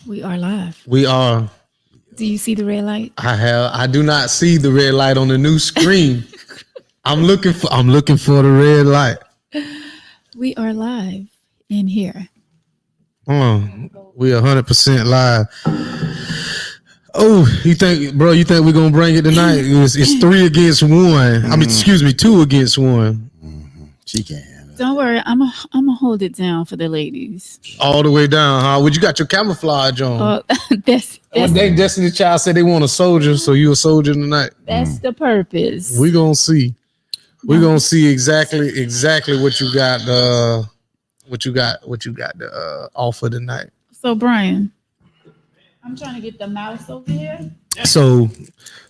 We are live. We are. Do you see the red light? I do not see the red light on the new screen. I'm looking for the red light. We are live in here. We 100% live. Oh, you think we're gonna bring it tonight? It's 3 against 1. I mean, excuse me, 2 against 1. She can. Don't worry, I'm gonna hold it down for the ladies. All the way down, huh? Well, you got your camouflage on. That's Destiny Child said they want a soldier, so you a soldier tonight. That's the purpose. We gonna see. We're gonna see exactly what you got. What you got to offer tonight. So Brian, I'm trying to get the mouse over here. So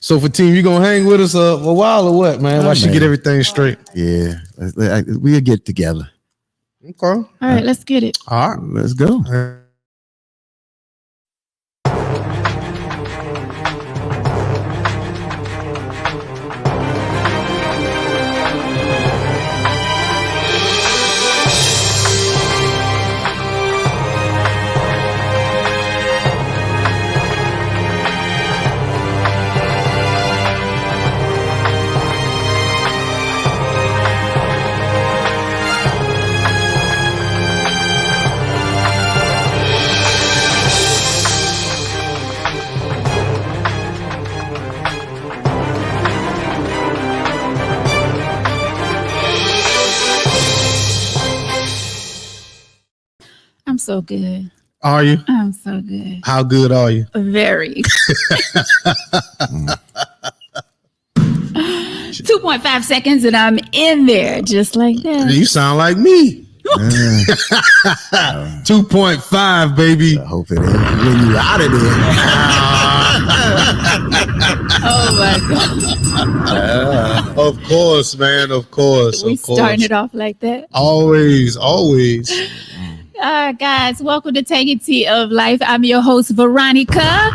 for team, you gonna hang with us a while or what, man? While she get everything straight. Yeah, we'll get together. Okay. All right, let's get it. All right, let's go. I'm so good. Are you? I'm so good. How good are you? Very. 2.5 seconds and I'm in there just like that. You sound like me. 2.5, baby. I hope it ain't when you out of there. Oh my God. Of course, man. Of course. We starting it off like that. Always. Guys, welcome to Taking Tea of Life. I'm your host, Veronica.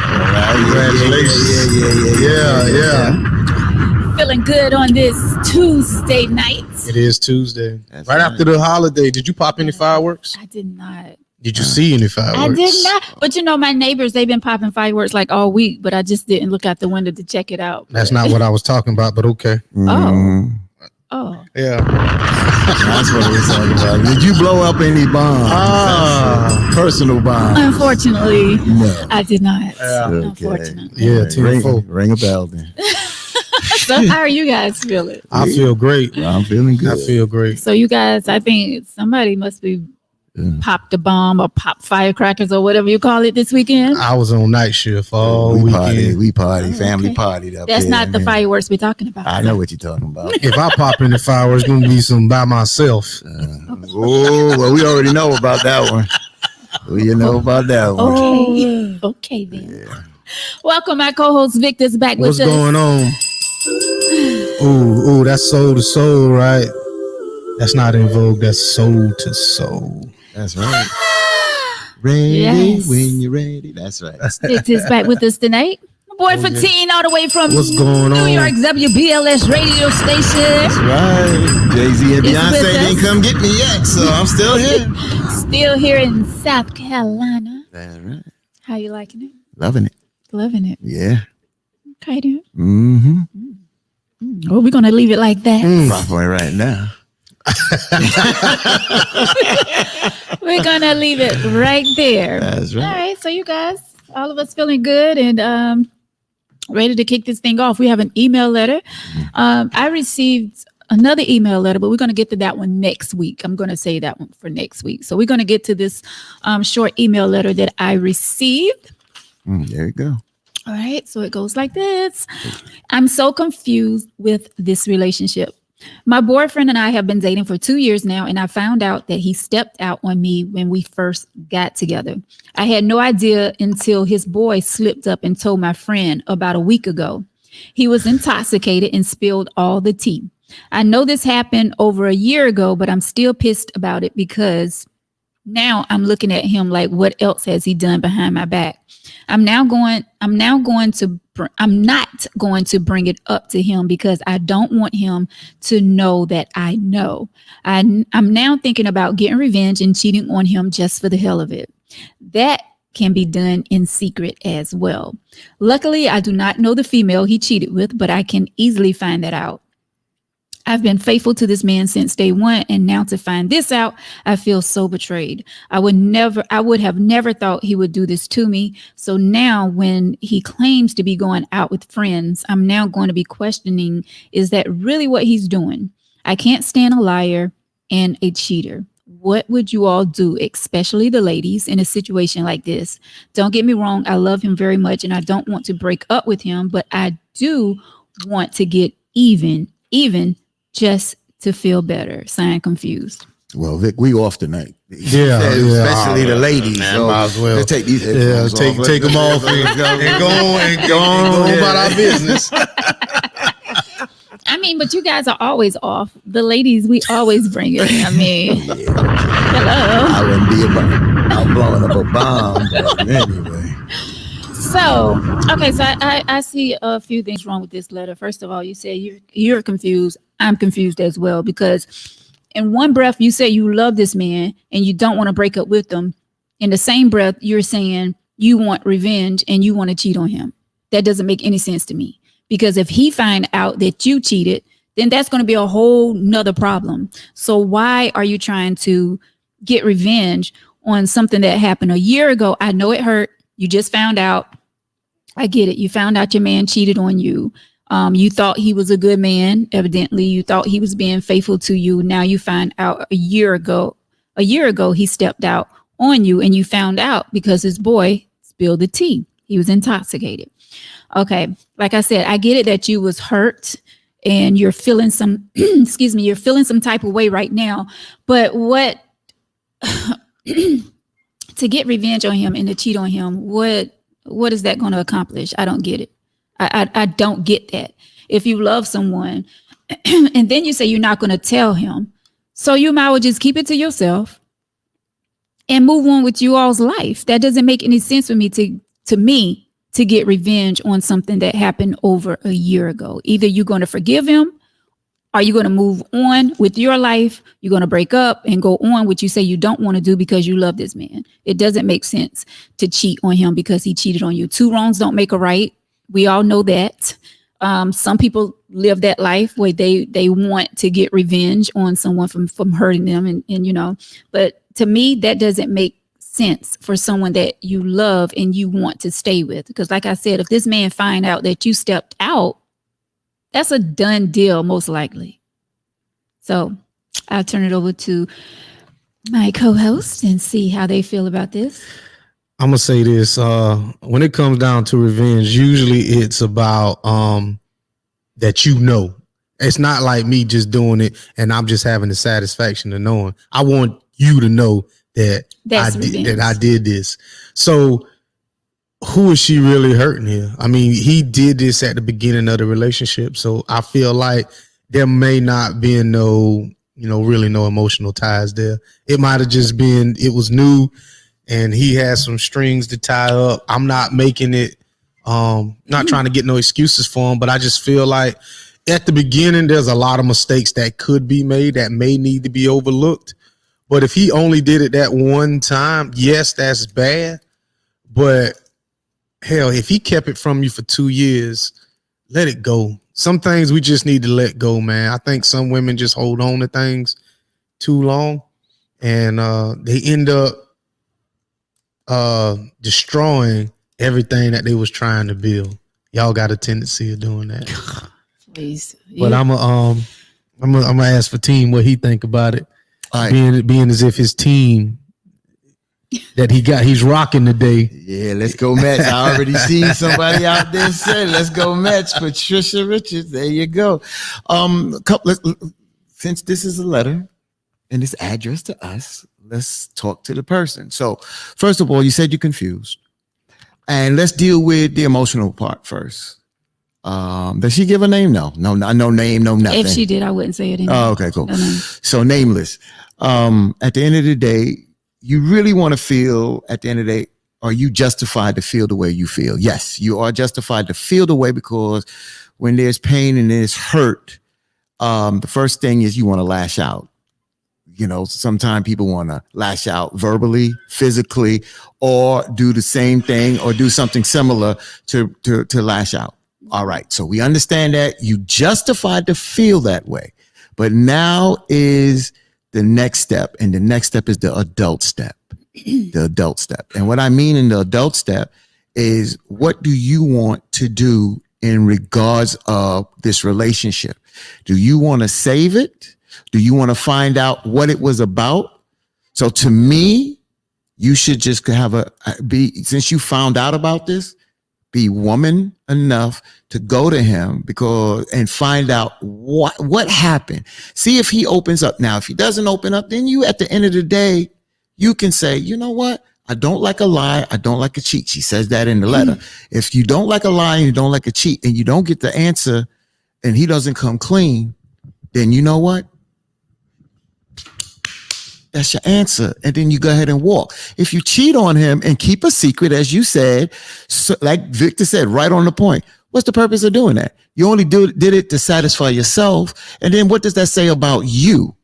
Congratulations. Yeah. Feeling good on this Tuesday night. It is Tuesday. Right after the holiday. Did you pop any fireworks? I did not. Did you see any fireworks? I did not. But my neighbors, they've been popping fireworks like all week, but I just didn't look out the window to check it out. That's not what I was talking about, but okay. Oh. Yeah. That's what we're talking about. Did you blow up any bombs? Personal bombs? Unfortunately, no. I did not. Yeah. Unfortunately. Yeah, ring a bell then. So how are you guys feeling? I feel great. I'm feeling good. I feel great. So you guys, I think somebody must be popped a bomb or popped firecrackers or whatever you call it this weekend. I was on night shift all weekend. We party, family party. That's not the fireworks we're talking about. I know what you're talking about. If I pop in the fireworks, it's gonna be some by myself. Well, we already know about that one. You know about that one. Okay then. Yeah. Welcome, my co-host Victor's back with us. What's going on? Ooh, that's soul to soul, right? That's not in vogue. That's soul to soul. That's right. Ready when you're ready. That's right. Victor's back with us tonight. My boy Fatine, all the way from New York WBLS radio station. That's right. Jay-Z and Beyonce didn't come get me yet, so I'm still here. Still here in South Carolina. That's right. How you liking it? Loving it. Loving it. Yeah. Okay, then. Mm-hmm. Well, we're going to leave it like that. Probably right now. We're going to leave it right there. That's right. All right. So you guys, all of us feeling good and ready to kick this thing off. We have an email letter. I received another email letter, but we're going to get to that one next week. I'm going to say that one for next week. So we're going to get to this short email letter that I received. There you go. All right. So it goes like this. I'm so confused with this relationship. My boyfriend and I have been dating for 2 years now, and I found out that he stepped out on me when we first got together. I had no idea until his boy slipped up and told my friend about a week ago. He was intoxicated and spilled all the tea. I know this happened over a year ago, but I'm still pissed about it because now I'm looking at him like, what else has he done behind my back? I'm not going to bring it up to him because I don't want him to know that I know. I'm now thinking about getting revenge and cheating on him just for the hell of it. That can be done in secret as well. Luckily, I do not know the female he cheated with, but I can easily find that out. I've been faithful to this man since day one, and now to find this out, I feel so betrayed. I would have never thought he would do this to me. So now when he claims to be going out with friends, I'm now going to be questioning, is that really what he's doing? I can't stand a liar and a cheater. What would you all do, especially the ladies, in a situation like this? Don't get me wrong. I love him very much and I don't want to break up with him, but I do want to get even just to feel better. Sign Confused. Well, Vic, we off tonight. Yeah, Especially the ladies. Man, So might as well. let's take these headphones off. Take them off and go on about our business. I mean, but you guys are always off. The ladies, we always bring it. I mean, hello. I wouldn't be I'm blowing up a bomb. But anyway. So, okay, so I see a few things wrong with this letter. First of all, you say you're confused. I'm confused as well, because in one breath you say you love this man and you don't want to break up with him. In the same breath, you're saying you want revenge and you want to cheat on him. That doesn't make any sense to me, because if he find out that you cheated, then that's going to be a whole nother problem. So why are you trying to get revenge on something that happened a year ago? I know it hurt. You just found out. I get it. You found out your man cheated on you. You thought he was a good man. Evidently, you thought he was being faithful to you. Now you find out a year ago he stepped out on you, and you found out because his boy spilled the tea. He was intoxicated. Okay. Like I said, I get it that you was hurt and you're feeling some, you're feeling some type of way right now. But what, to get revenge on him and to cheat on him, what is that going to accomplish? I don't get it. I don't get that. If you love someone and then you say you're not going to tell him, so you might as well just keep it to yourself and move on with you all's life. That doesn't make any sense for me to get revenge on something that happened over a year ago. Either you're going to forgive him, or you're going to move on with your life. You're going to break up and go on what you say you don't want to do because you love this man. It doesn't make sense to cheat on him because he cheated on you. Two wrongs don't make a right. We all know that. Some people live that life where they want to get revenge on someone from hurting them. And but to me, that doesn't make sense for someone that you love and you want to stay with. Because like I said, if this man find out that you stepped out, that's a done deal, most likely. So I'll turn it over to my co-host and see how they feel about this. I'm gonna say this. When it comes down to revenge, usually it's about that it's not like me just doing it and I'm just having the satisfaction of knowing. I want you to know that I did this. So who is she really hurting here? I mean, he did this at the beginning of the relationship, so I feel like there may not be really no emotional ties there. It might have just been it was new. And he has some strings to tie up. I'm not making it, not trying to get no excuses for him, but I just feel like at the beginning, there's a lot of mistakes that could be made that may need to be overlooked. But if he only did it that one time, yes, that's bad. But hell, if he kept it from you for 2 years, let it go. Some things we just need to let go, man. I think some women just hold on to things too long and they end up destroying everything that they was trying to build. Y'all got a tendency of doing that. Please. But I'm gonna ask for team what he think about it. Right. Being as if his team that he's rocking today. Yeah, let's go Mets. I already seen somebody out there say, let's go Mets. Patricia Richards. There you go. Since this is a letter and it's addressed to us, let's talk to the person. So first of all, you said you're confused. And let's deal with the emotional part first. Does she give a name? No name, no nothing. If she did, I wouldn't say it anymore. Oh, okay, cool. So nameless. At the end of the day, you really want to feel at the end of the day, are you justified to feel the way you feel? Yes, you are justified to feel the way, because when there's pain and there's hurt, the first thing is you want to lash out. You know, sometimes people want to lash out verbally, physically, or do the same thing or do something similar to lash out. All right. So we understand that you justified to feel that way, but now is the next step. And the next step is the adult step, the adult step. And what I mean in the adult step is, what do you want to do in regards of this relationship? Do you want to save it? Do you want to find out what it was about? So to me, you should just have since you found out about this, be woman enough to go to him and find out what happened. See if he opens up. Now, if he doesn't open up, then you, at the end of the day, you can say, you know what? I don't like a lie. I don't like a cheat. She says that in the letter. If you don't like a lie and you don't like a cheat and you don't get the answer and he doesn't come clean, then you know what? That's your answer. And then you go ahead and walk. If you cheat on him and keep a secret, as you said, so, like Victor said, right on the point, what's the purpose of doing that? You only did it to satisfy yourself. And then what does that say about you?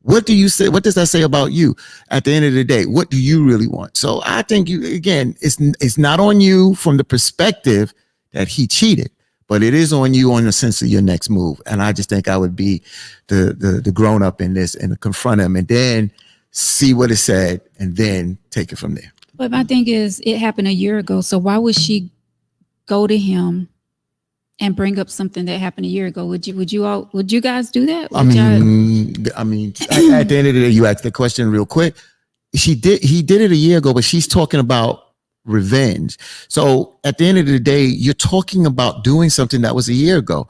What do you say? What does that say about you at the end of the day? What do you really want? So I think it's not on you from the perspective that he cheated, but it is on you on the sense of your next move. And I just think I would be the grown up in this and confront him and then see what it said and then take it from there. But my thing is, it happened a year ago. So why would she go to him and bring up something that happened a year ago? Would you guys do that? I mean, at the end of the day, you asked the question real quick. He did it a year ago, but she's talking about revenge. So at the end of the day, you're talking about doing something that was a year ago.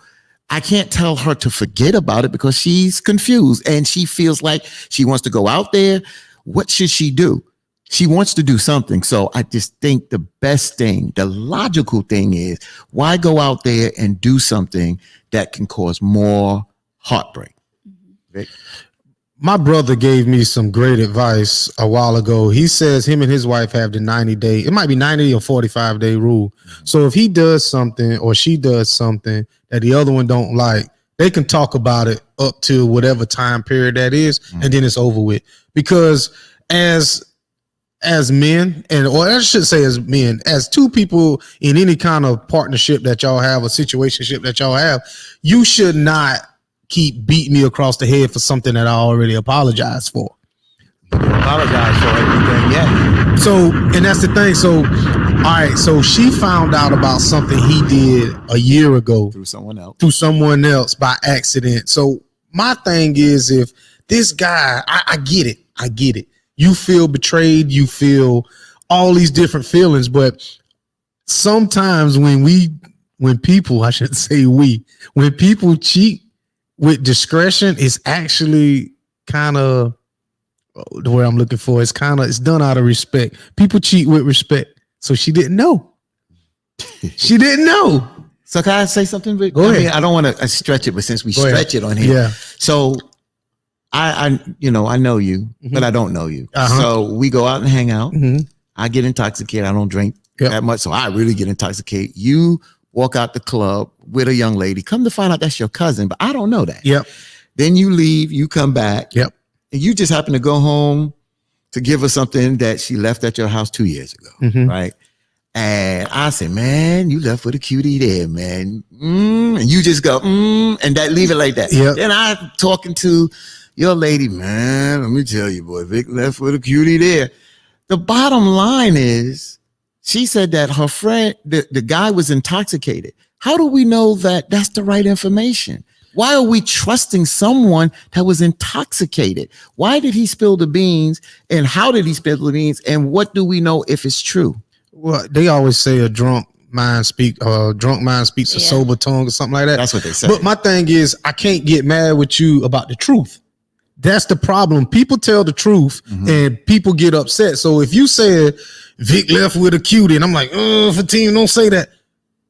I can't tell her to forget about it because she's confused and she feels like she wants to go out there. What should she do? She wants to do something. So I just think the best thing, the logical thing is, why go out there and do something that can cause more heartbreak? Vic? My brother gave me some great advice a while ago. He says him and his wife have the 90-day, it might be 90 or 45-day rule. So if he does something or she does something that the other one don't like, they can talk about it up to whatever time period that is, and then it's over with. Because as men, or I should say as men, as two people in any kind of partnership that y'all have, a situationship that y'all have, you should not keep beating me across the head for something that I already apologized for. Apologize for everything, yeah. So, and that's the thing. So, all right. So she found out about something he did a year ago Through someone else by accident. So my thing is, if this guy, I get it. You feel betrayed. You feel all these different feelings, but sometimes when people cheat with discretion, it's actually kind of the word I'm looking for. It's done out of respect. People cheat with respect. So she didn't know. She didn't know. So can I say something? Rick? Go ahead. I don't want to stretch it, but since we stretch it on here, yeah. So I know you, but I don't know you. So we go out and hang out. I get intoxicated. I don't drink that much, so I really get intoxicated. You walk out the club with a young lady. Come to find out that's your cousin, but I don't know that. Yep. Then you leave. You come back. Yep. And you just happen to go home to give her something that she left at your house 2 years ago, right? And I say, man, you left with a cutie there, man. And you just go, and that leave it like that. Yep. Then I'm talking to your lady, man, let me tell you, boy, Vic left with a cutie there. The bottom line is, she said that her friend, the guy was intoxicated. How do we know that that's the right information? Why are we trusting someone that was intoxicated? Why did he spill the beans? And how did he spill the beans? And what do we know if it's true? Well, they always say a drunk mind speaks a sober tongue or something like that. That's what they say. But my thing is, I can't get mad with you about the truth. That's the problem. People tell the truth and people get upset. So if you said Vic left with a cutie and I'm like, Fatim, don't say that,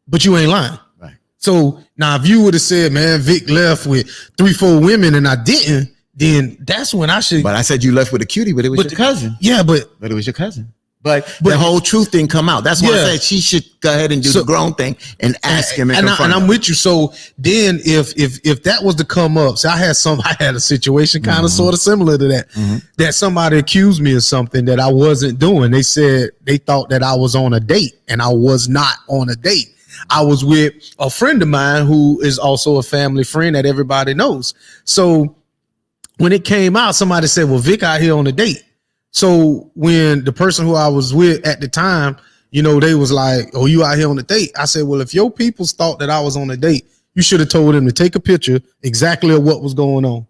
but you ain't lying. Right. So now if you would have said, man, Vic left with 3-4 women and I didn't, then that's when I should. But I said you left with a cutie, but it was your cousin. Yeah, but it was your cousin. But the whole truth didn't come out. That's why I said she should go ahead and do the grown thing and ask him. And I'm with you. So then, if that was to come up, so I had a situation kind of sort of similar to that. That somebody accused me of something that I wasn't doing. They said they thought that I was on a date, and I was not on a date. I was with a friend of mine who is also a family friend that everybody knows. So when it came out, somebody said, "Well, Vic out here on a date." So when the person who I was with at the time, you know, they was like, "Oh, you out here on a date?" I said, "Well, if your peoples thought that I was on a date, you should have told them to take a picture exactly of what was going on.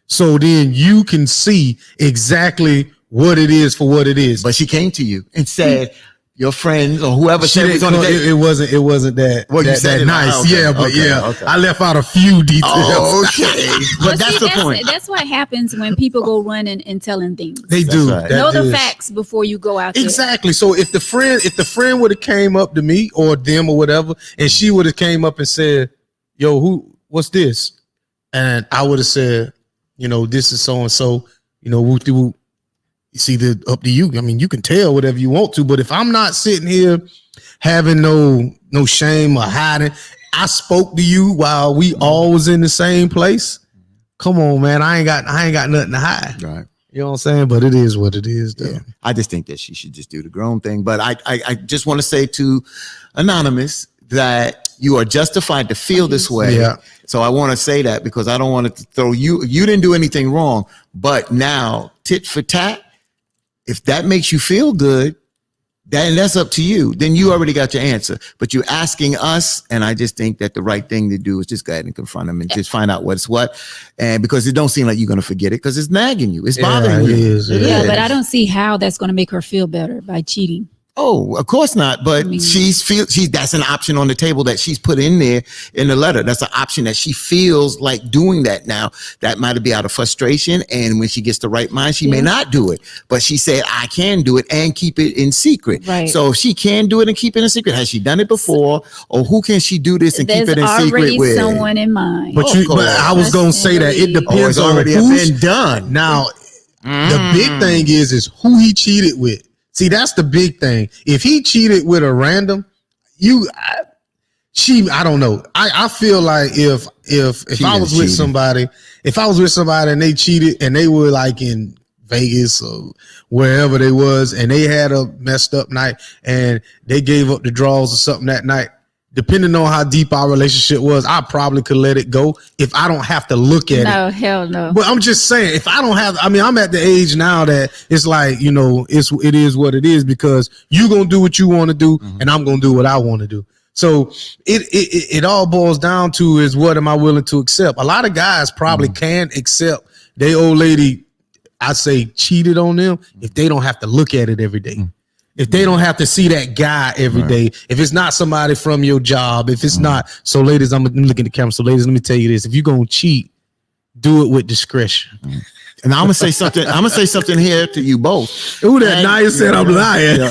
So then you can see exactly what it is for what it is." But she came to you and said, your friends or whoever said was on the date. It wasn't that, Well, you said that it, nice. okay, Yeah, but okay. I left out a few details. Oh, okay. But that's the point. That's what happens when people go running and telling things. They do. right. Know the is. facts before you go out there. Exactly. So if the friend would have came up to me or them or whatever, and she would have came up and said, "Yo, what's this?" And I would have said, "You know, this is so and so. You know, whoop de whoop. It's either up to you. I mean, you can tell whatever you want to, but if I'm not sitting here having no shame or hiding, I spoke to you while we all was in the same place. Come on, man. I ain't got nothing to hide." Right. You know what I'm saying? But it is what it is, though. Yeah. I just think that she should just do the grown thing. But I just want to say to Anonymous that you are justified to feel this way. Yeah. So I want to say that because I don't want to throw you. You didn't do anything wrong. But now, tit for tat, if that makes you feel good, then that's up to you. Then you already got your answer. But you're asking us, and I just think that the right thing to do is just go ahead and confront them and just find out what's what. And because it don't seem like you're going to forget it because it's nagging you. It's bothering you. It is. Yeah, but I don't see how that's going to make her feel better by cheating. Oh, of course not. But that's an option on the table that she's put in there in the letter. That's an option that she feels like doing that now. That might be out of frustration. And when she gets the right mind, she may not do it. But she said, I can do it and keep it in secret. Right. So if she can do it and keep it in secret, has she done it before? Or who can she do this and keep it in secret There's with? already someone in mind. But I was gonna say that it depends it's on already who's been done. Now, the big thing is who he cheated with. See, that's the big thing. If he cheated with a random, I don't know. I feel like if I was with somebody, and they cheated and they were like in Vegas or wherever they was, and they had a messed up night and they gave up the draws or something that night, depending on how deep our relationship was, I probably could let it go if I don't have to look at it. No, hell no. But I'm just saying, if I don't have, I mean, I'm at the age now that it's like, you know, it is what it is because you gonna do what you want to do, and I'm gonna do what I want to do. So it all boils down to is what am I willing to accept? A lot of guys probably can accept their old lady, I say, cheated on them if they don't have to look at it every day. If they don't have to see that guy every day, if it's not somebody from your job, if it's not. So ladies, I'm looking at the camera. So ladies, let me tell you this. If you're going to cheat, do it with discretion. And I'm going to say something. I'm going to say something here to you both. Ooh, that Naya said I'm lying.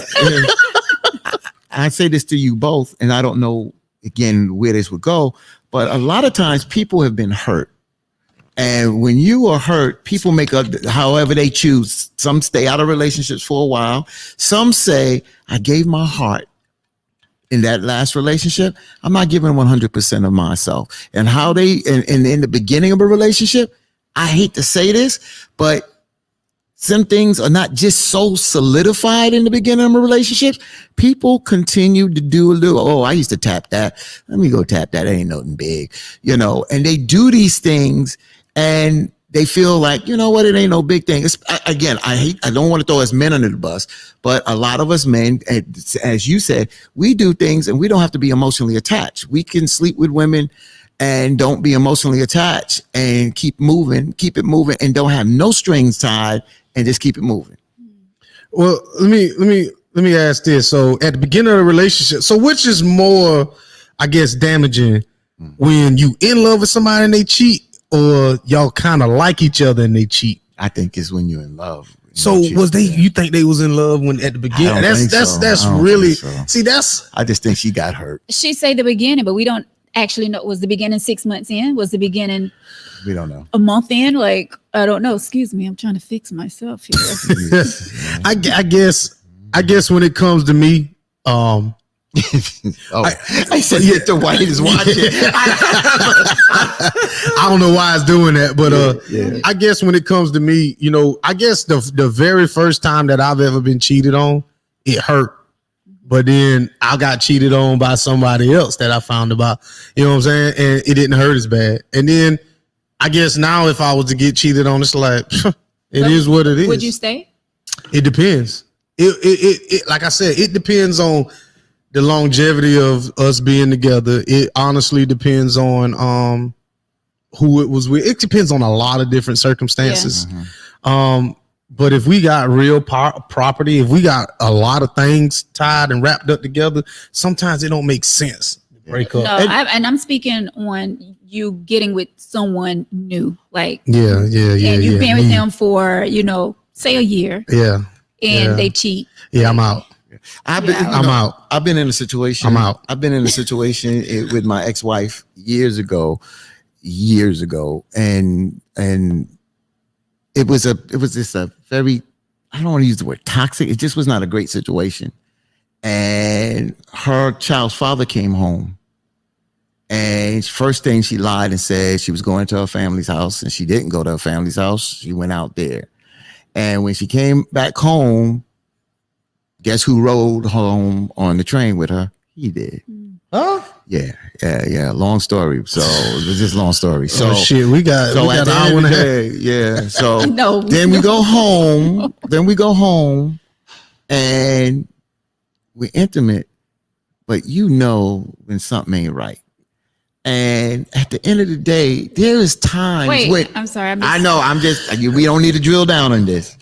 I say this to you both, and I don't know, again, where this would go, but a lot of times people have been hurt. And when you are hurt, people make up however they choose. Some stay out of relationships for a while. Some say, I gave my heart in that last relationship. I'm not giving 100% of myself. And how they, in the beginning of a relationship, I hate to say this, but some things are not just so solidified in the beginning of a relationship. People continue to do a little, oh, I used to tap that. Let me go tap that. It ain't nothing big, you know, and they do these things. And they feel like, you know what, it ain't no big thing. Again, I don't want to throw us men under the bus, but a lot of us men, as you said, we do things and we don't have to be emotionally attached. We can sleep with women and don't be emotionally attached and keep it moving and don't have no strings tied and just keep it moving. Well, let me ask this. So at the beginning of the relationship, so which is more, I guess, damaging when you in love with somebody and they cheat, or y'all kind of like each other and they cheat? I think it's when you're in love. So was they? You think they was in love when at the beginning? That's really. See, that's. I just think she got hurt. She say the beginning, but we don't actually know. Was the beginning 6 months in? Was the beginning? We don't know. A month in? Like, I don't know. Excuse me, I'm trying to fix myself here. I I guess when it comes to me, I said the white is watching. I don't know why it's doing that, but I guess when it comes to me, you know, I guess the very first time that I've ever been cheated on, it hurt. But then I got cheated on by somebody else that I found about, you know what I'm saying? And it didn't hurt as bad. And then I guess now if I was to get cheated on, it's like, it is what it is. Would you stay? It depends. It like I said, it depends on the longevity of us being together. It honestly depends on who it was with. It depends on a lot of different circumstances. Mm-hmm. But if we got real property, if we got a lot of things tied and wrapped up together, sometimes it don't make sense to break up. No, I'm speaking on you getting with someone new, like Yeah. and you've been with them for, you know, say a year, Yeah. and they cheat. Yeah, I'm out. I'm out. I've been in a situation. I'm out. I've been in a situation with my ex-wife years ago, and it was just a very, I don't want to use the word toxic. It just was not a great situation. And her child's father came home, and first thing she lied and said she was going to her family's house, and she didn't go to her family's house. She went out there. And when she came back home, guess who rode home on the train with her? He did. Huh? Yeah. Long story. So it was just a long story. So shit, we got so an at the hour end and of a the half. day, yeah. So No. then we go home. And we're intimate, but you know when something ain't right. And at the end of the day, there is times Wait, when I'm sorry. I know. I'm just. We don't need to drill down on this.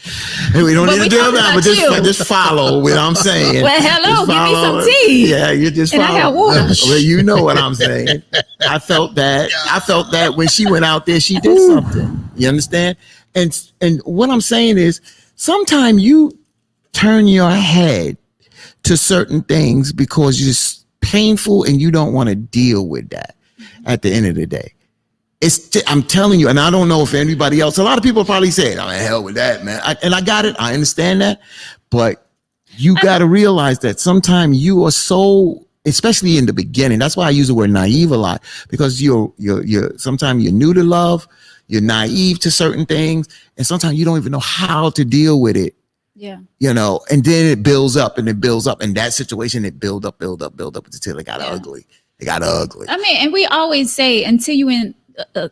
We don't But need we to drill talking down, but about you. just follow what I'm saying. Well, hello, Just give me follow. some tea. Yeah, you just And I follow. got water. Well, you know what I'm saying. I felt that when she went out there, she did something. You understand? And what I'm saying is, sometimes you turn your head to certain things because it's painful and you don't want to deal with that. At the end of the day, I'm telling you, and I don't know if anybody else, a lot of people probably say, "I'm in hell with that, man." And I got it. I understand that. But you got to realize that sometimes you are so, especially in the beginning. That's why I use the word naive a lot, because you're sometimes you're new to love. You're naive to certain things. And sometimes you don't even know how to deal with it. Yeah. You know, and then it builds up and it builds up. And that situation, it build up until it got ugly. It got ugly. I mean, and we always say until you're in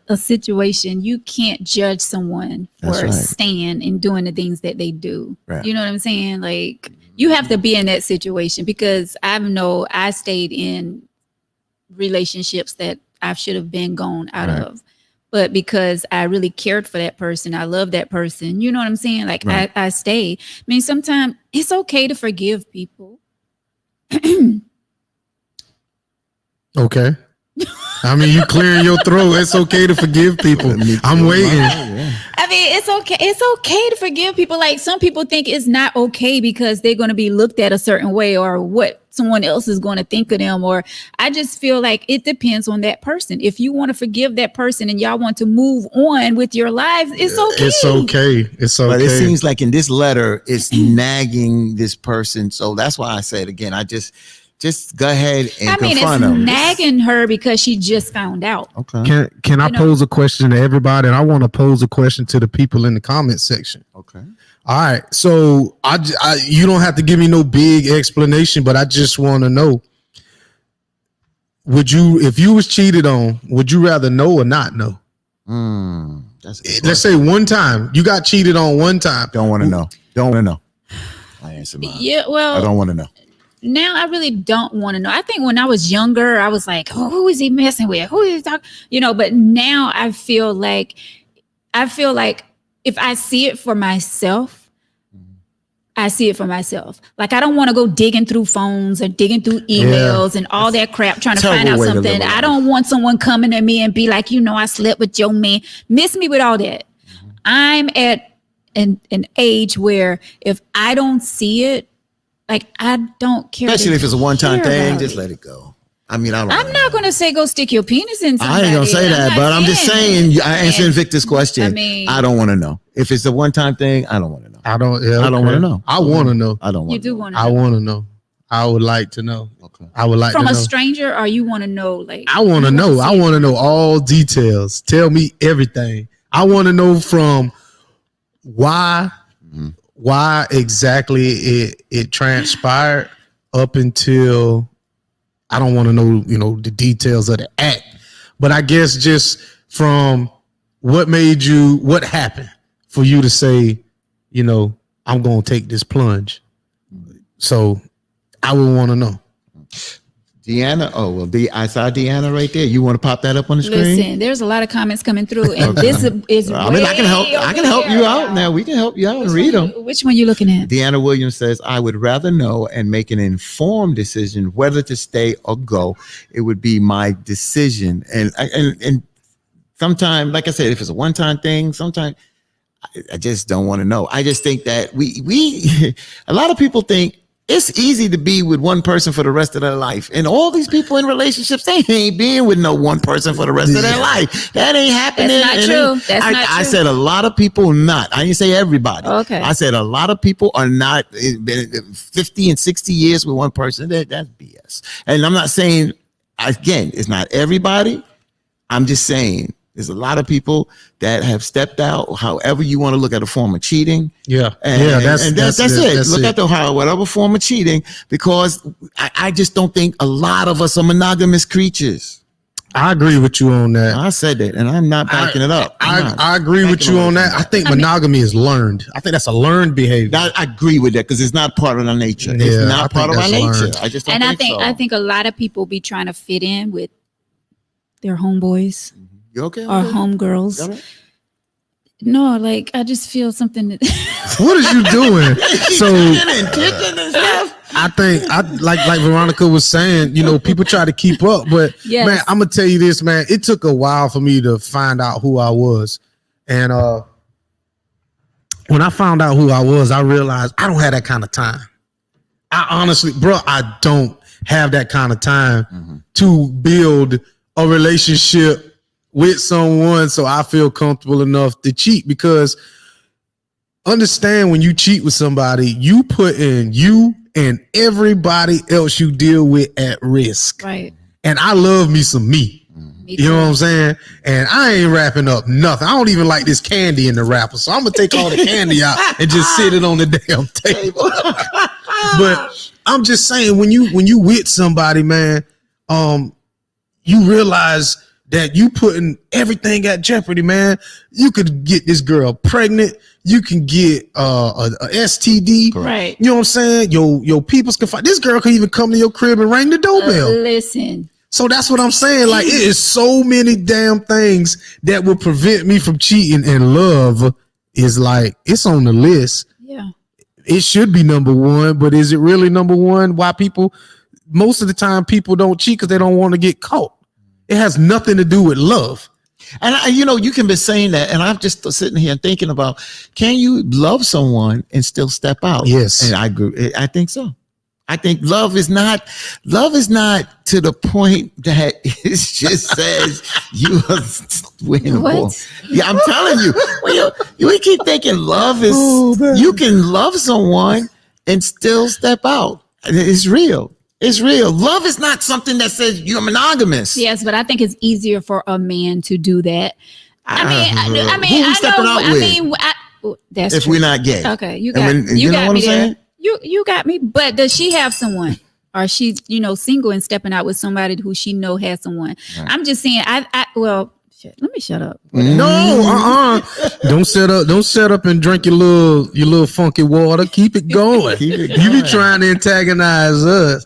a situation, you can't judge someone for staying and doing the things that they do. Right. You know what I'm saying? Like, you have to be in that situation, because I stayed in relationships that I should have been gone out of. But because I really cared for that person, I love that person. You know what I'm saying? Like, I stayed. I mean, sometimes it's okay to forgive people. Okay. I mean, you clearing your throat. It's okay to forgive people. I'm waiting. I mean, it's okay. It's okay to forgive people. Like, some people think it's not okay because they're going to be looked at a certain way, or what someone else is going to think of them. Or I just feel like it depends on that person. If you want to forgive that person and y'all want to move on with your lives, it's okay. It's okay. It's okay. But it seems like in this letter, it's nagging this person. So that's why I said again, just go ahead and confront them. It's nagging her because she just found out. Okay. Can I pose a question to everybody? And I want to pose a question to the people in the comment section. Okay. All right. So you don't have to give me no big explanation, but I just want to know, if you was cheated on, would you rather know or not know? Let's say one time you got cheated on one time. Don't want to know. Don't want to know. I answer mine. Yeah. Well, I don't want to know. Now I really don't want to know. I think when I was younger, I was like, oh, who is he messing with? Who is he talking? You know, but now I feel like if I see it for myself, I see it for myself. Like, I don't want to go digging through phones or digging through emails and all that crap trying to find out something. I don't want someone coming at me and be like, I slept with your man. Miss me with all that. I'm at an age where if I don't see it, like, I don't care. Especially if it's a one-time thing, just let it go. I mean, I don't. I'm not going to say go stick your penis in I somebody. ain't gonna say that, not but I'm just saying. I answering Victor's question. I mean, I don't want to know if it's a one-time thing. I don't want to know. I don't. Yeah, I don't okay. want to know. I want to know. I don't want. you do want to I know. want to know. I would like to know. Okay. I would like From to a know. stranger, or you want to know like I want to you know. wanna I see- want to know all details. Tell me everything. I want to know from why exactly it transpired up until I don't want to know, the details of the act. But I guess just from what happened for you to say, I'm going to take this plunge. So I would want to know. Deanna. Oh well, I saw Deanna right there. You want to pop that up on the screen? Listen, there's a lot of comments coming through, and this is. I mean, I can help. I can help you out now. We can help you out and read them. Which one you looking at? Deanna Williams says, I would rather know and make an informed decision whether to stay or go. It would be my decision. And sometimes, like I said, if it's a one-time thing, sometimes I just don't want to know. I just think that we a lot of people think it's easy to be with one person for the rest of their life. And all these people in relationships, they ain't being with no one person for the rest of their lipe. That ain't happening. That's not true. That's not I true. said a lot of people not. I didn't say everybody. Okay. I said a lot of people are not been 50 and 60 years with one person. That's BS. And I'm not saying, again, it's not everybody. I'm just saying there's a lot of people that have stepped out, however you want to look at a form of cheating. Yeah. That's it. Look at whatever form of cheating, because I just don't think a lot of us are monogamous creatures. I agree with you on that. I said that, and I'm not backing it up. I agree with you on that. I think monogamy is learned. I think that's a learned behavior. I agree with that because it's not part of our nature. Yeah, It's not I part of think our that's nature. learned. I just don't And think so. I think a lot of people be trying to fit in with their homeboys You okay? or homegirls. All right. No, like I just feel something. What is you doing? So Kicking and stuff. I think like Veronica was saying, people try to keep up, but Yes. man, I'm gonna tell you this, man. It took a while for me to find out who I was, and when I found out who I was, I realized I don't have that kind of time. I honestly, bro, I don't have that kind of time to build a relationship with someone so I feel comfortable enough to cheat, because understand, when you cheat with somebody, you put in you and everybody else you deal with at risk. Right. And I love me some me. Me You know too. what I'm saying? And I ain't wrapping up nothing. I don't even like this candy in the wrapper. So I'm gonna take all the candy out and just sit it on the damn table. But I'm just saying, when you with somebody, man, you realize that you putting everything at jeopardy, man. You could get this girl pregnant. You can get a STD. Right. You know what I'm saying? Your peoples can find. This girl could even come to your crib and ring the doorbell. Listen. So that's what I'm saying. Like, it is so many damn things that will prevent me from cheating, and love is like, it's on the list. Yeah. It should be number one, but is it really number one? Why most of the time people don't cheat because they don't want to get caught. It has nothing to do with love. And you can be saying that, and I'm just sitting here thinking about, can you love someone and still step out? Yes. And I agree. I think so. I think love is not to the point that it just says you are winning. What? Yeah, I'm telling you. When you keep thinking love is, you can love someone and still step out. It's real. It's real. Love is not something that says you're monogamous. Yes, but I think it's easier for a man to do that. I mean, Who we stepping out with? That's If true. we're not gay. Okay, you And got you know got what me I'm there. saying? You got me. But does she have someone? Or she's, single and stepping out with somebody who she know has someone. Right. I'm just saying, shit, let me shut up. No, Don't set up and drink your little funky water. Keep it going. Keep it You be going. trying to antagonize us.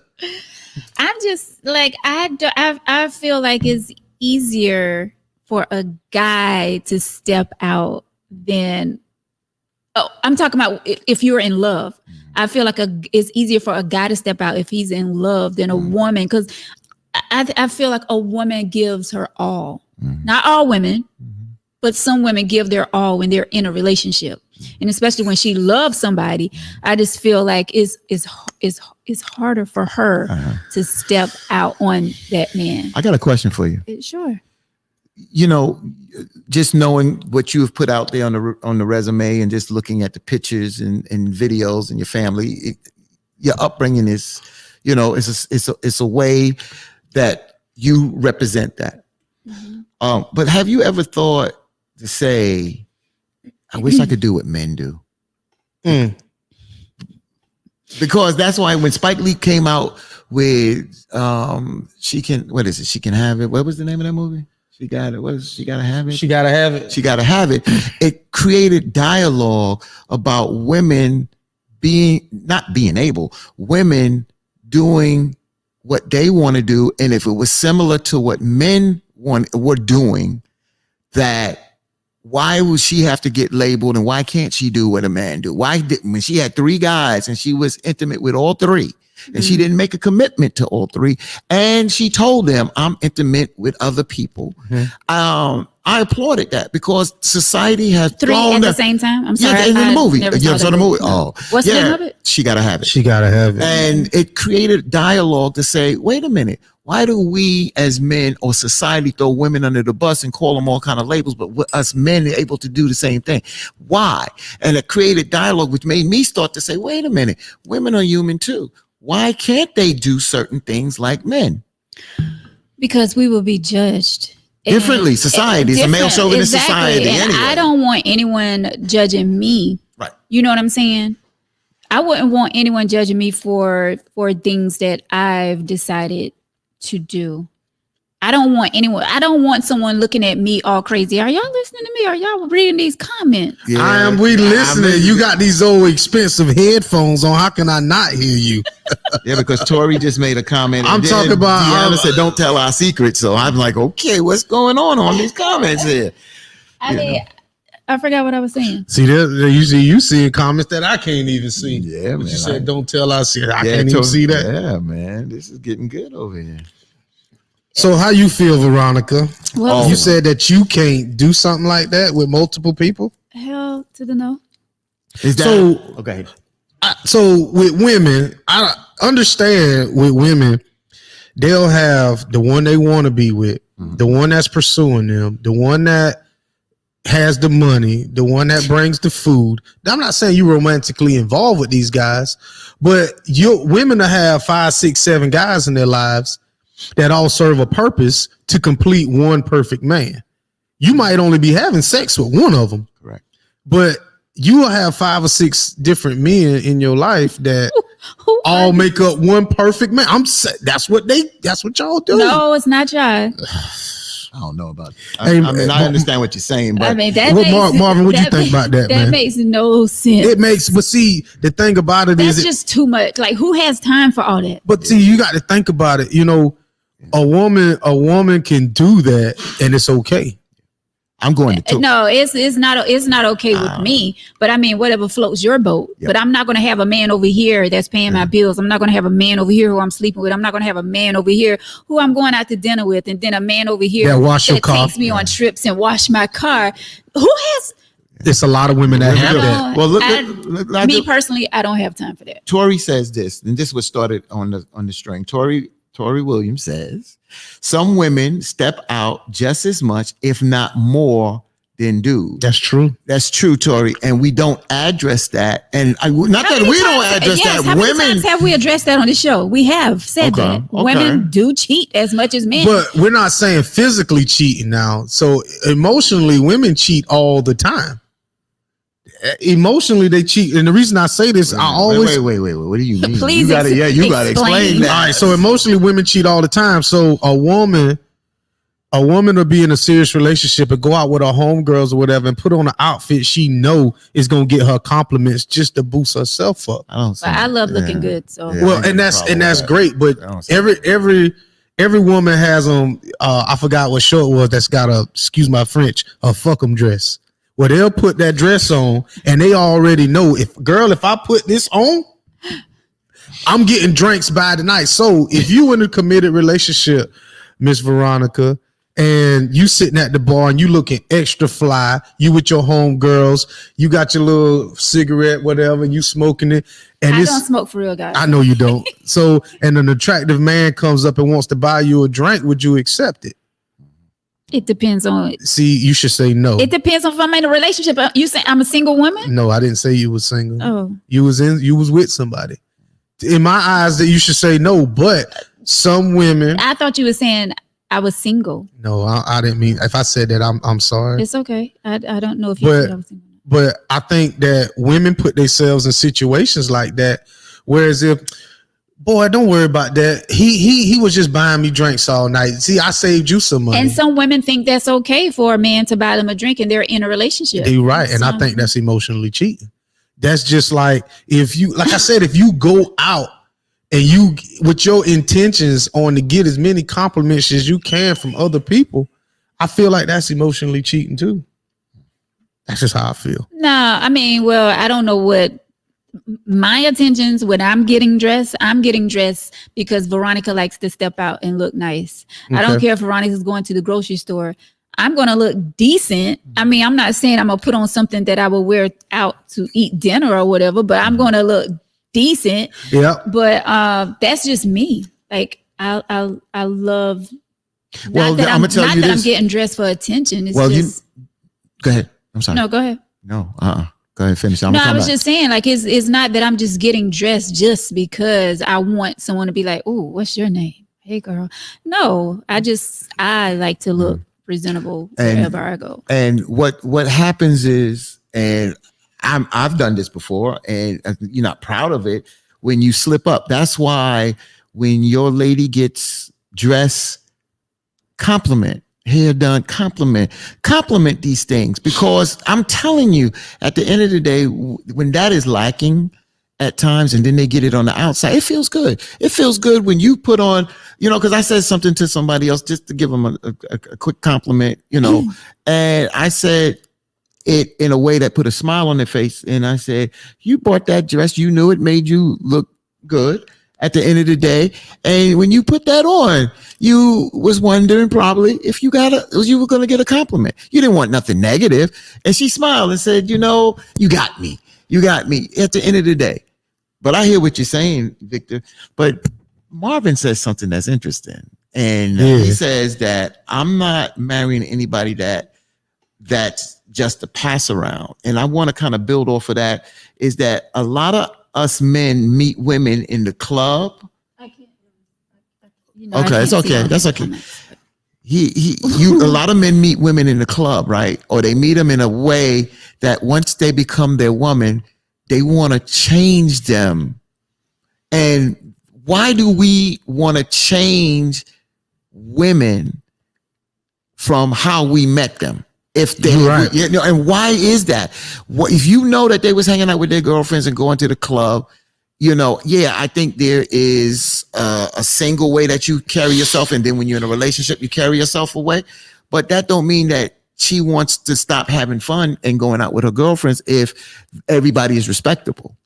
I'm just like, I feel like it's easier for a guy to step out than, I'm talking about if you're in love. I feel like it's easier for a guy to step out if he's in love than a woman, because I feel like a woman gives her all. Not all women, but some women give their all when they're in a relationship. And especially when she loves somebody, I just feel like it's harder for her to step out on that man. I got a question for you. Sure. You know, just knowing what you have put out there on the resume and just looking at the pictures and videos and your family, your upbringing is, you know, it's a way that you represent that. Mm-hmm. But have you ever thought to say, I wish I could do what men do? Because that's why when Spike Lee came out with She Can Have It. What was the name of that movie? She gotta have it. She gotta have it. She gotta have it. It created dialogue about women women doing what they want to do, and if it was similar to what men were doing, that why would she have to get labeled, and why can't she do what a man do? When she had 3 guys and she was intimate with all 3, and she didn't make a commitment to all 3, and she told them, I'm intimate with other people. I applauded that because society has 3 at the same time. I'm sorry. Yeah, in the movie. You saw the movie? No. Oh, what's the name of it? She Gotta Have It. She gotta have it. And it created dialogue to say, wait a minute, why do we as men or society throw women under the bus and call them all kind of labels, but us men are able to do the same thing? Why? And it created dialogue, which made me start to say, wait a minute, women are human too. Why can't they do certain things like men? Because we will be judged differently. Society is a male chauvinist society. And anyway. I don't want anyone judging me. Right. You know what I'm saying? I wouldn't want anyone judging me for things that I've decided to do. I don't want someone looking at me all crazy. Are y'all listening to me? Are y'all reading these comments? Yeah. We listening. You got these old expensive headphones on. How can I not hear you? Yeah, because Tori just made a comment. I'm talking about. Deanna said, "Don't tell our secrets." So I'm like, okay, what's going on these comments here? I forgot what I was saying. See, you seeing comments that I can't even see. Yeah, but man. You said, "Don't tell us." I can't even see that. Yeah, man, this is getting good over here. So, how you feel, Veronica? Well, you said that you can't do something like that with multiple people. Hell to the no. Is that So- okay? So with women, I understand with women, they'll have the one they want to be with, the one that's pursuing them, the one that has the money, the one that brings the food. I'm not saying you're romantically involved with these guys, but women will have 5, 6, 7 guys in their lives that all serve a purpose to complete one perfect man. You might only be having sex with one of them. Correct. But you will have 5 or 6 different men in your life that all make up one perfect man. That's what y'all do. No, it's not y'all. I don't know about it. I understand what you're saying, but I mean, that Marvin, what you think about that, man? That makes no sense. It makes, but see, the thing about it That's just too much. Like, who has time for all that? But see, you got to think about it. You know, a woman can do that, and it's okay. I'm going to talk. No, it's not okay with me. But I mean, whatever floats your boat. Yep. But I'm not going to have a man over here that's paying my bills. I'm not going to have a man over here who I'm sleeping with. I'm not going to have a man over here who I'm going out to dinner with, and then a man over here that takes me on trips and wash my car. Who has? It's a lot of women that have that. Well, look, me personally, I don't have time for that. Tori says this, and this was started on the string. Tori Williams says, some women step out just as much, if not more, than dudes. That's true. That's true, Tori. And we don't address that. And not that we don't address that. How many times have we addressed that on the show? We have said that. Women do cheat as much as men. But we're not saying physically cheating now. So emotionally, women cheat all the time. Emotionally, they cheat. And the reason I say this, I always wait. What do you mean? Please you gotta explain that. All right, so emotionally, women cheat all the time. So a woman will be in a serious relationship and go out with her homegirls or whatever and put on an outfit she know is gonna get her compliments just to boost herself up. I love looking good. So well, and that's great. But every woman has I forgot what show it was that's got excuse my French, a fuck 'em dress. Well, they'll put that dress on and they already know if I put this on, I'm getting drinks by the night. So if you in a committed relationship, Miss Veronica, and you sitting at the bar and you looking extra fly, you with your homegirls, you got your little cigarette, whatever, and you smoking it. And I it's, don't smoke for real, guys. I know you don't. So, and an attractive man comes up and wants to buy you a drink, would you accept it? It depends on. See, you should say no. It depends on if I'm in a relationship. You say I'm a single woman? No, I didn't say you was single. Oh, You was with somebody. In my eyes, that you should say no, but some women. I thought you were saying I was single. No, I didn't mean. If I said that, I'm sorry. It's okay. I don't know if you But- said I was single. But I think that women put themselves in situations like that. Whereas if, boy, don't worry about that. He was just buying me drinks all night. See, I saved you some money. And some women think that's okay for a man to buy them a drink and they're in a relationship. You're right. And I So- think that's emotionally cheating. That's just like if you, like I said, if you go out and you with your intentions on to get as many compliments as you can from other people, I feel like that's emotionally cheating too. That's just how I feel. No, I mean, well, I don't know what my intentions when I'm getting dressed because Veronica likes to step out and look nice. I don't Okay. care if Veronica's going to the grocery store. I'm going to look decent. I mean, I'm not saying I'm going to put on something that I will wear out to eat dinner or whatever, but I'm going to look decent. Yeah. But that's just me. Like I love. Well, Not that I'm gonna tell not you that this. I'm getting dressed for attention. It's Well, just Go ahead. I'm sorry. no. Go ahead. No. Go ahead. Finish. I'm No, gonna I come was back. just saying, like, it's not that I'm just getting dressed just because I want someone to be like, "Oh, what's your name? Hey, girl." No, I like to look presentable And- wherever I go. And what happens is, and I've done this before, and you're not proud of it when you slip up. That's why when your lady gets dressed, compliment, hair done, compliment these things, because I'm telling you, at the end of the day, when that is lacking at times, and then they get it on the outside, it feels good. It feels good when you put on, because I said something to somebody else just to give them a quick compliment, and I said it in a way that put a smile on their face. And I said, you bought that dress, you knew it made you look good at the end of the day. And when you put that on, you was wondering probably if you were going to get a compliment. You didn't want nothing negative. And she smiled and said, you got me. You got me at the end of the day. But I hear what you're saying, Victor. But Marvin says something that's interesting. And he says that I'm not marrying anybody that's just a pass around. And I want to kind of build off of that, is that a lot of us men meet women in the club. I can't. Okay, it's okay. That's okay. A lot of men meet women in the club, right? Or they meet them in a way that once they become their woman, they want to change them. And why do we want to change women from how we met them? If they, Right. And why is that? If you know that they was hanging out with their girlfriends and going to the club, I think there is a single way that you carry yourself, and then when you're in a relationship, you carry yourself away. But that don't mean that she wants to stop having fun and going out with her girlfriends if everybody is respectable.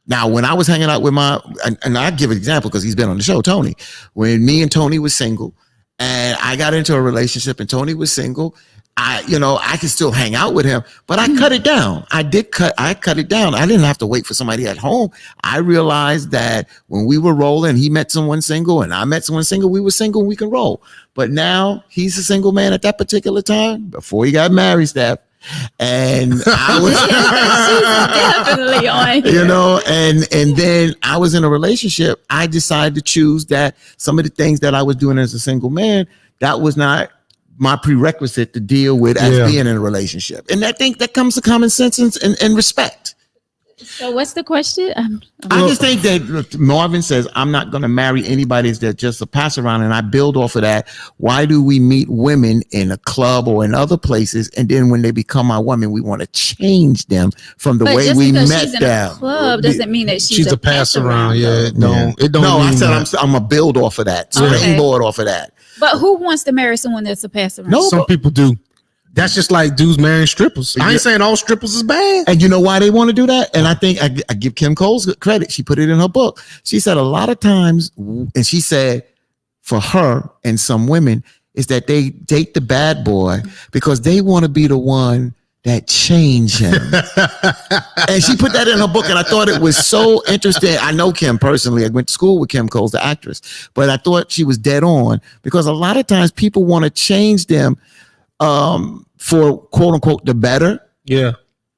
Now, when I was hanging out with and I'll give an example because he's been on the show, Tony. When me and Tony was single, and I got into a relationship, and Tony was single, I could still hang out with him, but I cut it down. I cut it down. I didn't have to wait for somebody at home. I realized that when we were rolling, he met someone single and I met someone single, we were single and we can roll. But now he's a single man at that particular time before he got married, Steph. And I was Definitely on here. and then I was in a relationship. I decided to choose that some of the things that I was doing as a single man, that was not my prerequisite to deal with as being in a relationship. And I think that comes to common sense and respect. So what's the question? I just think that Marvin says, I'm not going to marry anybody that's just a pass around. And I build off of that. Why do we meet women in a club or in other places? And then when they become our woman, we want to change them from the But way just we because met she's in them. a club doesn't mean that she's a pass around. Yeah, it don't. It don't. No, I mean said that. I'm going to build off of that. Okay. Springboard off of that. But who wants to marry someone that's a pass around? No. Some people do. That's just like dudes marrying strippers. I ain't saying all strippers is bad. And you know why they want to do that? And I think I give Kim Cole's credit. She put it in her book. She said a lot of times, and she said for her and some women, is that they date the bad boy because they want to be the one that change him. And she put that in her book, and I thought it was so interesting. I know Kim personally. I went to school with Kim Coles, the actress, but I thought she was dead on because a lot of times people want to change them for quote unquote the better. Yeah.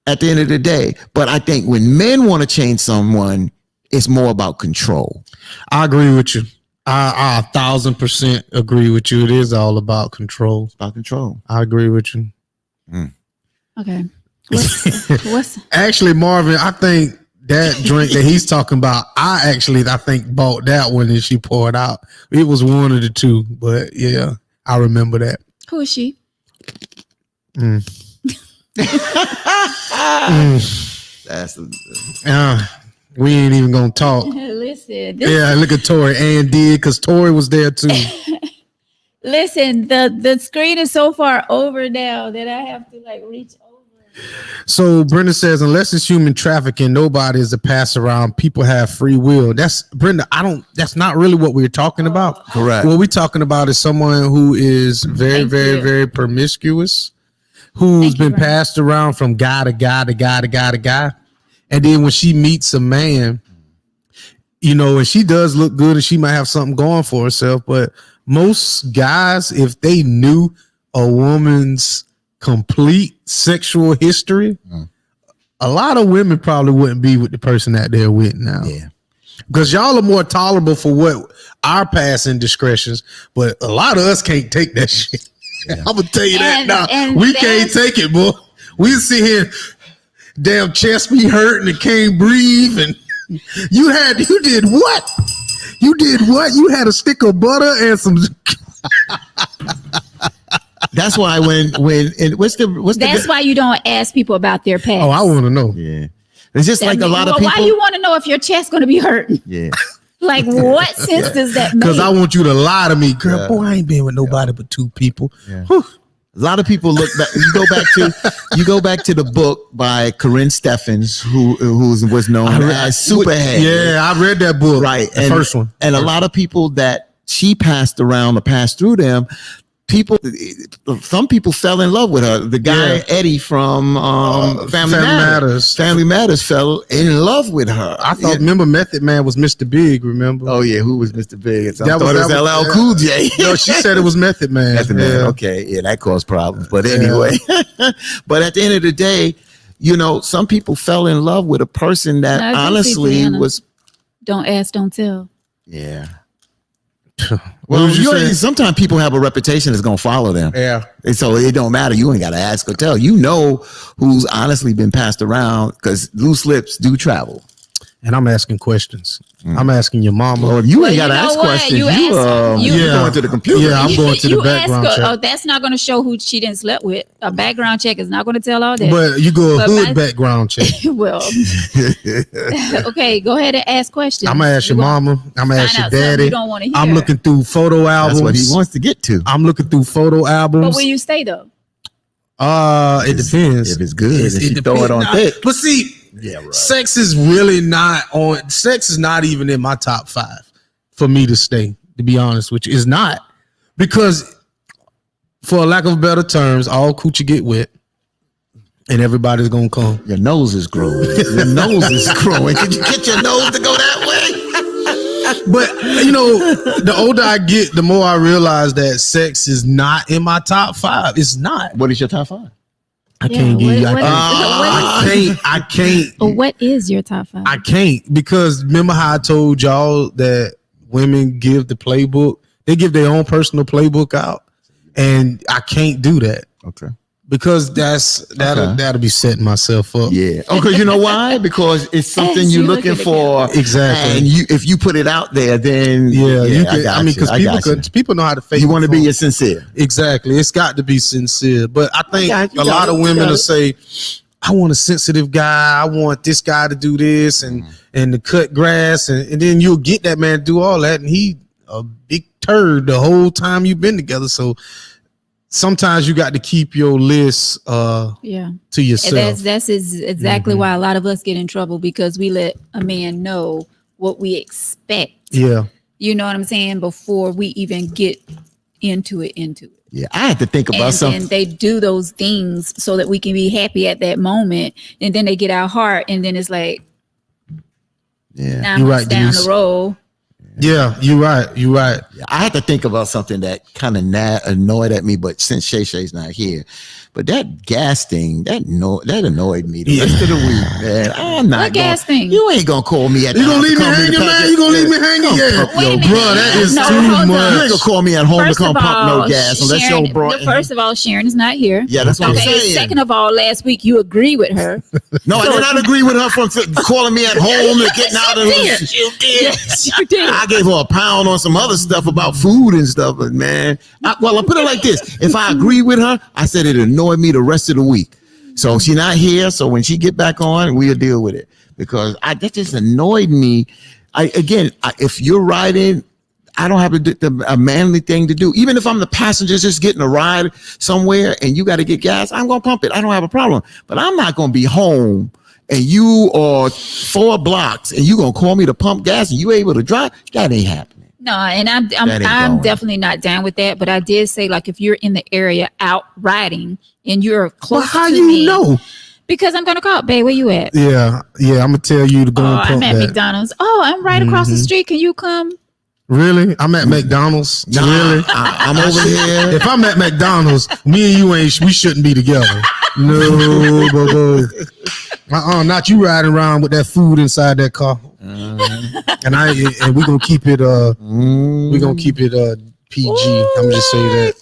At the end of the day. But I think when men want to change someone, it's more about control. I agree with you. I 1,000% agree with you. It is all about control. It's about control. I agree with you. Okay. What's Actually, Marvin, I think that drink that he's talking about, I think bought that one and she poured out. It was one of the two, but yeah, I remember that. who is she? That's We ain't even gonna talk. Listen, Yeah, look at Tori. Ann did because Tori was there too. listen. The screen is so far over now that I have to like reach over. So Brenda says, unless it's human trafficking, nobody is a pass around. People have free will. That's Brenda. That's not really what we're talking about. correct. What we're talking about is someone who is very, Thank very, you. very promiscuous, who's Thank you, been Brian. passed around from guy to guy to guy to guy to guy. And then when she meets a man, you know, and she does look good and she might have something going for herself, but most guys, if they knew a woman's complete sexual history, a lot of women probably wouldn't be with the person that they're with now. Yeah. Because y'all are more tolerable for what our past indiscretions, but a lot of us can't take that shit. I'm gonna tell you that now. And We can't take it, boy. We sit here, damn chest be hurting and can't breathe, and you did what? You did what? You had a stick of butter and some. That's why That's why you don't ask people about their past. Oh, I want to know. yeah. It's just like a lot of Well, people. why you want to know if your chest's going to be hurting? Yeah. Like, what sense does that make? Because I want you to lie to me, girl. Yeah. Boy, I ain't been with nobody but two people. Yeah. Whew. A lot of people look back. You go back to the book by Corinne Steffens, who was known as Superhead. Yeah, I read that book. Right. The first one. And a lot of people that she passed around or passed through them, some people fell in love with her. The guy Yeah. Eddie from Family Matters. Family Matters fell in love with her. I thought, remember, Method Man was Mr. Big. Remember? Oh yeah, who was Mr. Big? I That thought was- it was that was- LL Cool J. No, she said it was Method Man. Method Man. Yeah. Okay, yeah, that caused problems. But anyway, but at the end of the day, you know, some people fell in love with a person that I do see honestly Brianna. was. Don't ask, don't tell. Yeah. What Well, was you saying? sometimes people have a reputation that's gonna follow them. Yeah. And so it don't matter. You ain't got to ask or tell. You know who's honestly been passed around because loose lips do travel. And I'm asking questions. I'm asking your mama. Lord, you Well, ain't got to you know ask what? questions. You ask- you- You're going to the computer. Yeah, I'm going to the You background ask her, check. oh, that's not going to show who she didn't slept with. A background check is not going to tell all that. But you go a But hood my- background check. Well, okay, go ahead and ask questions. I'm gonna ask your You gonna mama. I'm gonna ask find your out something daddy. You don't want to hear. I'm looking through photo albums. That's what he wants to get to. I'm looking through photo But albums. will you stay though? It depends. If it's good, if you throw it on thick. But see, Yeah, right. sex is really not on. Sex is not even in my top 5 for me to stay. To be honest with you, it's not, because for lack of better terms, all coochie get wet, and everybody's gonna come. Your nose is growing. Your nose is growing. Did you get your nose to go that way? But you know, the older I get, the more I realize that sex is not in my top 5. It's not. What is your top 5? I can't give you. I can't. But what is your top 5? I can't, because remember how I told y'all that women give the playbook, they give their own personal playbook out, and I can't do that Okay. because that'll be setting myself up. Yeah. Okay. You know why? Because it's something As you're you look looking at it for. Exactly. And if you put it out there, then You can, got I mean, you. because people know how to fake. You want to it be from- sincere. Exactly. It's got to be sincere. But I think got you, a lot got of it, women got will it. say, I want a sensitive guy. I want this guy to do this and to cut grass. And then you'll get that man to do all that. And he a big turd the whole time you've been together. So sometimes you got to keep your list Yeah. to yourself. That's exactly why a lot of us get in trouble, because we let a man know what we expect. Yeah. You know what I'm saying? Before we even get into it. Yeah, I had to think about And something. then they do those things so that we can be happy at that moment. And then they get our heart. And then it's like Yeah, 9 You're months right, down Denise. the road. Yeah, you're right. You're right. I had to think about something that kind of annoyed at me, but since Shay Shay's not here, but that gas thing that annoyed me the rest of the week, man. I'm not What gas thing? You ain't gonna call me at the You gonna house to leave me come hanging, to man? pack You gonna it. leave me hanging? Yeah, Wait a minute. bro, that is No, too hold on. You much. ain't gonna call me at home to come pump no gas unless Sharon, you're brought. first of all, Sharon is not here. Yeah, that's what I'm Okay. saying. Second of all, last week you agree with her. No, I did not agree with her from calling me at home and getting out of the. did. You did. Yes, you did. I gave her a pound on some other stuff about food and stuff, but man, I'll put it like this: if I agree with her, I said it annoyed me the rest of the week. So she's not here. So when she get back on, we'll deal with it because that just annoyed me. If you're riding, I don't have a manly thing to do. Even if I'm the passenger just getting a ride somewhere and you got to get gas, I'm gonna pump it. I don't have a problem. But I'm not gonna be home and you are 4 blocks and you gonna call me to pump gas and you able to drive. That ain't happening. No, and That ain't I'm going. definitely not down with that. But I did say, like, if you're in the area out riding and you're close Well, how to you me, know? because I'm gonna call, babe. Where you at? Yeah, I'm gonna tell you to go Oh, and I'm pump at that. McDonald's. Oh, I'm right across the street. Can you come? Really? I'm at McDonald's. Nah, Really? I'm over here. If I'm at McDonald's, me and you we shouldn't be together. No, not you riding around with that food inside that car. And we're gonna keep it PG. I'm just say that.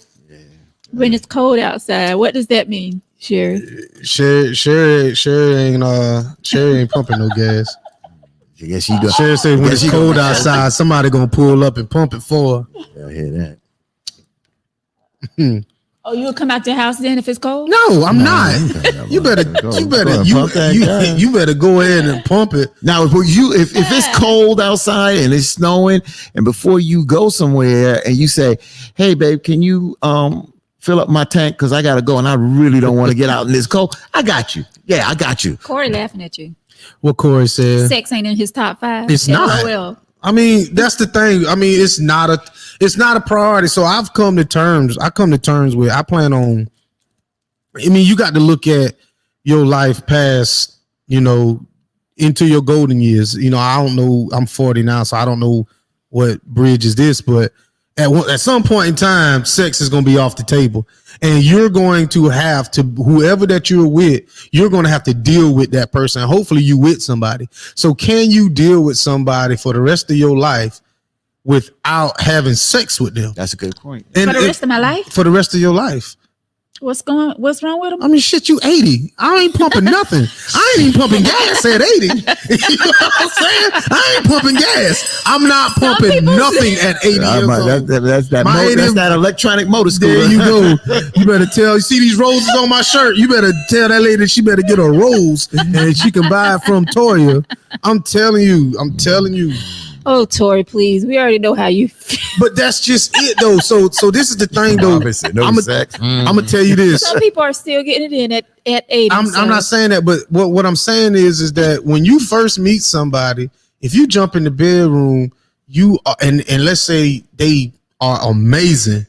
When it's cold outside, what does that mean, Sherry? Sherry ain't pumping no gas. I guess she does. Sherry said when Guess it's she cold gonna- outside, somebody gonna pull up and pump it for her. I hear that. Oh, you'll come out your house then if it's cold? No, I'm not. You better Go and pump that gas. you better go ahead and pump it. Now, if it's cold outside and it's snowing, and before you go somewhere and you say, "Hey, babe, can you fill up my tank because I gotta go and I really don't want to get out in this cold," I got you. Yeah, I got you. Corey laughing at you. What Corey said. Sex ain't in his top 5. It's not. LOL. I mean, that's the thing. I mean, it's not a priority. So I come to terms with, I plan on, I mean, you got to look at your life past, into your golden years. I don't know, I'm 40 now, so I don't know what bridge is this, but at some point in time, sex is going to be off the table, and you're going to have to, whoever that you're with, you're going to have to deal with that person. Hopefully you with somebody. So can you deal with somebody for the rest of your life without having sex with them? That's a good point. And For the rest of my life? for the rest of your life. What's wrong with him? I mean, shit, you 80. I ain't pumping nothing. I ain't even pumping gas at 80. You know what I'm saying? I ain't pumping gas. I'm not pumping people nothing at 80 years old. That's My that electronic motor scooter. There you go. You better you see these roses on my shirt. You better tell that lady she better get a rose and she can buy it from Toya. I'm telling you. Oh, Tori, please. We already know how you feel. But that's just it though. So this is the thing though. I'm gonna tell you this. Some people are still getting it in at 80. I'm not saying that, but what I'm saying is that when you first meet somebody, if you jump in the bedroom, you are, and let's say they are amazing,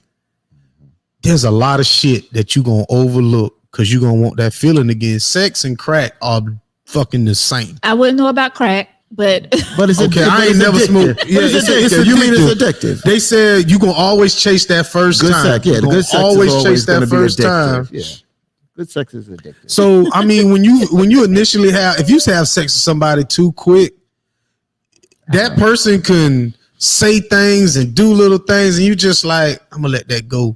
there's a lot of shit that you gonna overlook because you're gonna want that feeling again. Sex and crack are fucking the same. I wouldn't know about crack, but But it's Okay, addictive. I ain't It's never addictive. smoked. But Yeah, it's it's addictive. You mean it's addictive. addictive? They said you gonna always chase that first Good time. sex, yeah. You The gonna good sex always is chase always that going to be first time. addictive. Yeah, good sex is addictive. So I mean, when you initially if you have sex with somebody too quick, that person can say things and do little things, and you just like, I'm gonna let that go.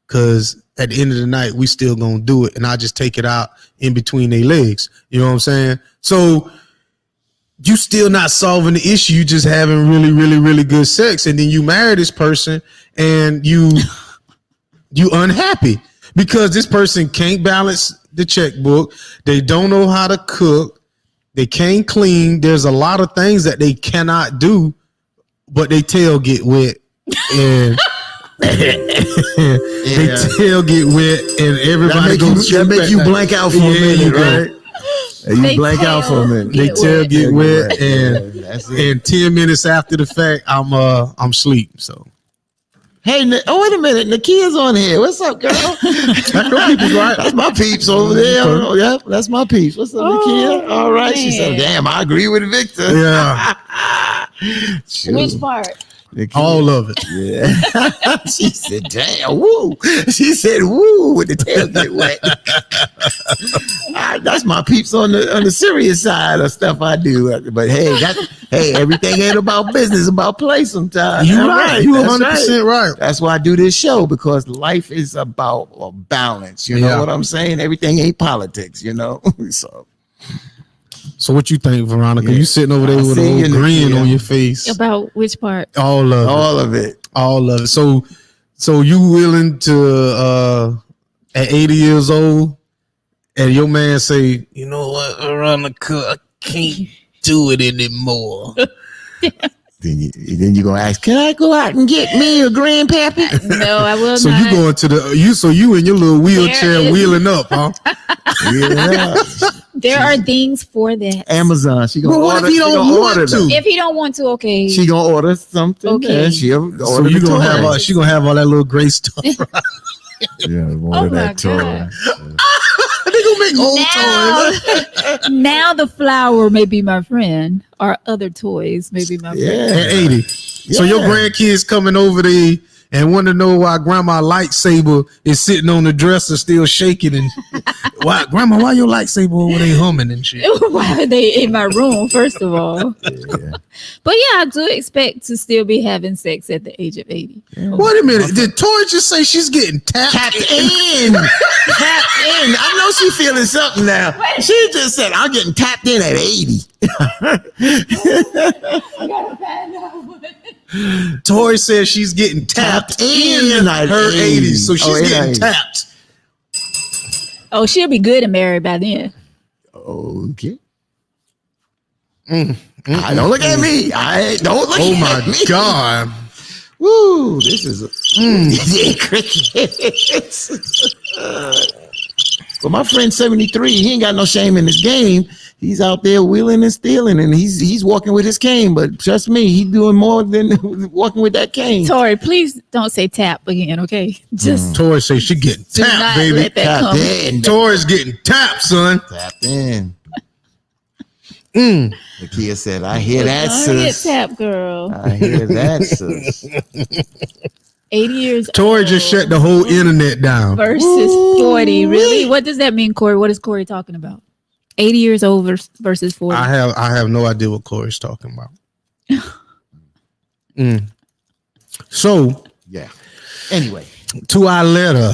Because at the end of the night, we still gonna do it, and I just take it out in between their legs. You know what I'm saying? So you still not solving the issue. You just having really, really, really good sex, and then you marry this person, and you unhappy because this person can't balance the checkbook. They don't know how to cook. They can't clean. There's a lot of things that they cannot do, but they tail get wet, and they tail get wet, and everybody That make you blank out for a minute, right? And They you blank out for a minute. They get tail wet. get wet, and That's it. and 10 minutes after the fact, I'm asleep. So Hey, oh, wait a minute. Nakia's on here. What's up, girl? That's your people's, right? That's my peeps over there. Oh, yep, that's my peeps. What's up, Nakia? All right. She said, man. damn, I agree with Victor. Yeah, Shoot. Which part? Nakia. all of it. Yeah. She said, damn, woo. She said, woo, with the tail get wet. That's my peeps on the serious side of stuff I do. But hey, everything ain't about business, about play sometimes. You That's right. You That's 100% right. That's why I do this show, because life is about a balance. You know Yeah. what I'm saying? Everything ain't politics, you know? So what you think, Veronica? Yeah. You sitting over there I with see a you, little grin Nakia. on your face. About which part? All of it. all of it. All of it. So you willing to at 80 years old, and your man say, you know what, Veronica, I can't do it anymore. Then you're gonna ask, can I go out and get me a grandpappy? No, I will So not. you going to you in your little wheelchair There is- wheeling up, huh? Yeah. There are things for that. Amazon. She gonna Well, what order. if he she don't gonna want order to? them. If he don't want to, okay. She gonna order something. Okay. And she'll So order you the gonna have toy. she gonna have all that little gray stuff. Yeah, Oh my God. They gonna make old Now, toys now the flower may be my friend, or other toys may be my friend. Yeah. at 80. So your Yeah. grandkids coming over there and want to know why grandma lightsaber is sitting on the dresser still shaking, and why your lightsaber over there humming and shit. Why are they in my room, first of all? Yeah. But yeah, I do expect to still be having sex at the age of 80. Wait a minute, did Tori just say she's getting tapped? Tapped in. Tapped in. I know she feeling something now. She just said, I'm getting tapped in at 80. Tori says she's getting tapped in at her 80. 80s, so she's Oh, in getting 80. tapped. Oh, she'll be good and married by then. Okay. I don't look at me. I don't look Oh at my me. God. Woo, this is yeah, crickets. But my friend 73, he ain't got no shame in his game. He's out there wheeling and stealing, and he's walking with his cane. But trust me, he's doing more than walking with that cane. Tori, please don't say tap again, okay? Just Tori says she getting do tapped, not baby. let that Tapped come. in. Tori's getting tapped, son. Tapped in. Mm. Nakia said, I hear that, Don't get sis. tap, girl. I hear that, sis. 80 years Tori old just shut the whole internet down. versus 40. Really? What does that mean, Corey? What is Corey talking about? 80 years old versus 40. I have no idea what Corey's talking about. So Yeah. Anyway. to our letter,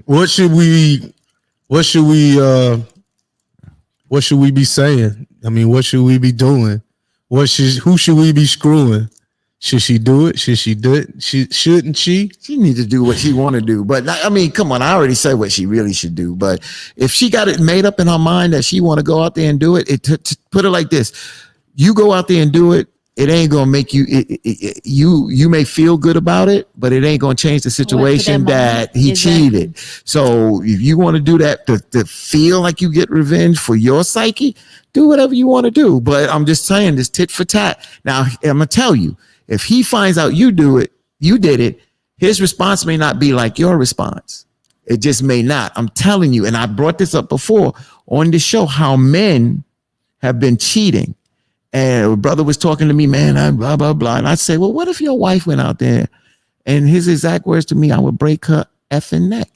what should we be saying? I mean, what should we be doing? Who should we be screwing? Should she do it? Should she do it? Shouldn't she? She needs to do what she want to do. But I mean, come on, I already said what she really should do. But if she got it made up in her mind that she want to go out there and do it, put it like this: you go out there and do it. It ain't gonna make you. You may feel good about it, but it ain't gonna change the situation that he cheated. So if you want to do that to feel like you get revenge for your psyche, do whatever you want to do. But I'm just saying, this tit for tat. Now I'm gonna tell you. If he finds out you did it, his response may not be like your response. It just may not. I'm telling you, and I brought this up before on the show, how men have been cheating. And a brother was talking to me, man, I blah, blah, blah. And I say, well, what if your wife went out there? And his exact words to me, I would break her effing neck.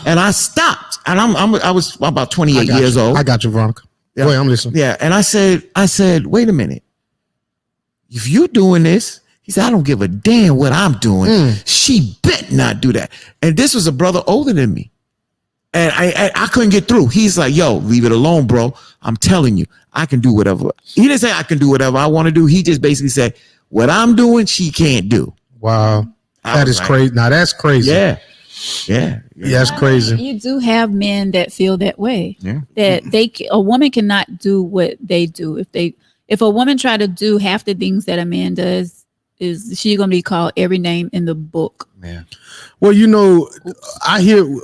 And I stopped. And I was about 28 years old. I got you, Veronica. Yeah. Wait, I'm listening. Yeah. And I said, wait a minute. If you doing this, he said, I don't give a damn what I'm doing. She bet not do that. And this was a brother older than me. And I couldn't get through. He's like, yo, leave it alone, bro. I'm telling you, I can do whatever. He didn't say I can do whatever I want to do. He just basically said, what I'm doing, she can't do. Wow. I That was is like, crazy. Now that's crazy. Yeah. Yeah. Yeah, that's crazy. You do have men that feel that way. Yeah. That a woman cannot do what they do. If a woman try to do half the things that a man does, is she gonna be called every name in the book? Yeah. Well, you know,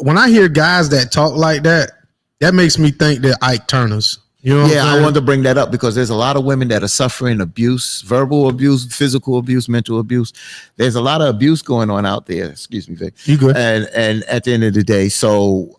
when I hear guys that talk like that, that makes me think they're Ike Turners. You know what I'm Yeah, I saying? wanted to bring that up because there's a lot of women that are suffering abuse, verbal abuse, physical abuse, mental abuse. There's a lot of abuse going on out there. Excuse me, Vic. You good. And at the end of the day, so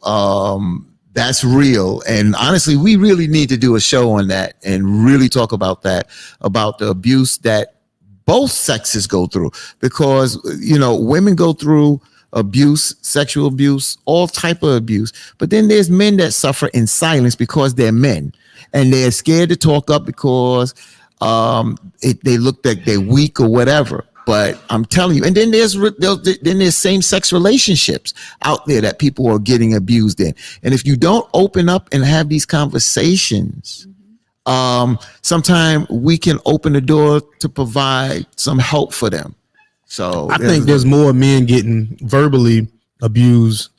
that's real. And honestly, we really need to do a show on that and really talk about that, about the abuse that both sexes go through, because women go through abuse, sexual abuse, all type of abuse, but then there's men that suffer in silence because they're men and they're scared to talk up because they look like they're weak or whatever. But I'm telling you, and then there's same-sex relationships out there that people are getting abused in. And if you don't open up and have these conversations, sometimes we can open the door to provide some help for them. So I think there's more men getting verbally abused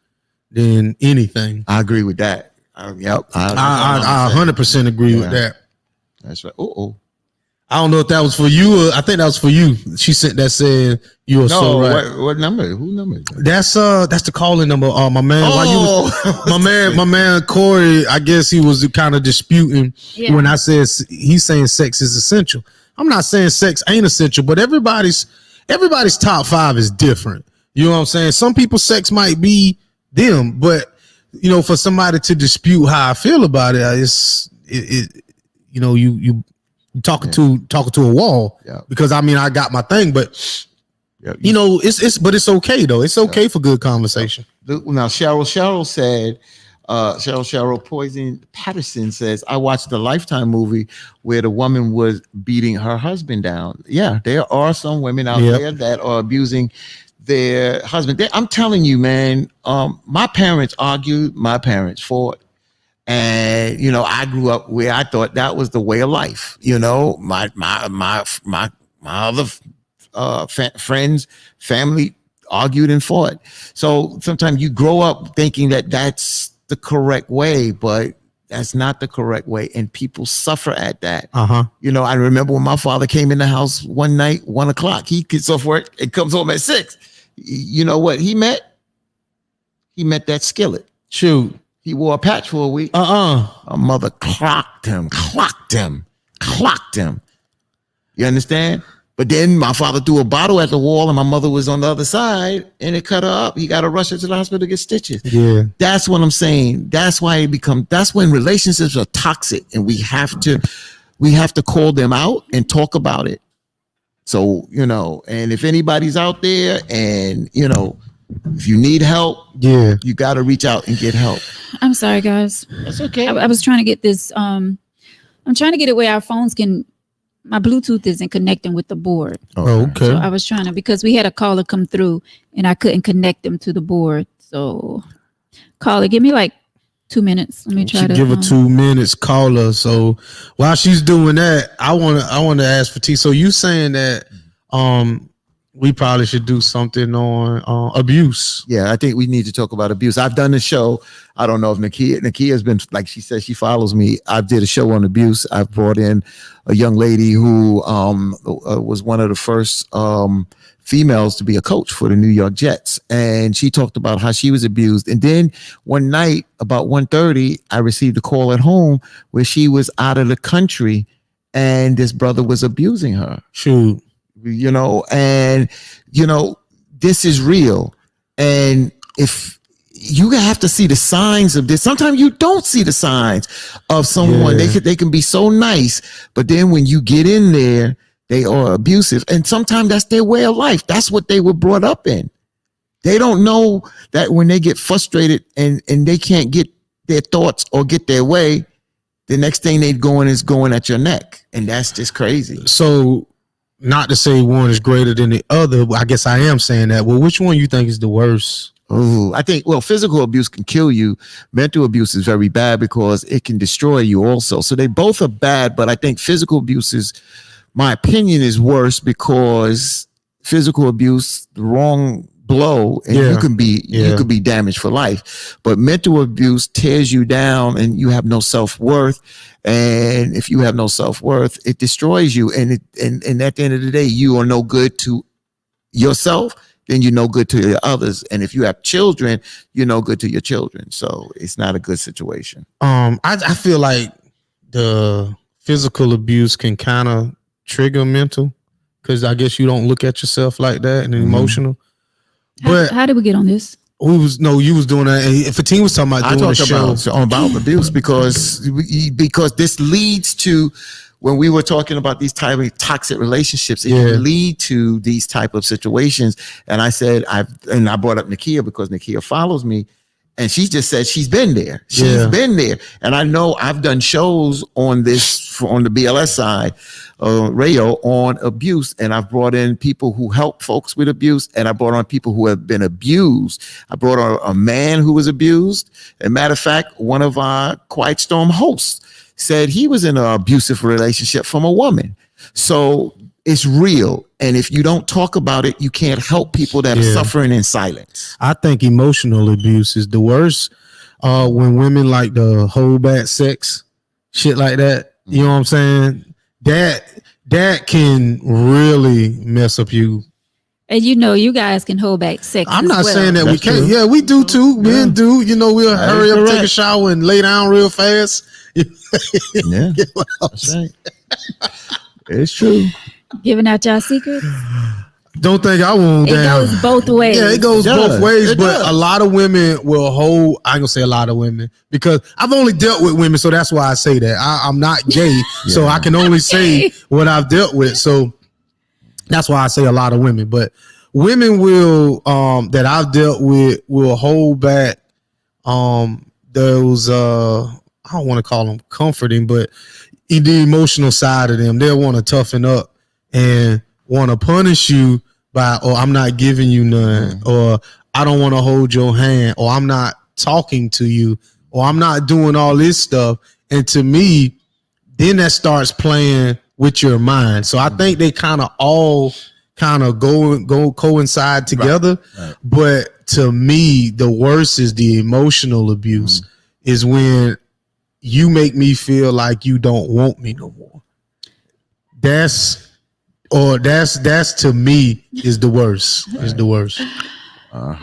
than anything. I agree with that. Yep. I 100% agree with that. That's right. Oh. I don't know if that was for you or I think that was for you. She sent that saying you are so right. What number? Who number? That's the calling number. My man, my man Corey, I guess he was kind of disputing when I said he's saying sex is essential. I'm not saying sex ain't essential, but everybody's top 5 is different. You know what I'm saying? Some people's sex might be them, but for somebody to dispute how I feel about it, you talking to a wall. Yeah. Because I got my thing, but it's okay though. It's okay for good conversation. Now Cheryl said, Cheryl Poison Patterson says, I watched the Lifetime movie where the woman was beating her husband down. Yeah, there are some women out there that are abusing their husband. I'm telling you, man, my parents argued, my parents fought. And, I grew up where I thought that was the way of life. My other friends, family argued and fought. So sometimes you grow up thinking that that's the correct way, but that's not the correct way. And people suffer at that. I remember when my father came in the house one night, 1:00, he gets off work and comes home at 6. You know what he met? He met that skillet. Shoot. He wore a patch for a week. A mother clocked him. You understand? But then my father threw a bottle at the wall and my mother was on the other side and it cut her up. He got to rush her to the hospital to get stitches. Yeah. That's what I'm saying. That's why that's when relationships are toxic and we have to call them out and talk about it. So, and if anybody's out there and, if you need help, you got to reach out and get help. I'm sorry, guys. That's okay. I was trying to get this. I'm trying to get it where our phones my Bluetooth isn't connecting with the board. Okay. So I was trying to, because we had a caller come through and I couldn't connect them to the board. So caller, give me like 2 minutes. Let me try to give her 2 minutes, call her. So while she's doing that, I want to ask for T. So you saying that we probably should do something on abuse. Yeah, I think we need to talk about abuse. I've done a show. I don't know if Nakia's been, like she says, she follows me. I did a show on abuse. I've brought in a young lady who was one of the first females to be a coach for the New York Jets. And she talked about how she was abused. And then one night about 1:30, I received a call at home where she was out of the country and this brother was abusing her. Shoot. This is real. And if you have to see the signs of this, sometimes you don't see the signs of someone. They can be so nice, but then when you get in there, they are abusive. And sometimes that's their way of life. That's what they were brought up in. They don't know that when they get frustrated and they can't get their thoughts or get their way, the next thing they're going is going at your neck. And that's just crazy. So, not to say one is greater than the other, but I guess I am saying that. Well, which one you think is the worst? Oh, I think, physical abuse can kill you. Mental abuse is very bad because it can destroy you also. So they both are bad, but I think physical abuse my opinion, is worse because physical abuse, the wrong blow, and you could be damaged for life. But mental abuse tears you down and you have no self-worth. And if you have no self-worth, it destroys you. And at the end of the day, you are no good to yourself, then you're no good to your others. And if you have children, you're no good to your children. So it's not a good situation. I feel like the physical abuse can kind of trigger mental, because I guess you don't look at yourself like that and emotional. But How did we get on this? you was doing that. And Fatin was talking about I doing a talked show. about abuse because this leads to, when we were talking about these type of toxic relationships, it can lead to these type of situations. And I said, I brought up Nakia because Nakia follows me, and she just said she's been there. She's been there. And I know I've done shows on this, on the BLS side, radio, on abuse. And I've brought in people who help folks with abuse. And I brought on people who have been abused. I brought on a man who was abused. As a matter of fact, one of our Quiet Storm hosts said he was in an abusive relationship from a woman. So it's real. And if you don't talk about it, you can't help people that are suffering in silence. I think emotional abuse is the worst. When women like to hold back sex, shit like that. You know what I'm saying? That can really mess up you. And you guys can hold back sex. I'm as not well. saying that we That's can't. true. Yeah, we do too. Men do. We'll That hurry is up, take a correct. shower, and lay down real fast. Yeah, that's right. It's true. Giving out y'all secrets. Don't think I won't. It down. goes both ways. Yeah, it goes It both does. ways, It but does. a lot of women will hold. I ain't gonna say a lot of women because I've only dealt with women, so that's why I say that. I'm not gay, so I can only say what I've dealt with. So that's why I say a lot of women. But women will that I've dealt with will hold back those I don't want to call them comforting, but in the emotional side of them, they'll want to toughen up and want to punish you by, or I'm not giving you none, or I don't want to hold your hand, or I'm not talking to you, or I'm not doing all this stuff. And to me, then that starts playing with your mind. So I think they kind of all kind of go coincide together. Right. But to me, the worst is the emotional abuse, is when you make me feel like you don't want me no more. That's to me is the worst. Is the worst.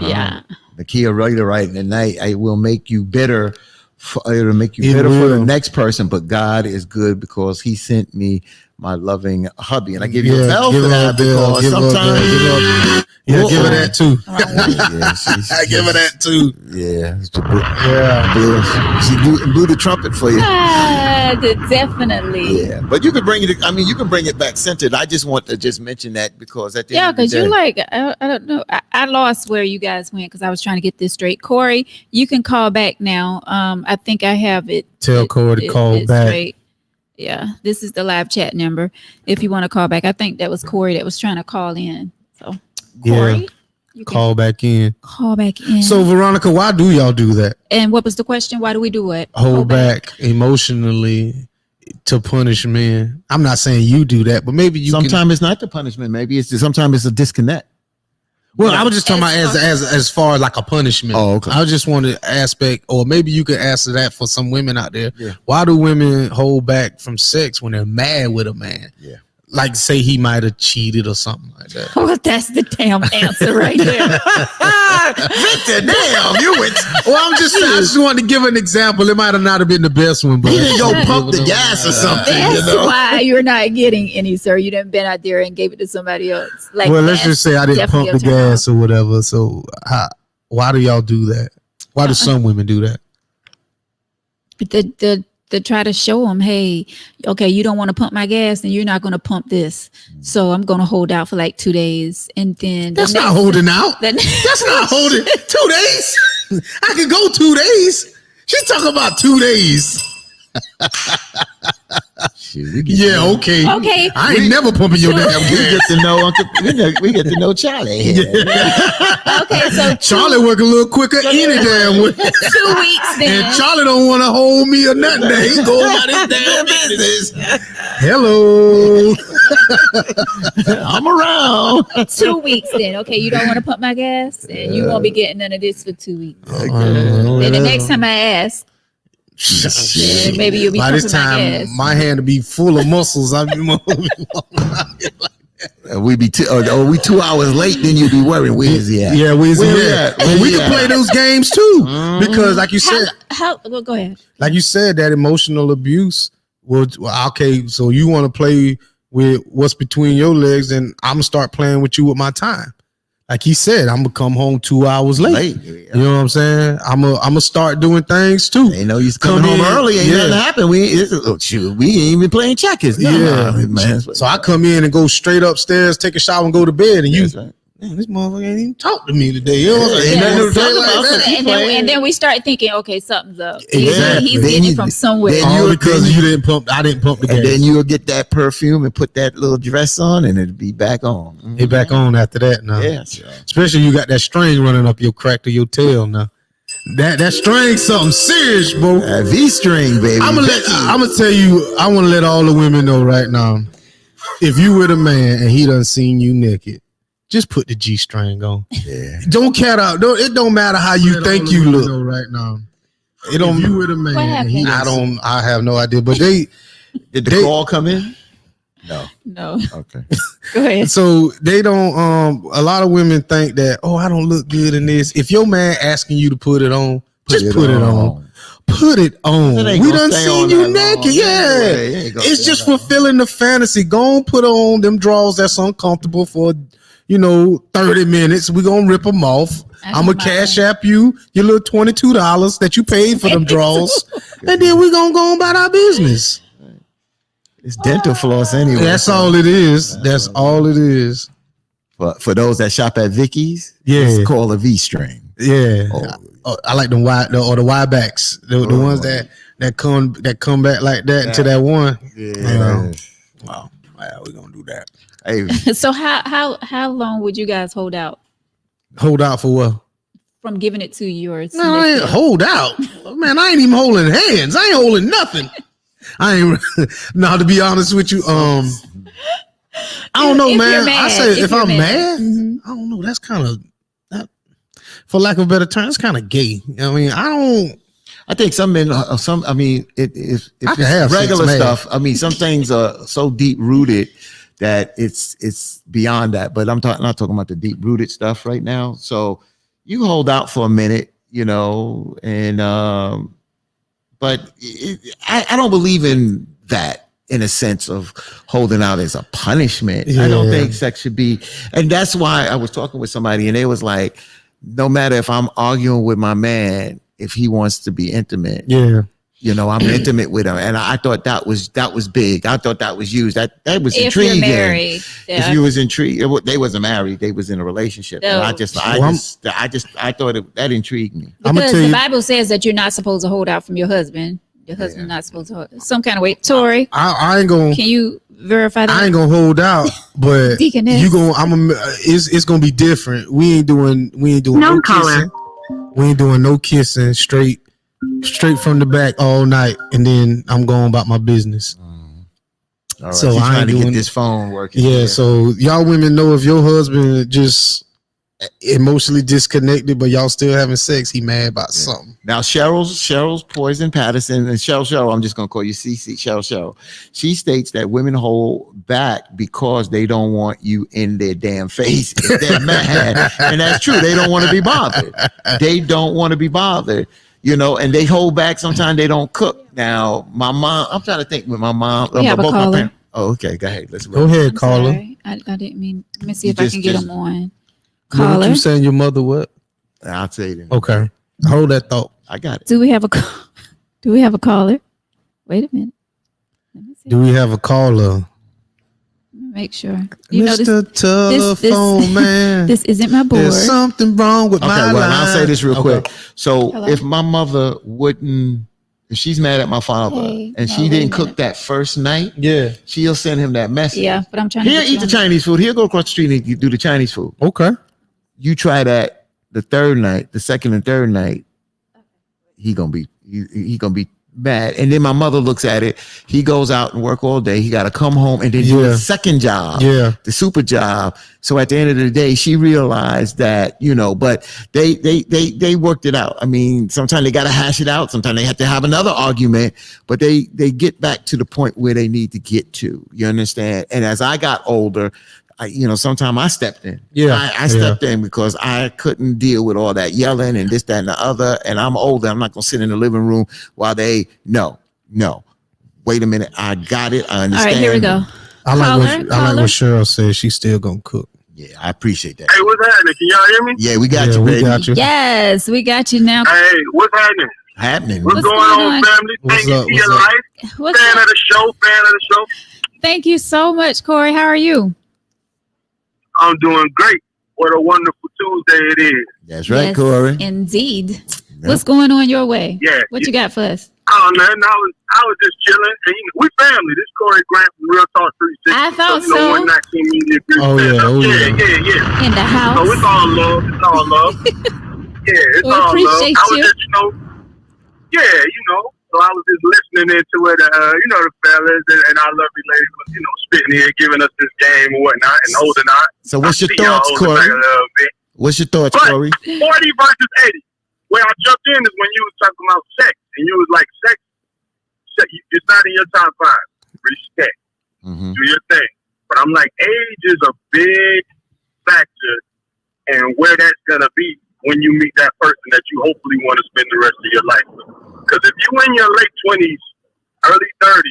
Yeah. Nakia Raider writing tonight, I will make you bitter. It'll make you It bitter for the will. next person, but God is good because he sent me my loving hubby. And I give you Yeah, a bell give for her that a bell, because give her a sometimes bell, Yeah, give her that too. yeah, I give her that too. yeah, Yeah. she blew the trumpet for you. Definitely. Yeah, but you can bring it. I mean, you can bring it back centered. I just want to just mention that because at the Yeah, end of the because you're day- like, I don't know. I lost where you guys went because I was trying to get this straight. Corey, you can call back now. I think I have it. Tell Corey to call it's back. straight. Yeah, this is the live chat number. If you want to call back, I think that was Corey that was trying to call in. So, Corey, you can Call back in. call back in. So Veronica, why do y'all do that? and what was the question? Why do we do it? Hold back emotionally to punish men. I'm not saying you do that, but maybe you sometimes it's not the punishment. Maybe it's sometimes it's a disconnect. Well, I was just talking about as far as like a punishment. Oh, okay. I just wanted to aspect, or maybe you could answer that for some women out there. Yeah. Why do women hold back from sex when they're mad with a man? Yeah. Like say he might have cheated or something like that. Well, that's the damn answer right there. Victor, damn, you went. Well, I just wanted to give an example. It might have not have been the best one, but He didn't go pump the gas or something. That's You know. why you're not getting any, sir. You didn't been out there and gave it to somebody else. Like, well, let's that's just say I didn't definitely pump the a turn gas or whatever. So why do y'all do that? Why do some women do that? To try to show them, hey, okay, you don't want to pump my gas, and you're not going to pump this, so I'm going to hold out for like 2 days, and then That's not holding out. Then, That's not holding 2 days. I can go 2 days. She's talking about 2 days. Shoot, we get Yeah, to know- okay. Okay. I ain't never pumping your damn We gas. get to know Uncle. We get to know Charlie. okay, so Charlie work a little quicker any damn way. 2 weeks then. And Charlie don't want to hold me or nothing. He go about his damn business. Hello. I'm around. 2 weeks then. Okay, you don't want to pump my gas, and you won't be getting none of this for 2 weeks. Then the next time I ask, then maybe you'll be By this pumping my time, gas. my hand will be full of muscles. I'll be moving. We 2 hours late, then you'll be worried. Where is he at? Yeah, where's Where he we at? at? Where We he can at? play those games too, because like you said, Well, go ahead. that emotional abuse well, okay, so you want to play with what's between your legs, and I'm gonna start playing with you with my time. Like he said, I'm gonna come home 2 hours late. You know what I'm saying? I'm gonna start doing things too. They know you're coming home early. Ain't nothing happened. We ain't even playing checkers. Man. So I come in and go straight upstairs, take a shower, and go to bed. And you, man, this motherfucker ain't even talk to me today. You know what I'm saying? Yes. Ain't nothing to talk about. And then we start thinking, okay, something's up. Exactly. He's getting it from somewhere. All because I didn't pump the gas. And then you'll get that perfume and put that little dress on, and it'll be back on. It back on after that now. Yeah, sure. Especially you got that string running up your crack to your tail now. That string something serious, bro. V-string, baby. I'm gonna tell you. I want to let all the women know right now. If you with a man and he done seen you naked, just put the G string on. Yeah. Don't cat out. It don't matter how you think you look right now. It don't. If you with a man, I have no idea. But did the call come in? No. Okay. Go ahead. So they don't. A lot of women think that, oh, I don't look good in this. If your man asking you to put it on, just put it on. Put it on. We done seen you naked. Yeah. It's just fulfilling the fantasy. Go on, put on them drawers that's uncomfortable for 30 minutes. We're gonna rip them off. I'm gonna cash app you your little $22 that you paid for them drawers, and then we're gonna go on about our business. It's dental floss anyway. That's all it is. That's all it is. For those that shop at Vicky's, it's called a V-string. Yeah. I like them the Y backs, the ones that come back like that into that one. Yeah. Wow. We're gonna do that. Hey. So how long would you guys hold out? Hold out for what? From giving it to yours. No, I ain't hold out. Man, I ain't even holding hands. I ain't holding nothing. I ain't. Now, to be honest with you, I don't know, man. I say if I'm mad, I don't know. That's kind of, for lack of a better term, it's kind of gay. I mean, I think some men, I mean, if it's regular stuff, I mean, some things are so deep rooted that it's beyond that. But I'm not talking about the deep rooted stuff right now. So you hold out for a minute, and but I don't believe in that in a sense of holding out as a punishment. Yeah. I don't think sex should be, and that's why I was talking with somebody and they was like, no matter if I'm arguing with my man, if he wants to be intimate, I'm intimate with him. And I thought that was big. I thought that was used. That was intriguing. If you're married, if you was intrigued, they wasn't married. They was in a relationship. No. And I thought that intrigued me. Because the Bible says that you're not supposed to hold out from your husband. Your husband's not supposed to hold some kind of way. Tori, I ain't gonna. Can you verify that? I ain't gonna hold out, but you gonna. It's gonna be different. We ain't doing no kissing. We ain't doing no kissing. Straight from the back all night, and then I'm going about my business. All right. So I ain't trying to get this phone working. Yeah. So y'all women know if your husband just emotionally disconnected, but y'all still having sex, he mad about something. Now Cheryl's Poison Patterson, and Cheryl, I'm just gonna call you CC. Cheryl. She states that women hold back because they don't want you in their damn face if they're mad, and that's true. They don't want to be bothered. And they hold back. Sometimes they don't cook. Now, my mom, I'm trying to think with my mom. We have a caller. Okay, go ahead. Go ahead, caller. I didn't mean. Let me see if I can get him on. Caller. What you saying? Your mother what? I'll tell you. Okay, hold that thought. I got it. Do we have a caller? Wait a minute. Let me see. Do we have a caller? Make sure. Mr. Telephone Man. This isn't my board. There's something wrong with my line. I'll say this real quick. So if my mother if she's mad at my father and she didn't cook that first night, she'll send him that message. Yeah, but I'm trying to eat the Chinese food. He'll go across the street and do the Chinese food. Okay. You try that the second and third night, he gonna be mad. And then my mother looks at it. He goes out and work all day. He got to come home and then do a second job, the super job. So at the end of the day, she realized that, but they worked it out. I mean, sometimes they got to hash it out. Sometimes they have to have another argument, but they get back to the point where they need to get to. You understand? And as I got older, sometimes I stepped in. I stepped in because I couldn't deal with all that yelling and this, that, and the other. And I'm older. I'm not going to sit in the living room while no. Wait a minute. I got it. I All understand. right, here we go. I like what Caller. Cheryl said. She's still gonna cook. Yeah, I appreciate that. Hey, what's happening? Can y'all hear me? Yeah, we got Yeah, you, we baby. got you. Yes, we got you now. Hey, what's happening? Happening. What's, What's going going on, on? family? What's Thank you up? for What's your up? life. What's Fan up? of the show. Fan of the show. Thank you so much, Corey. How are you? I'm doing great. What a wonderful Tuesday it is. That's right, Yes, Corey. Indeed. Yep. What's going on your way? Yeah. What you got for us? Oh, nothing. I was just chilling. And, we family. This Corey Grant from Real Talk 360. I thought You know, so. One Night Team Media Group. Oh, yeah. Oh, yeah. Yeah. In the house. So it's all love. It's all love. Yeah, it's We all love. appreciate I was you. just, so I was just listening into it, the fellas and our lovely ladies was, spitting here, giving us this game and whatnot, and holding on. So what's your I see y'all thoughts, holding Corey? back a little bit. What's your thoughts, But- Corey? 40 versus 80. Where I jumped in is when you was talking about sex, and you was like, sex, it's not in your top 5. Respect. Mm-hmm. Do your thing. But I'm like, age is a big factor and where that's going to be when you meet that person that you hopefully want to spend the rest of your life with. Because if you in your late 20s, early 30s,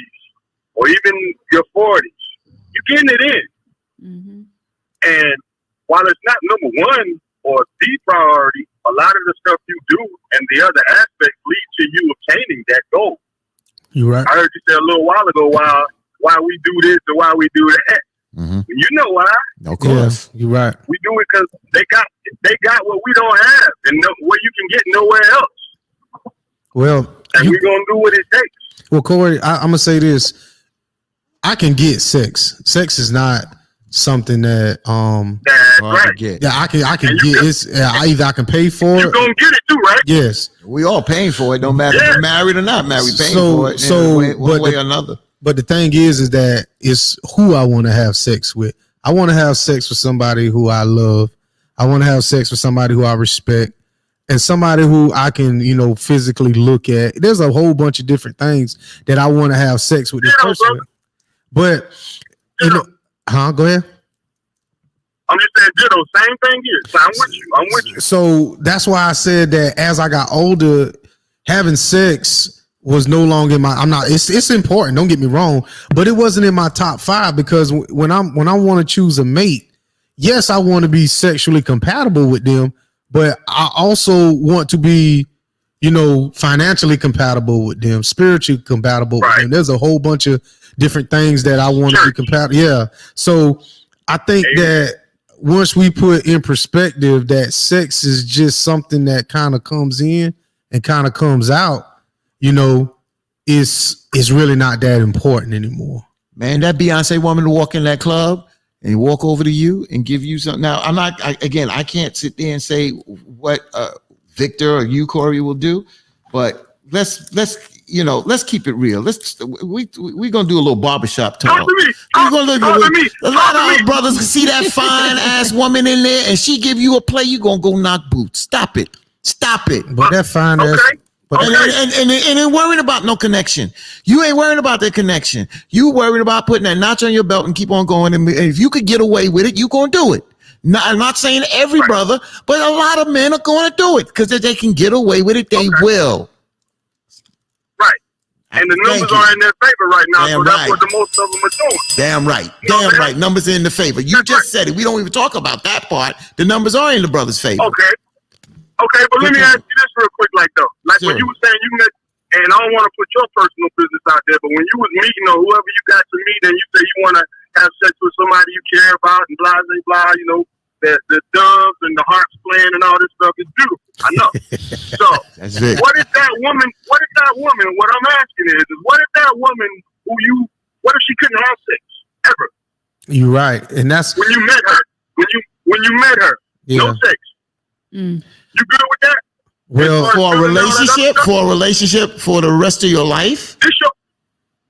or even your 40s, you're getting it in. Mm-hmm. And while it's not number one or the priority, a lot of the stuff you do and the other aspects lead to you obtaining that goal. You right? I heard you say a little while ago why we do this or why we do that. Mm-hmm. You know why? Of course. Yeah, you right. We do it because they got what we don't have and what you can get nowhere else. Well, And we're going to do what it takes. well, Corey, I'm gonna say this. I can get sex. Sex is not something that That's Hard to right. get. I can And you get. can- It's either I can pay for You're it. going to get it too, right? Yes. We all paying for it. No matter if Yeah. we're married or not married. We paying So- for it. so, One but way the- or another. But the thing is that it's who I want to have sex with. I want to have sex with somebody who I love. I want to have sex with somebody who I respect and somebody who I can, physically look at. There's a whole bunch of different things that I want to have sex with this Yeah, person. bro. But, go ahead. I'm just saying, ditto, same thing here. So I'm with you. So that's why I said that as I got older, having sex was no longer in my. It's important. Don't get me wrong, but it wasn't in my top 5 because when I want to choose a mate, yes, I want to be sexually compatible with them, but I also want to be, financially compatible with them, spiritually compatible with Right. them. There's a whole bunch of different things that I want to be Church. compatible. Yeah. So I think that once we put in perspective that sex is just something that kind of comes in and kind of comes out, it's really not that important anymore. Man, that Beyonce woman to walk in that club and walk over to you and give you something. Now, I can't sit there and say what Victor or you, Corey, will do, but let's keep it real. We're gonna do a little barbershop talk. Talk to me. We're gonna Talk to me. a lot of our brothers see that fine ass woman in there and she give you a play, you gonna go knock boots. Stop it. But that fine ass, Okay. but And ain't worrying about no connection. You ain't worrying about that connection. You worried about putting that notch on your belt and keep on going. And if you could get away with it, you gonna do it. I'm not saying every brother, but a lot of men are going to do it because if they can get away with it, they will. Right. And the Thank numbers you. are in their favor right now, Damn so that's right. what the most of them are doing. Damn right. You know Damn what I'm right. Numbers are in the favor. You That's just said it. We don't even talk about that part. The numbers are in the brother's favor. Okay, but let me Okay. ask you this real quick, like Sure. when you were saying you met, and I don't want to put your personal business out there, but when you was meeting or whoever you got to meet, and you say you want to have sex with somebody you care about, and blah blah blah, the doves and the harps playing and all this stuff is beautiful. I know. So That's it. what is that woman? What I'm asking is what is that woman what if she couldn't have sex ever you're right, and that's when you met her? When you met her, no yeah. sex. Mm. You good with that? Well, For a relationship for the rest of your life? This show,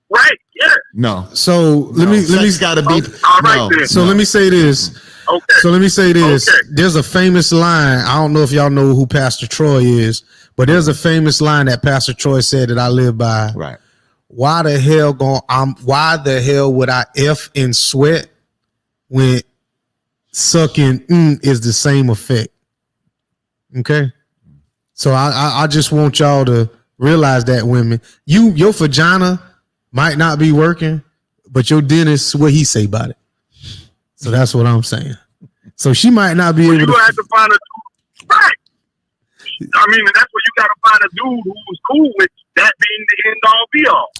right? Yeah. No. so let me gotta be. All right no. then. so let me say this. Okay. So let me say this. Okay. There's a famous line. I don't know if y'all know who Pastor Troy is, but there's a famous line that Pastor Troy said that I live by. Right. Why the hell would I F in sweat when sucking is the same effect? Okay. So I just want y'all to realize that, women, your vagina might not be working, but your dentist, what he say about it. So that's what I'm saying. So she might not be Well, able you to. gonna have to find a dude, right? I mean, that's where you gotta find a dude who's cool with that being the end all be all.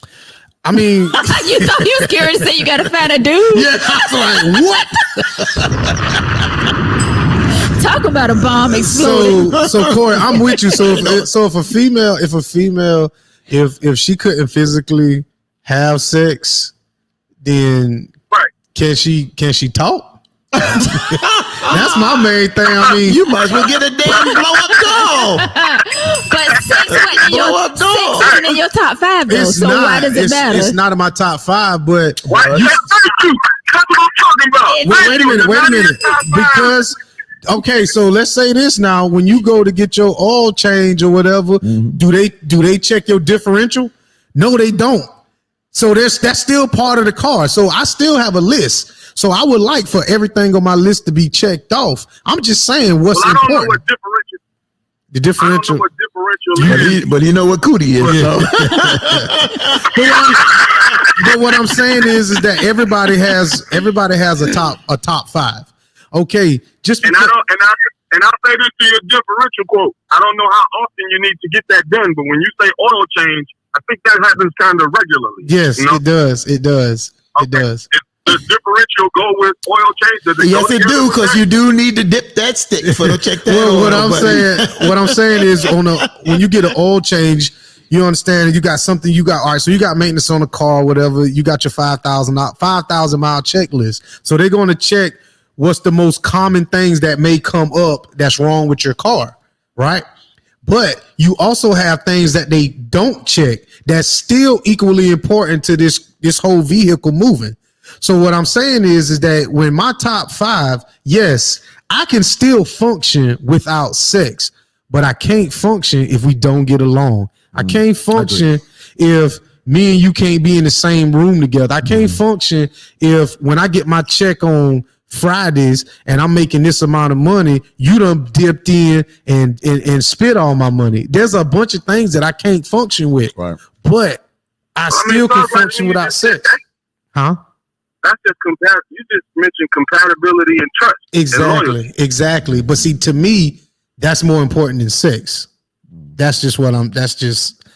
I mean, You thought you was scared to say you got to find a dude? yeah, I was like, what? Talk about a bomb exploding. So Corey, I'm with you. So if a female, if she couldn't physically have sex, then Right. can she talk? That's my main thing. I mean, You might as well get a damn blow up doll. But sex wasn't in Blow up doll. sex wasn't in your top 5 though. it's So not. why does it matter? It's not in my top 5, but Why? Thank you. That's what I'm talking about. It's- wait a minute. Because okay, so let's say this now. When you go to get your oil change or whatever, do they check your differential? No, they don't. So that's still part of the car. So I still have a list. So I would like for everything on my list to be checked off. I'm just saying what's Well, I don't know important. what differential. The I don't differential. know what differential is. But you know what cootie is. So. But what I'm saying is that everybody has a top 5. Okay, just And because, I'll say this to your differential quote. I don't know how often you need to get that done, but when you say oil change, I think that happens kind of regularly. yes, You know? it does. It does. It Okay. does. Does differential go with oil change? Does it Yes, go it together do, with because that? you do need to dip that stick for to check that. Well, what oil, I'm buddy. what I'm saying is when you get an oil change, you understand you got something you got. All right, so you got maintenance on the car, whatever. You got your 5,000 mile checklist. So they're going to check what's the most common things that may come up that's wrong with your car, right? But you also have things that they don't check that's still equally important to this whole vehicle moving. So what I'm saying is that when my top 5, yes, I can still function without sex, but I can't function if we don't get along. I can't function if me and you can't be in the same room together. I can't function if when I get my check on Fridays and I'm making this amount of money, you done dipped in and spit all my money. There's a bunch of things that I can't function with, Right. but I still can sounds like function you without just said sex. Huh? That's just you just mentioned compatibility and trust. and loyalty. Exactly. But see, to me, that's more important than sex. That's just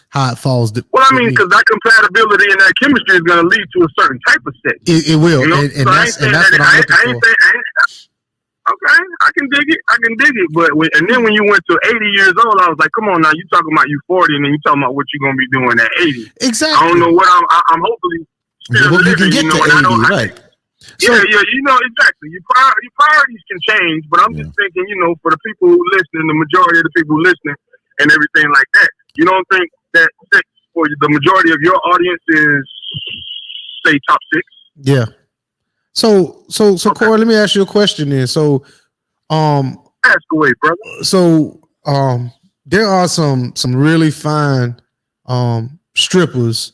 how it falls. Well, I mean, because that compatibility and that chemistry is going to lead to a certain type of sex. it will, You know, and so I ain't that's saying what that I'm looking for. Okay, I can dig it. But and then when you went to 80 years old, I was like, come on now, you talking about you 40, and then you talking about what you're gonna be doing at 80. Exactly. I don't know what I'm hopefully still Well, you can living, get to and I 80, don't- right? Yeah, you know exactly. Your priorities can change, but I'm just thinking, for the people who listen, the majority of the people who listening, and everything like that. You don't think that sex for the majority of your audience is, say, top 6? Yeah. So Corey, let me ask you a question then. So, Ask away, brother. there are some really fine strippers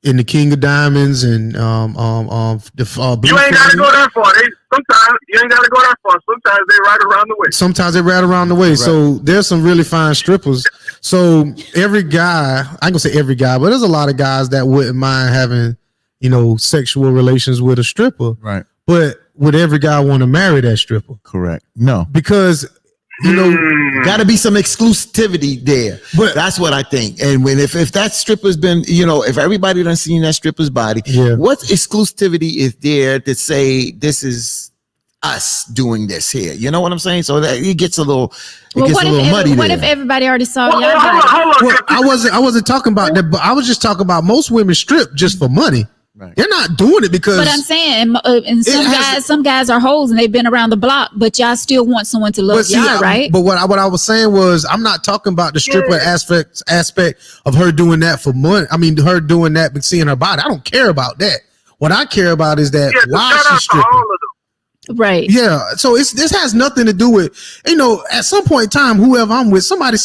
in the King of Diamonds and You ain't got to go that far. Sometimes you ain't got to go that far. Sometimes they right around the way. Sometimes they right around the way. Right. So there's some really fine strippers. So every guy, I ain't gonna say every guy, but there's a lot of guys that wouldn't mind having, sexual relations with a stripper. Right. But would every guy want to marry that stripper? Correct. No. Because Got to be some exclusivity there. But- That's what I think. And if that stripper's been, if everybody done seen that stripper's body, Yeah. what exclusivity is there to say this is us doing this here? You know what I'm saying? So that it gets a little, muddy what there. if everybody already saw Hold y'all on, body? hold on. Well, I wasn't talking about that, but I was just talking about most women strip just for money. Right. They're not doing it because But I'm saying, and has- some guys are hoes and they've been around the block, but y'all still want someone to love y'all, right? But what I was saying was I'm not talking about the stripper aspect of her doing that for money. I mean, her doing that but seeing her body. I don't care about that. What I care about is that why shout she's out to stripping. all of them. Right. Yeah, so this has nothing to do with, at some point in time, whoever I'm with, somebody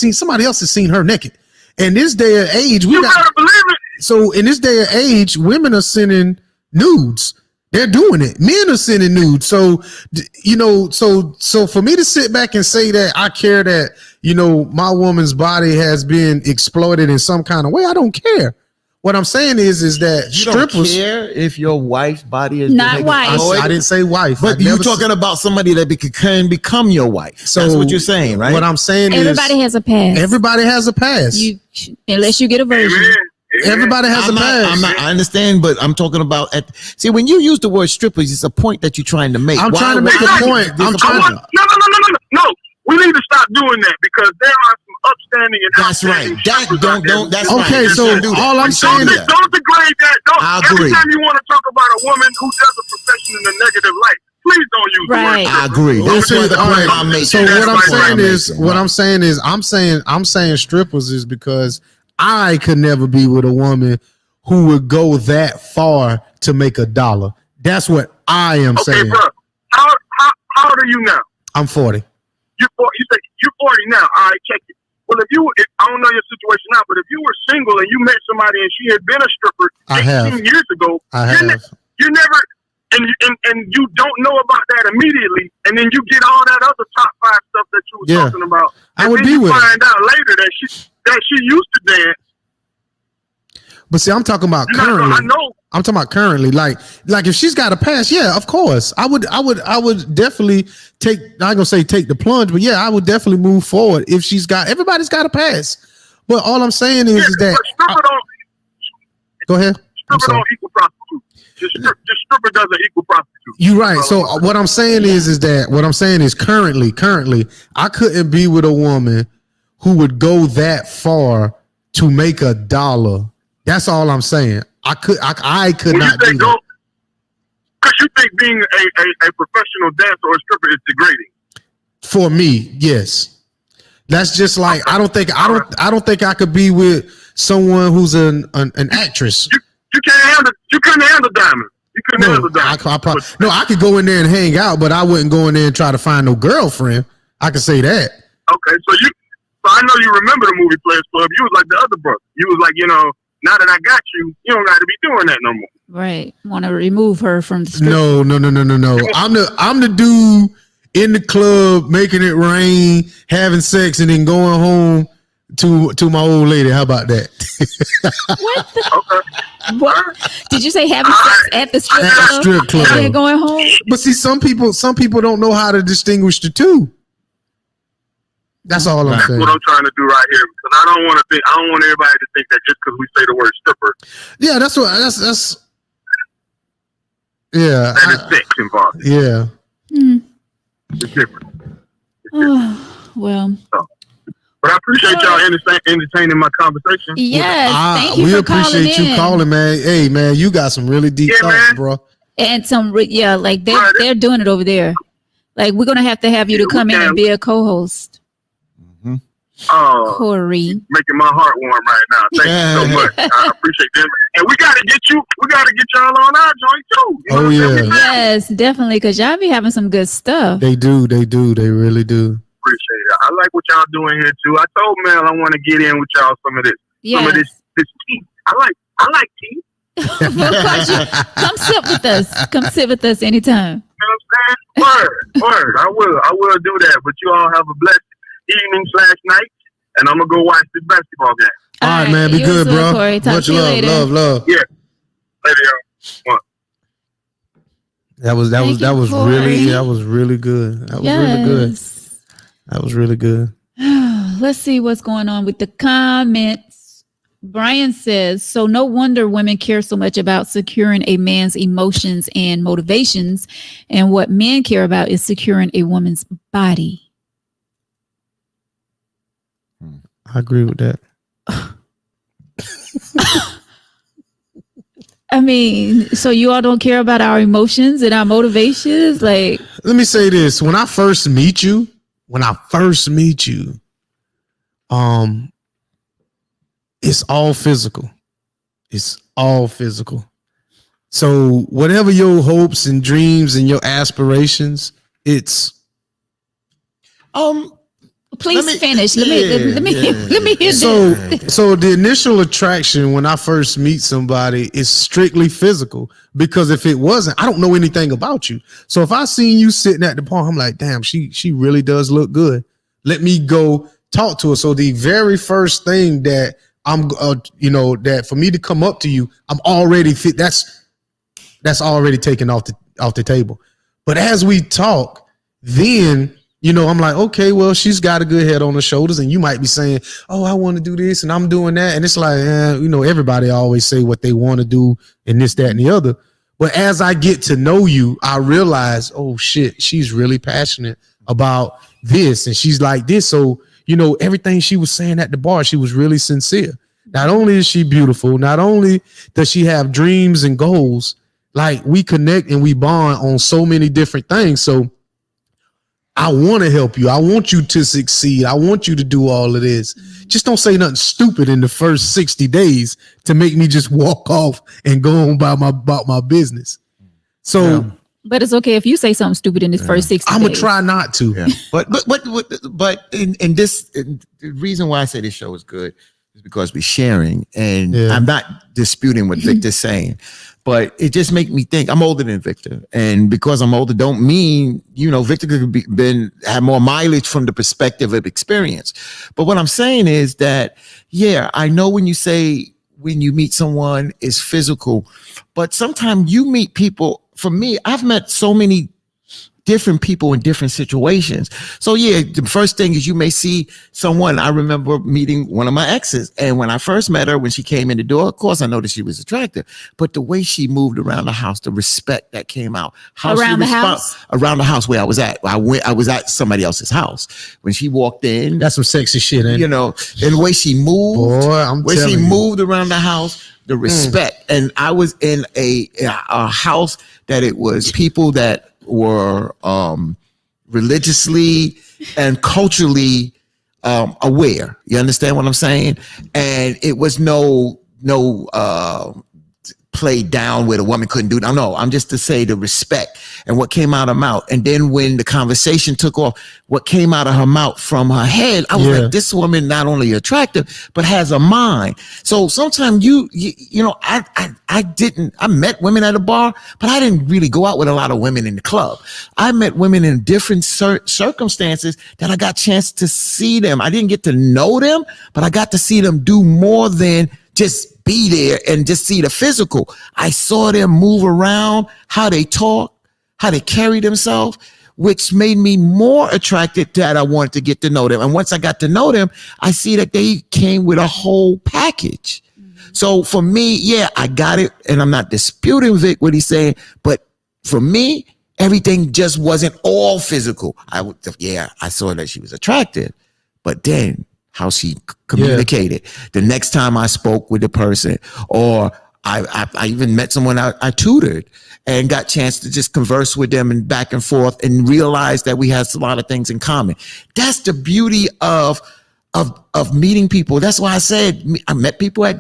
else has seen her naked. In this day and age, You better believe it. so in this day and age, women are sending nudes. They're doing it. Men are sending nudes. So so for me to sit back and say that I care that my woman's body has been exploited in some kind of way, I don't care. What I'm saying is that You don't strippers. care if your wife's body is Not big. wife. I didn't say wife. But I you're never talking about somebody that can become your wife. So That's what you're saying, right? What I'm saying Everybody is has a past. everybody has a past. Unless you get a version. Amen. Everybody has a past. I understand, but I'm talking about see, when you use the word strippers, it's a point that you're trying to make. I'm trying to make a point. I'm trying to. No. We need to stop doing that because there are some upstanding and That's right. outstanding That strippers don't out there. that's Okay, right. so You shouldn't do that. all I'm You shouldn't saying do is- that. Don't degrade that. I Every agree. time you want to talk about a woman who does a profession in a negative light, please don't use the Right. word I stripper. agree. That's Listen, what the all point right, I'm making. So That's what I'm right, saying right. is, I'm saying strippers is because I could never be with a woman who would go that far to make $1. That's what I am Okay, saying. bro. How old are you now? I'm 40. You say you're 40 now. All right, check it. Well, if I don't know your situation now, but if you were single and you met somebody and she had been a stripper I 18 have. years ago, I you're have. you never and you don't know about that immediately, and then you get all that other top 5 stuff that you were Yeah. talking about. I And would then be you with her. find out later that she used to dance. But see, I'm talking about You're not gonna- currently. I know. I'm talking about currently. Like if she's got a pass, yeah, of course. I would definitely take. I'm not gonna say take the plunge, but yeah, I would definitely move forward if everybody's got a pass. But all I'm saying is that but stripper don't go ahead. I'm stripper sorry. don't equal prostitute. Just stripper doesn't equal prostitute. You're right. So what I'm saying is that what I'm saying is currently, I couldn't be with a woman who would go that far to make $1. That's all I'm saying. I could When not you say do go, that. because you think being a professional dancer or a stripper is degrading. For me, yes. That's just like I don't think I could be with someone who's an actress. You couldn't handle diamond. You couldn't handle diamond. I could go in there and hang out, but I wouldn't go in there and try to find no girlfriend. I could say that. Okay, so I know you remember the movie Players Club. You was like the other brother. You was like, now that I got you, you don't got to be doing that no more. Right. Want to remove her from the script. No. I'm the dude in the club making it rain, having sex, and then going home to my old lady. How about that? What the? Okay. What? Did you say having sex at the strip At the club? strip club. And then going home? But see, some people don't know how to distinguish the two. That's all I'm That's saying. what I'm trying to do right here because I don't want everybody to think that just because we say the word stripper, Yeah, that's yeah. that is sex involved. Yeah. It's different. Oh, well, But I appreciate y'all entertaining my conversation. yes. Thank you we for calling appreciate you in. calling, man. Hey, man, you got some really deep Yeah, thoughts, man. bro. And like Right. they're doing it over there. Like we're gonna have to have you to Yeah, we come in can. and be a co-host, Oh, Corey. making my heart warm right now. Thank you so much. I appreciate that. And we gotta get y'all on our joint too. You know Oh, what I'm yeah. saying? Yes, definitely, because y'all be having some good stuff. They really do. Appreciate it. I like what y'all doing here too. I told Mel I want to get in with y'all some of this Yes. this tea. I like tea. Of course, come sit with us. Come sit with us anytime. You know what I'm saying? Word. I will do that. But you all have a blessed evening/night, and I'm gonna go watch this basketball game. All right, man. Be you good, as well, bro. Corey. Talk Much to you love, later. love. Yeah. Later, y'all. That was Thank you, really Corey. that was really good. That was really good. Yes. That was really good. Let's see what's going on with the comments. Brian says, so no wonder women care so much about securing a man's emotions and motivations. And what men care about is securing a woman's body. I agree with that. I mean, so you all don't care about our emotions and our motivations? Like, Let me say this. When I first meet you, it's all physical. It's all physical. So whatever your hopes and dreams and your aspirations, it's please Let me- finish. yeah, Let me hear so this. so the initial attraction when I first meet somebody is strictly physical, because if it wasn't, I don't know anything about you. So if I seen you sitting at the bar, I'm like, damn, she really does look good. Let me go talk to her. So the very first thing that I'm that for me to come up to you, I'm already fit. That's already taken off the table. But as we talk, then I'm like, okay, well, she's got a good head on her shoulders, and you might be saying, oh, I want to do this and I'm doing that. And it's like, everybody always say what they want to do and this, that, and the other. But as I get to know you, I realize, oh shit, she's really passionate about this and she's like this. So, everything she was saying at the bar, she was really sincere. Not only is she beautiful, not only does she have dreams and goals, like we connect and we bond on so many different things. So I want to help you. I want you to succeed. I want you to do all of this. Just don't say nothing stupid in the first 60 days to make me just walk off and go on about my business. So, but it's okay if you say something stupid in this first 60 I'm days. gonna try not to. Yeah. But in this, the reason why I say this show is good is because we're sharing, and I'm not disputing what Victor's saying. But it just makes me think. I'm older than Victor, and because I'm older, don't mean Victor could have more mileage from the perspective of experience. But what I'm saying is that, I know when you say when you meet someone is physical, but sometimes you meet people. For me, I've met so many different people in different situations. So the first thing is you may see someone. I remember meeting one of my exes, and when I first met her, when she came in the door, of course I noticed she was attractive, but the way she moved around the house, the respect that came out, around the house where I was at. I was at somebody else's house when she walked in. That's some sexy shit, ain't it? And the way she moved, moved around the house, the respect. And I was in a house that it was people that were religiously and culturally aware. You understand what I'm saying? And it was no play down where the woman couldn't do that. No, I'm just to say the respect and what came out of her mouth. And then when the conversation took off, what came out of her mouth from her head, I was like, this woman not only attractive, but has a mind. So sometimes I met women at a bar, but I didn't really go out with a lot of women in the club. I met women in different circumstances that I got a chance to see them. I didn't get to know them, but I got to see them do more than just be there and just see the physical. I saw them move around, how they talk, how they carry themselves, which made me more attracted that I wanted to get to know them. And once I got to know them, I see that they came with a whole package. So for me, I got it. And I'm not disputing Vic what he's saying, but for me, everything just wasn't all physical. I saw that she was attractive, but then how she communicated. The next time I spoke with the person, or I even met someone I tutored and got a chance to just converse with them and back and forth and realize that we had a lot of things in common. That's the beauty of meeting people. That's why I said I met people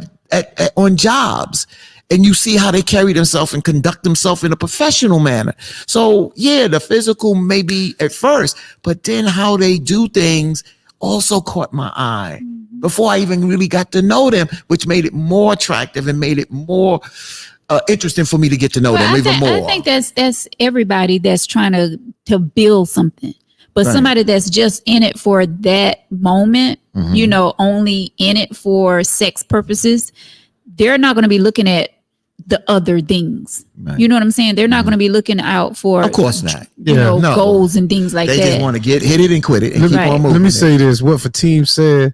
on jobs, and you see how they carry themselves and conduct themselves in a professional manner. So the physical may be at first, but then how they do things also caught my eye before I even really got to know them, which made it more attractive and made it more interesting for me to get to know them even more. I think that's everybody that's trying to build something, but somebody that's just in it for that moment, only in it for sex purposes, they're not going to be looking at the other things. Right. You know what I'm saying? They're not going to be looking out for, of course not, goals and things like that. They just want to hit it and quit it and keep on moving. Let me say this: what Fatim said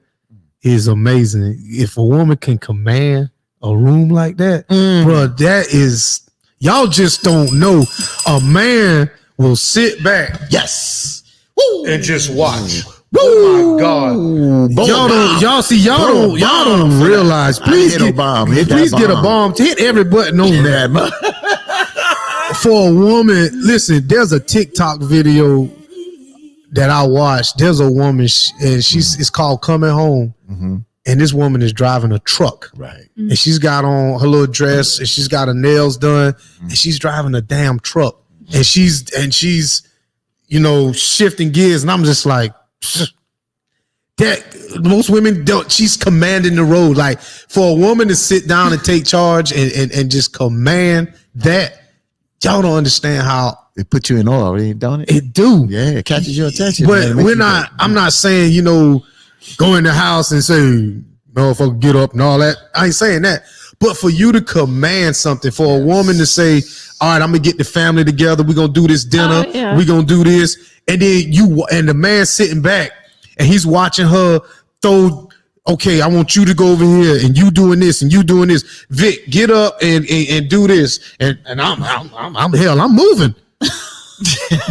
is amazing. If a woman can command a room like that, bro, that is, y'all just don't know. A man will sit back, and just watch. Oh my God! Y'all don't realize. Please get a bomb. Get a bomb. Hit every button on that. For a woman, listen. There's a TikTok video that I watched. There's a woman, and it's called "Coming Home," and this woman is driving a truck, right? And she's got on her little dress, and she's got her nails done, and she's driving a damn truck, and she's shifting gears, and I'm just like. That most women don't. She's commanding the road. Like for a woman to sit down and take charge and just command that, y'all don't understand how it put you in awe, don't it? It do. Yeah, it catches your attention. But we're not. I'm not saying go in the house and say, motherfucker get up and all that. I ain't saying that. But for you to command something, for a woman to say, all right, I'm gonna get the family together, we're gonna do this dinner, we're gonna do this, and then the man sitting back and he's watching her throw, okay, I want you to go over here and you doing this and you doing this. Vic, get up and do this. And I'm moving.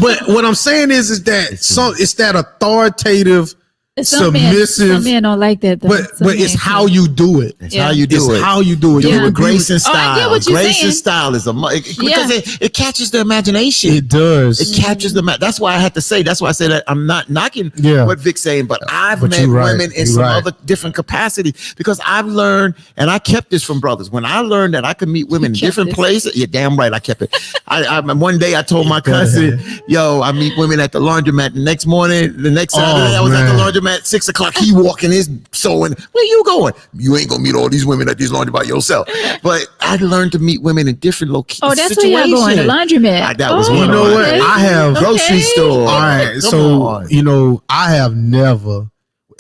But what I'm saying is that it's that authoritative, submissive. Some men don't like that though. But it's how you do it. It's how you do it. How you do it. Do it Yeah. with grace and Oh, I get style. what you're Grace saying. and style is because it catches the imagination. It does. It captures the. That's why I had to say. That's why I said that I'm not knocking what Vic's saying, but I've But met you're right. women in You're some right. other different capacity because I've learned, and I kept this from brothers. When I learned that I could meet women in kept different this. places, yeah, damn right, I kept it. I one day I told my cousin, "Yo, I meet women at the laundromat." The next morning, the next Saturday, I was at the laundromat 6 o'clock. He walking his sewing. Where you going? You ain't gonna meet all these women at these laundry by yourself. But I learned to meet women in different locations. Oh, that's where y'all going, the laundromat. That was Oh, one You of know mine. what? okay. I have Grocery store. All right, Come so on. I have never.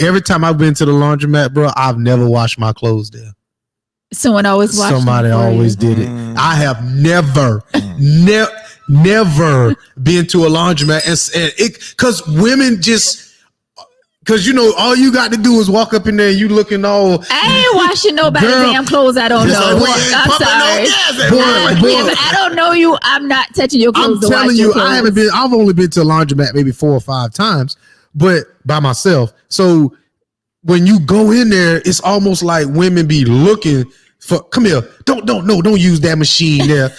Every time I've been to the laundromat, bro, I've never washed my clothes there. Someone always watching. Somebody for you. always did it. I have never been to a laundromat and it because women just. Cause all you got to do is walk up in there and you looking all I ain't washing nobody's Girl, damn clothes. I don't Just know. like we ain't I'm pumping no sorry. gas, Boy, If I don't know you, I'm not touching your clothes. I'm to telling wash you, your clothes. I've only been to a laundromat maybe 4 or 5 times, but by myself. So when you go in there, it's almost like women be looking for, come here, don't use that machine there.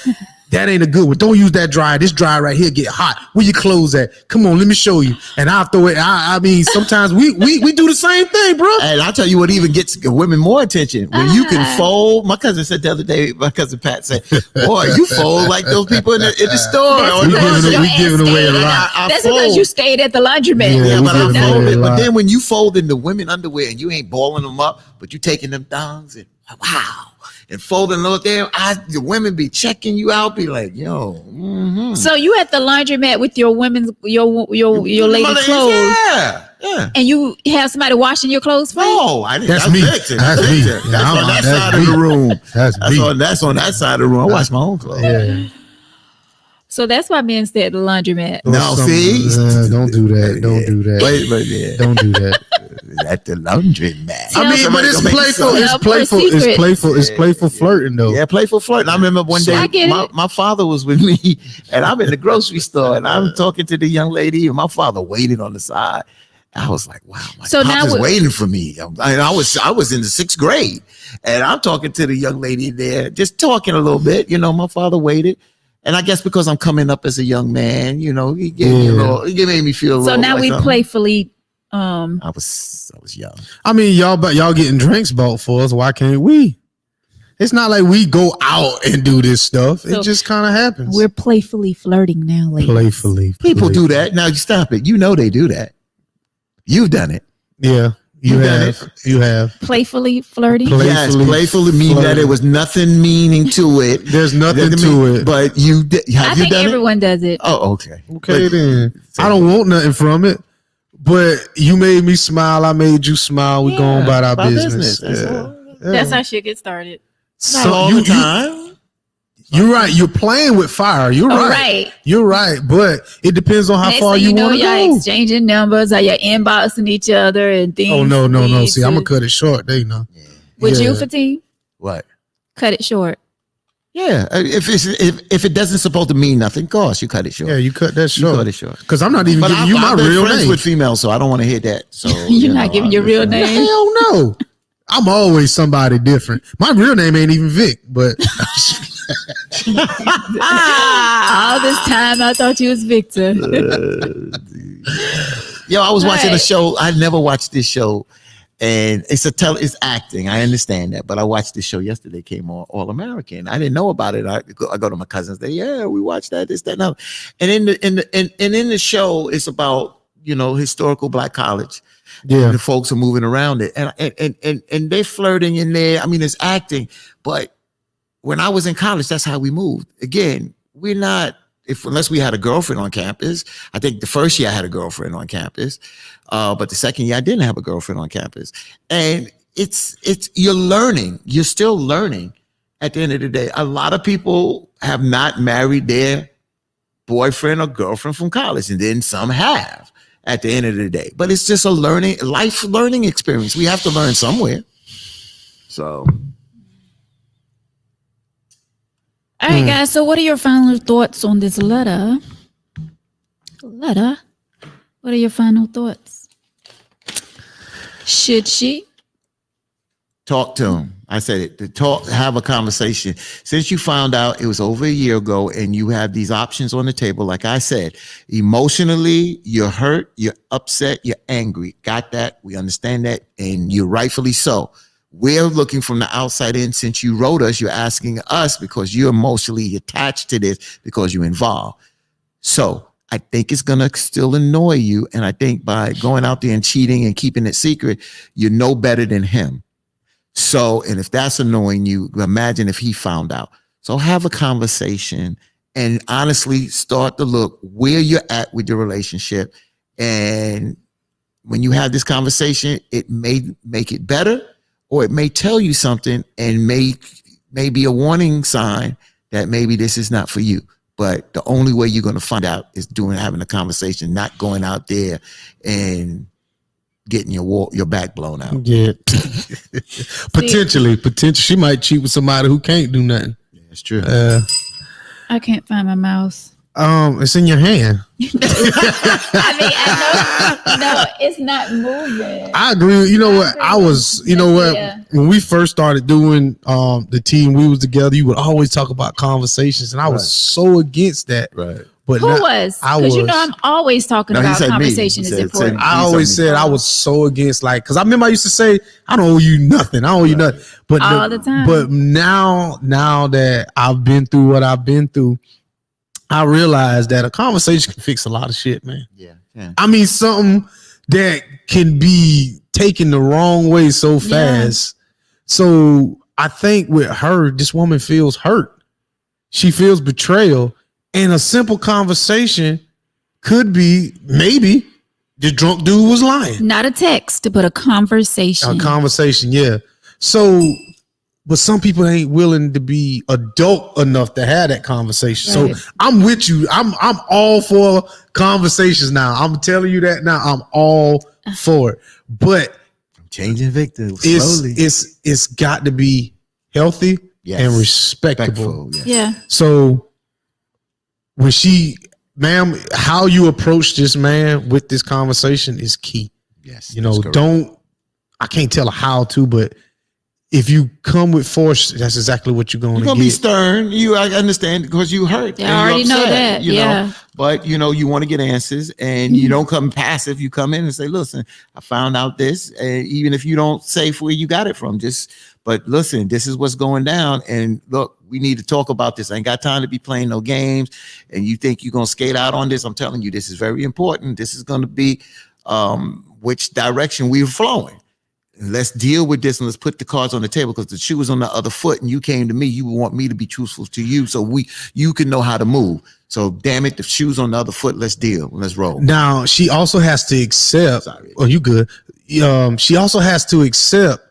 That ain't a good one. Don't use that dryer. This dryer right here get hot. Where your clothes at? Come on, let me show you. And I'll throw it. I mean, sometimes we do the same thing, bro. And I'll tell you what even gets women more attention. When you can fold, my cousin said the other day, my cousin Pat said, boy, you fold like those people in the store. That's We giving away a because lot. That's because you stayed at the laundromat. Yeah, Yeah, we but I giving away fold a it. But lot. then when you fold in the women underwear and you ain't balling them up, but you taking them thongs and wow. And folding those there, the women be checking you out, be like, yo. Mm-hmm. So you at the laundromat with your women's your lady clothes, Yeah. and you have somebody washing your clothes for you? No, I didn't. That's me. Victor. That's me. Victor. Yeah, That's I'm- on that that's side of me. the room. That's me. That's on that side of the room. I wash my own clothes. Yeah. So that's why men stay at the laundromat. No, see? Don't do that. Don't do that. But yeah. Don't do that. At the laundry mat. I mean, but it's Somebody gonna make playful. some- It's Tell her playful. It's secrets. playful. It's playful flirting though. Yeah, playful flirt. And I remember one I day get it. my father was with me and I'm in the grocery store and I'm talking to the young lady and my father waited on the side. I was like, wow, my So now is we- waiting for me. I was in the 6th grade and I'm talking to the young lady there, just talking a little bit. My father waited. And I guess because I'm coming up as a young man, he gave me he made me feel a So little now like we something. playfully. I was young. I mean, y'all getting drinks bought for us. Why can't we? It's not like we go out and do this stuff. So it just kind of happens. We're playfully flirting now, ladies. playfully. People do that. Now you stop it. They do that. You've done it. Yeah, you You done have. You have. Playfully flirting. Yes, playfully mean that flirting. it was nothing meaning to it. There's nothing That to mean- it. But you did. I Have you think done it? everyone does it. Oh, okay. Okay, But- then. I don't want nothing from it. But you made me smile. I made you smile. We going about our business. That's Yeah. all. Yeah. That's how shit gets started. Not So all you, the time. you're right. You're playing with fire. You're Oh, right. right. You're right. But it depends on how Next far thing you know, want to y'all go. exchanging numbers, or you're inboxing each other and things. Oh no. need See, I'm to- gonna cut it short. They know. Would you, Yeah. Fatim? What? Cut it short. Yeah. If it doesn't supposed to mean nothing, of course you cut it short. Yeah, you cut that You short. cut it short. Because I'm not even But giving I've, you my I've been real friends name. with females, so I don't want to hear that. So You're not giving your real name. Hell no. I'm always somebody different. My real name ain't even Vic, but All this time, I thought you was Victor. Yo, I was watching a Right. show. I never watched this show, and it's acting. I understand that, but I watched this show yesterday. Came on All American. I didn't know about it. I go to my cousins. They we watched that. This, that, and other. And in the show, it's about historical Black college. yeah. The folks are moving around it, and they're flirting in there. I mean, it's acting, but when I was in college, that's how we moved. Again, we're not unless we had a girlfriend on campus. I think the first year I had a girlfriend on campus, but the second year I didn't have a girlfriend on campus, and it's you're learning. You're still learning at the end of the day. A lot of people have not married their boyfriend or girlfriend from college, and then some have at the end of the day. But it's just a life learning experience. We have to learn somewhere. So All right, guys. So, what are your final thoughts on this letter? What are your final thoughts? Should she? talk to him. I said it, to talk, have a conversation. Since you found out it was over a year ago and you have these options on the table, like I said, emotionally, you're hurt, you're upset, you're angry. Got that? We understand that. And you're rightfully so. We're looking from the outside in. Since you wrote us, you're asking us because you're emotionally attached to this because you're involved. So I think it's going to still annoy you. And I think by going out there and cheating and keeping it secret, you're no better than him. So, and if that's annoying you, imagine if he found out. So have a conversation and honestly start to look where you're at with your relationship. And when you have this conversation, it may make it better, or it may tell you something and may be a warning sign that maybe this is not for you. But the only way you're going to find out is having a conversation, not going out there and getting your back blown out. Yeah. Potentially. She might cheat with somebody who can't do nothing. Yeah, that's true. I can't find my mouse. It's in your hand. I know it's not moving. I agree. You know what? When we first started doing the team, we was together, you would always talk about conversations, and I was so against that. Right. Who But was? Because I'm always talking about conversation is important. I always said I was so against, because I remember I used to say, I don't owe you nothing. I don't owe you nothing. But all the time. But now that I've been through what I've been through, I realize that a conversation can fix a lot of shit, man. Yeah. I mean, something that can be taken the wrong way so fast. So I think with her, this woman feels hurt. She feels betrayal. And a simple conversation could be maybe the drunk dude was lying. Not a text, but a conversation. A conversation, yeah. So, but some people ain't willing to be adult enough to have that conversation. Right. So I'm with you. I'm all for conversations now. I'm telling you that now. I'm all for it. But I'm changing Victor slowly. It's got to be healthy and respectable. Yes. Yeah. So when how you approach this man with this conversation is key. Yes. I can't tell her how to, but if you come with force, that's exactly what you're going to get. Be stern. I understand because you hurt. Yeah, I already know that. Know? But you want to get answers, and you don't come passive. You come in and say, "Listen, I found out this." And even if you don't say where you got it from, but listen, this is what's going down. And look, we need to talk about this. I ain't got time to be playing no games. And you think you're gonna skate out on this? I'm telling you, this is very important. This is going to be which direction we're flowing. Let's deal with this and let's put the cards on the table, because the shoe was on the other foot and you came to me. You want me to be truthful to you so you can know how to move. So damn it, the shoe's on the other foot. Let's deal. Let's roll. Now she also has to accept. Oh, you good? She also has to accept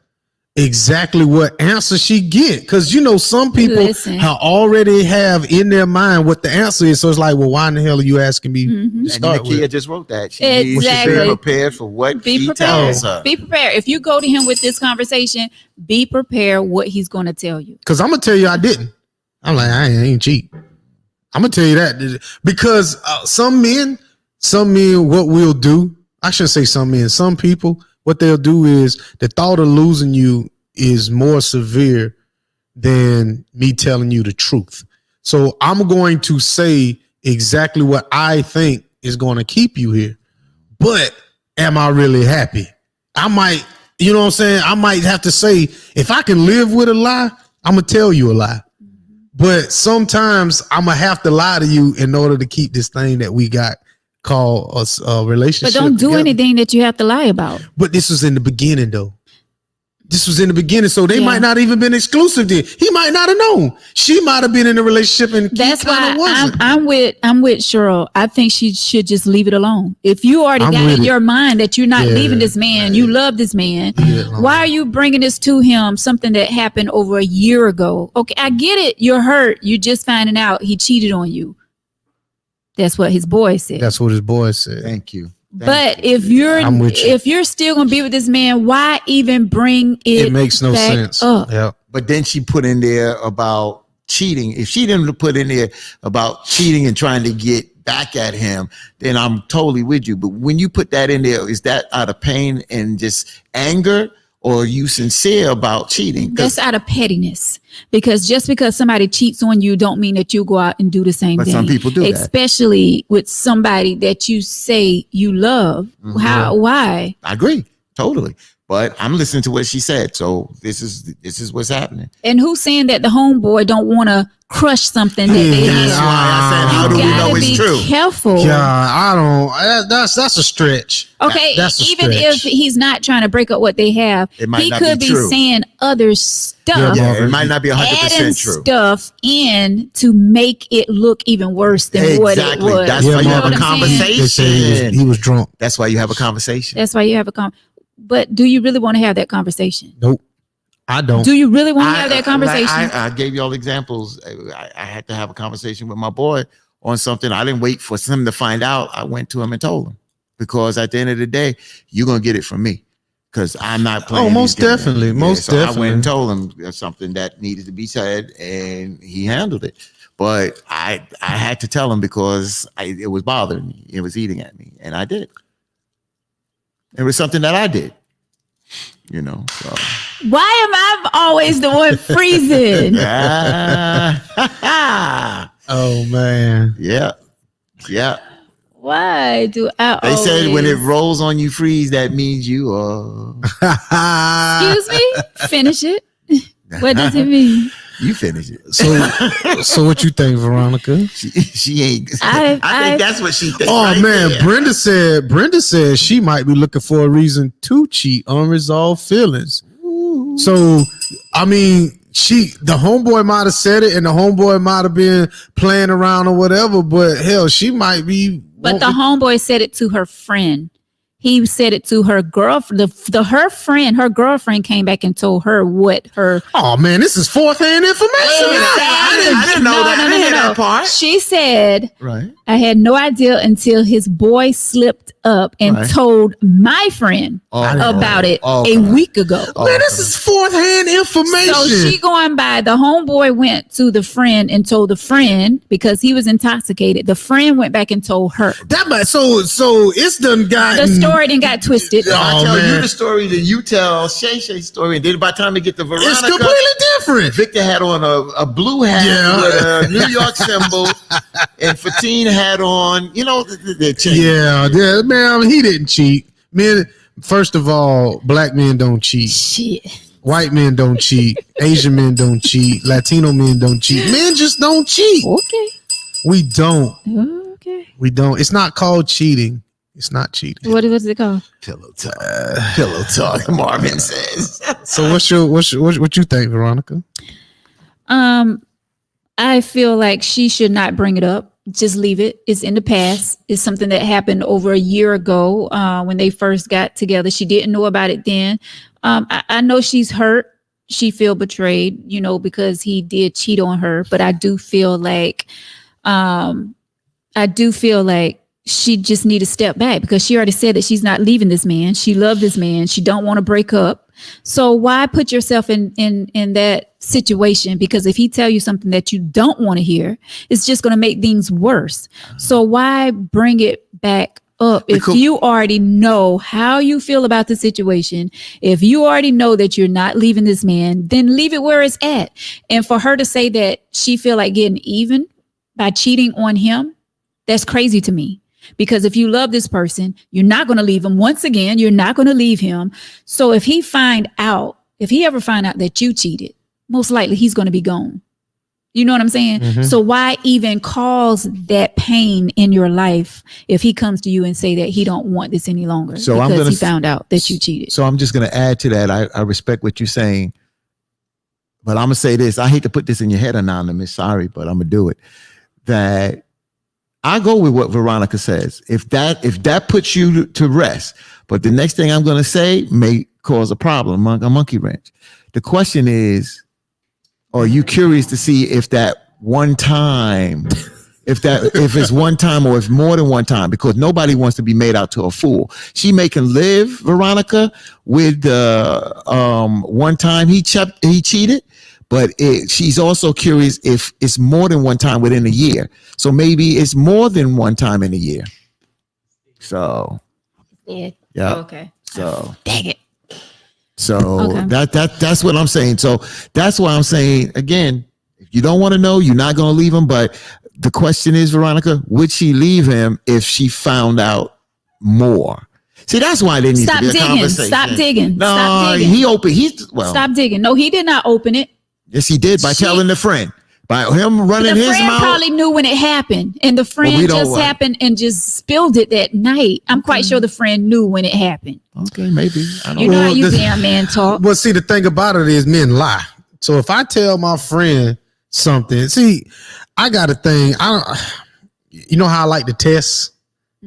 exactly what answer she get, because some people already have in their mind what the answer is. So it's like, well, why in the hell are you asking me to start with? Nakia just wrote that. She needs to be prepared for what he tells her. Be prepared. If you go to him with this conversation, be prepared what he's going to tell you. Because I'm gonna tell you I didn't. I'm like, I ain't cheat. I'm gonna tell you that, because some men, what we'll do, I shouldn't say some men, some people, what they'll do is the thought of losing you is more severe than me telling you the truth. So I'm going to say exactly what I think is going to keep you here. But am I really happy? I might, you know what I'm saying? I might have to say, if I can live with a lie, I'm going to tell you a lie. But sometimes I'm going to have to lie to you in order to keep this thing that we got called a relationship. But don't do together. anything that you have to lie about. But this was in the beginning, though. this was in the beginning, so they Yeah. might not even been exclusive then. He might not have known. She might have been in a relationship and That's he kinda why wasn't. I'm with Cheryl. I think she should just leave it alone. If you already I'm got with in it. your mind that you're not Yeah. leaving this man, you love this man. Yeah. Why are you bringing this to him? Something that happened over a year ago. Okay, I get it. You're hurt. You just finding out he cheated on you. That's what his boy said. That's what his boy said. Thank you. But if you're I'm with you. if you're still gonna be with this man, why even bring it? It makes no back sense. up? Yeah. But then she put in there about cheating. If she didn't put in there about cheating and trying to get back at him, then I'm totally with you. But when you put that in there, is that out of pain and just anger, or are you sincere about cheating? 'Cause- That's out of pettiness. Because just because somebody cheats on you, don't mean that you go out and do the same But thing. some people do that. especially with somebody that you say you love. Mhm. How? Why? I agree totally. But I'm listening to what she said, so this is what's happening. And who's saying that the homeboy don't want to crush something that they Yeah. That's have? why I said, how do we know Gotta it's be true? careful. Yeah, I don't. That's a stretch. Okay, That's a even stretch. if he's not trying to break up what they have, It might he not could be be true. saying other stuff, Yeah, Yeah, it might not be 100% adding true. stuff in to make it look even worse than what it Exactly. was. That's Yeah, why you have a Marvin, conversation. They said he was drunk. That's why you have a conversation. That's why you have a But do you really want to have that conversation? Nope, I don't. Do you really want to have that conversation? I gave you all examples. I had to have a conversation with my boy on something. I didn't wait for him to find out. I went to him and told him, because at the end of the day, you're gonna get it from me, because I'm not playing. Oh, most these games. definitely, most so I went definitely. and told him something that needed to be said, and he handled it. But I had to tell him because it was bothering me. It was eating at me, and I did. It was something that I did. You know. So. Why am I always the one freezing? Oh man. Yeah. Yeah. Why do I They said when it always- rolls on you freeze, that means you Excuse me? Finish it. What does it mean? You finish it. So what you think, Veronica? She ain't. I- I think that's what she thinks. Oh right man, there. Brenda said she might be looking for a reason to cheat, unresolved feelings. So I mean, the homeboy might have said it, and the homeboy might have been playing around or whatever, but hell, she might be. But the homeboy said it to her friend. He said it to her girlfriend. Her girlfriend came back and told her what her. Oh man, this is fourth hand information. I didn't know that. I didn't hear that part. She said, Right. I had no idea until his boy slipped up and Right. told my friend about it a week ago. Man, this is fourth hand information. So she going by, the homeboy went to the friend and told the friend because he was intoxicated. The friend went back and told her. so it's done gotten. The story then got twisted. If I Oh, tell you man. the story, then you tell Shay Shay's story, and then by the time we get to Veronica, It's completely different. Victor had on a blue hat Yeah. with a New York symbol, and Fatine had on, the chain. Yeah, man, he didn't cheat. Men, first of all, black men don't cheat. Shit. White men don't cheat. Asian men don't cheat. Latino men don't cheat. Men just don't cheat. Okay. We don't. Okay. We don't. It's not called cheating. It's not cheating. What is it called? Pillow talk. Pillow talk. Marvin says. So what you think, Veronica? I feel like she should not bring it up. Just leave it. It's in the past. It's something that happened over a year ago when they first got together. She didn't know about it then. I know she's hurt. She feel betrayed, because he did cheat on her. But I do feel like, she just need to step back because she already said that she's not leaving this man. She loved this man. She don't want to break up. So why put yourself in that situation? Because if he tell you something that you don't want to hear, it's just going to make things worse. So why bring it back up if you already know how you feel about the situation? If you already know that you're not leaving this man, then leave it where it's at. And for her to say that she feel like getting even by cheating on him, that's crazy to me. Because if you love this person, you're not going to leave him. Once again, you're not going to leave him. So if he ever find out that you cheated, most likely he's going to be gone. You know what I'm saying? Mhm. So why even cause that pain in your life if he comes to you and say that he don't want this any longer So I'm because gonna he found out that you cheated? So I'm just going to add to that. I respect what you're saying, but I'm going to say this. I hate to put this in your head, Anonymous. Sorry, but I'm going to do it. That I go with what Veronica says. If that puts you to rest, but the next thing I'm going to say may cause a problem, a monkey wrench. The question is, are you curious to see if that one time, if it's one time or if more than one time? Because nobody wants to be made out to a fool. She may can live, Veronica, with one time he cheated, but she's also curious if it's more than one time within a year. So maybe it's more than one time in a year. So Yeah. yeah. Okay. So Dang it. So Okay. that's what I'm saying. So that's why I'm saying, again, if you don't want to know, you're not going to leave him. But the question is, Veronica, would she leave him if she found out more? See, that's why there needs Stop to be a digging. conversation. Stop digging. No, Stop digging. he opened. Stop digging. No, he did not open it. Yes, he did by telling the friend. By him running The his friend mouth. probably knew when it happened, and the friend we don't just want- happened and just spilled it that night. I'm quite sure the friend knew when it happened. Okay, maybe. I don't You know know. how you this- damn man talk. But see, the thing about it is men lie. So if I tell my friend something, see, I got a thing. You know how I like to test?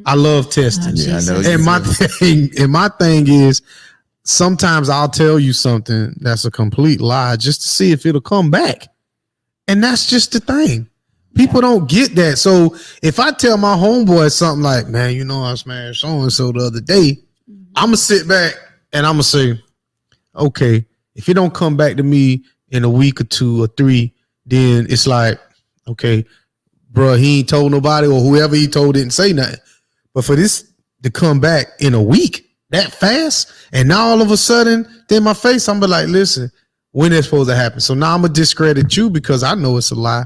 I love testing. Yeah, I know. And my thing is sometimes I'll tell you something that's a complete lie just to see if it'll come back. And that's just the thing. People don't get that. So if I tell my homeboy something like, man, you know, I smashed so-and-so the other day, I'm going to sit back and I'm going to say, okay, if it don't come back to me in a week or 2 or 3, then it's like, okay, bro, he ain't told nobody, or whoever he told didn't say nothing. But for this to come back in a week that fast, and now all of a sudden, then my face, I'm be like, listen, when it's supposed to happen. So now I'm gonna discredit you because I know it's a lie,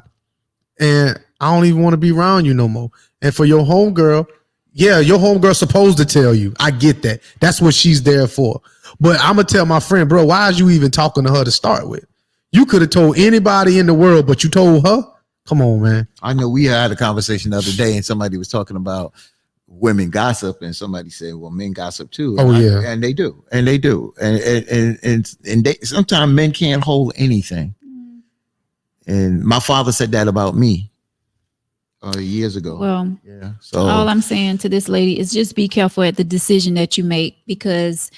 and I don't even want to be around you no more. And for your homegirl, yeah, your homegirl's supposed to tell you. I get that. That's what she's there for. But I'm gonna tell my friend, bro, why are you even talking to her to start with? You could have told anybody in the world, but you told her. Come on, man. I know we had a conversation the other day and somebody was talking about women gossip and somebody said, well, men gossip too. Oh, yeah. And they do. And they do. And they sometimes men can't hold anything. And my father said that about me years ago. Well, Yeah. So all I'm saying to this lady is just be careful at the decision that you make, because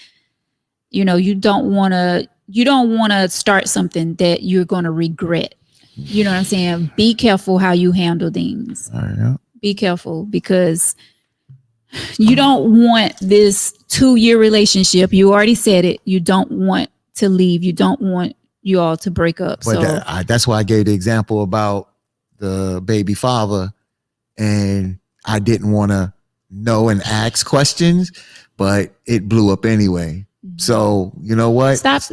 you know you don't want to start something that you're going to regret. You know what I'm saying? Be careful how you handle things. all right, yeah. Be careful, because you don't want this 2-year relationship. You already said it. You don't want to leave. You don't want you all to break up. But So that's why I gave the example about the baby father, and I didn't want to know and ask questions, but it blew up anyway. So you know what? stop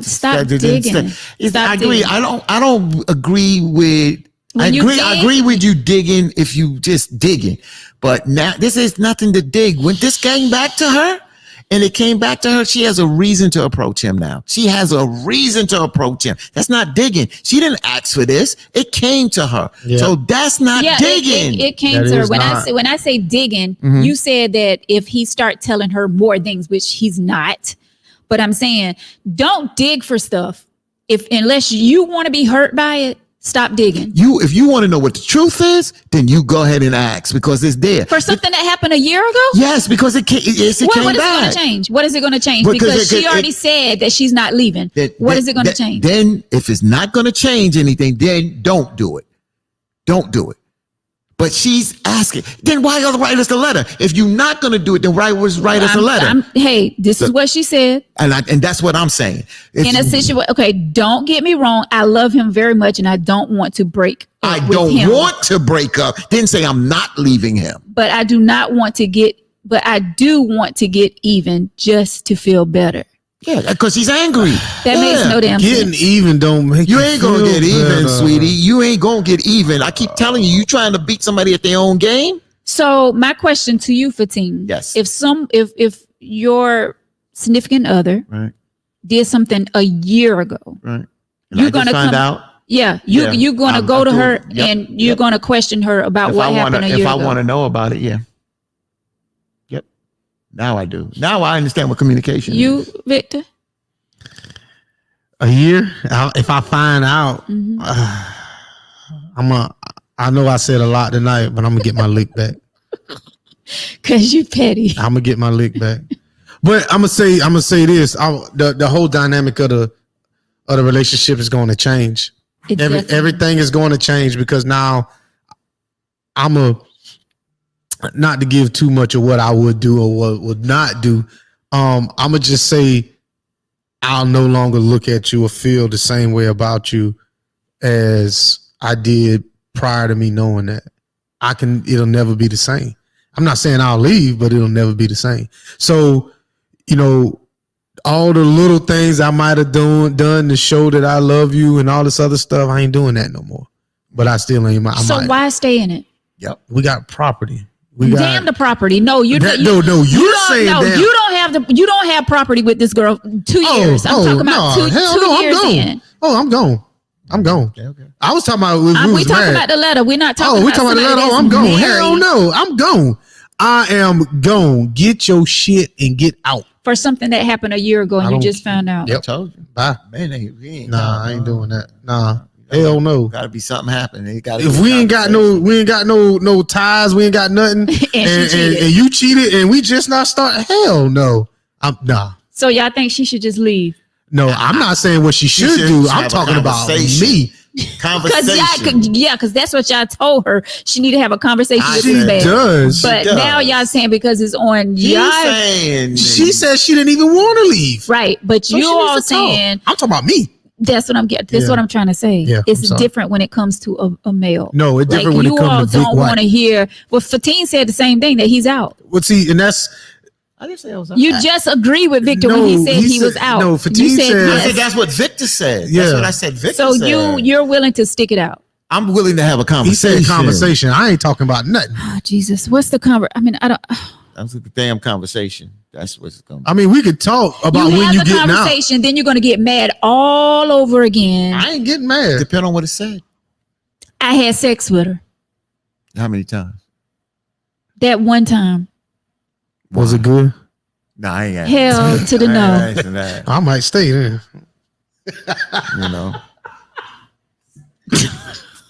digging. Stop I agree. digging. I don't agree with. I When you agree. I dig- agree with you digging if you just digging, but now this is nothing to dig. When this came back to her, and it came back to her, she has a reason to approach him now. She has a reason to approach him. That's not digging. She didn't ask for this. It came to her. Yeah. So that's not Yeah, digging. it came That to her. is not. When I say digging, Mhm. you said that if he start telling her more things, which he's not, but I'm saying don't dig for stuff unless you want to be hurt by it. Stop digging If you want to know what the truth is, then you go ahead and ask because it's there. for something that happened a year ago. Yes, because it came What is it going back. to change? What is it going to change? Because Because she already said that she's not leaving. What is it going to change? Then if it's not going to change anything, then don't do it. Don't do it. But she's asking. Then why write us a letter? If you're not going to do it, then write us a letter. Hey, this is what she said. And that's what I'm saying. In a situation, okay, don't get me wrong. I love him very much, and I don't want to break up I with don't him. want to break up. Didn't say I'm not leaving him. But I do not want to get, but I do want to get even just to feel better. Yeah, because he's angry. That makes no damn Getting sense. even don't make You ain't gonna feel get even, better. sweetie. You ain't gonna get even. I keep telling you, you trying to beat somebody at their own game. So my question to you, Fatim, Yes. if your significant other Right, did something a year ago, right. You're gonna come- Yeah, Yeah, you're gonna I'm go to doing her it. Yep, and you're yep. gonna question her about what happened a year if I ago. want to know about it, yeah. Yep. Now I do. Now I understand what communication is. You, Victor? A year. If I find out, Mhm. I know I said a lot tonight, but I'm gonna get my lick back. Cause you petty. I'm gonna get my lick back. But I'm gonna say this: the whole dynamic of the relationship is going to change. It definitely- Everything is going to change because now not to give too much of what I would do or what would not do. I'm gonna just say I'll no longer look at you or feel the same way about you as I did prior to me knowing that. It'll never be the same. I'm not saying I'll leave, but it'll never be the same. So, all the little things I might have done to show that I love you and all this other stuff, I ain't doing that no more. But I still ain't. why stay in it? Yep. We got property. Damn the property. No, you're you're don't- saying no, damn. you don't have property with this girl 2 years. I'm talking about two years in. I'm gone. Okay. I was talking about we We was talking married. about the letter. We're not talking we about talking about the somebody letter. that's I'm gone. married. Hell no, I'm gone. I am gone. Get your shit and get out. For something that happened a year ago and you just found out. Yep. I told you. Bye. Man, we ain't Nah, I ain't doing that. Nah. Hell no. Gotta be something happening. If we ain't got no ties, we ain't got nothing, she cheated. and you cheated, and we just not starting. Hell no. So y'all think she should just leave? No, I'm not saying what she should do. I'm talking about me. Because that's what y'all told her. She need to have a conversation with She this man. does. But now y'all saying because it's on y'all, She said she didn't even want to leave. right? But So you she needs all to talk. saying I'm talking about me. that's what I'm getting. That's Yeah. what I'm trying to say. Yeah, I'm It's sorry. different when it comes to a male. No, it's different when it you all comes to Vic don't want to White. hear. Well, Fatine said the same thing that he's out. Well, see, and that's I didn't say I was out. You just agree with Victor when he said he was out. No, You Fatine said- I yes. said that's what Victor said. Yeah. That's what I said. Victor So said. you're willing to stick it out. I'm willing to have a he conversation. said conversation. I ain't talking about nothing. Oh, Jesus, what's the I mean, I don't. That's the damn conversation. That's what's going. I mean, we could talk about You when have you the getting out. conversation, then you're going to get mad all over again. I ain't getting mad. Depend on what it said. I had sex with her How many times? that one time. Was it good? No, I ain't. Hell to the no. That, I might stay there. you know.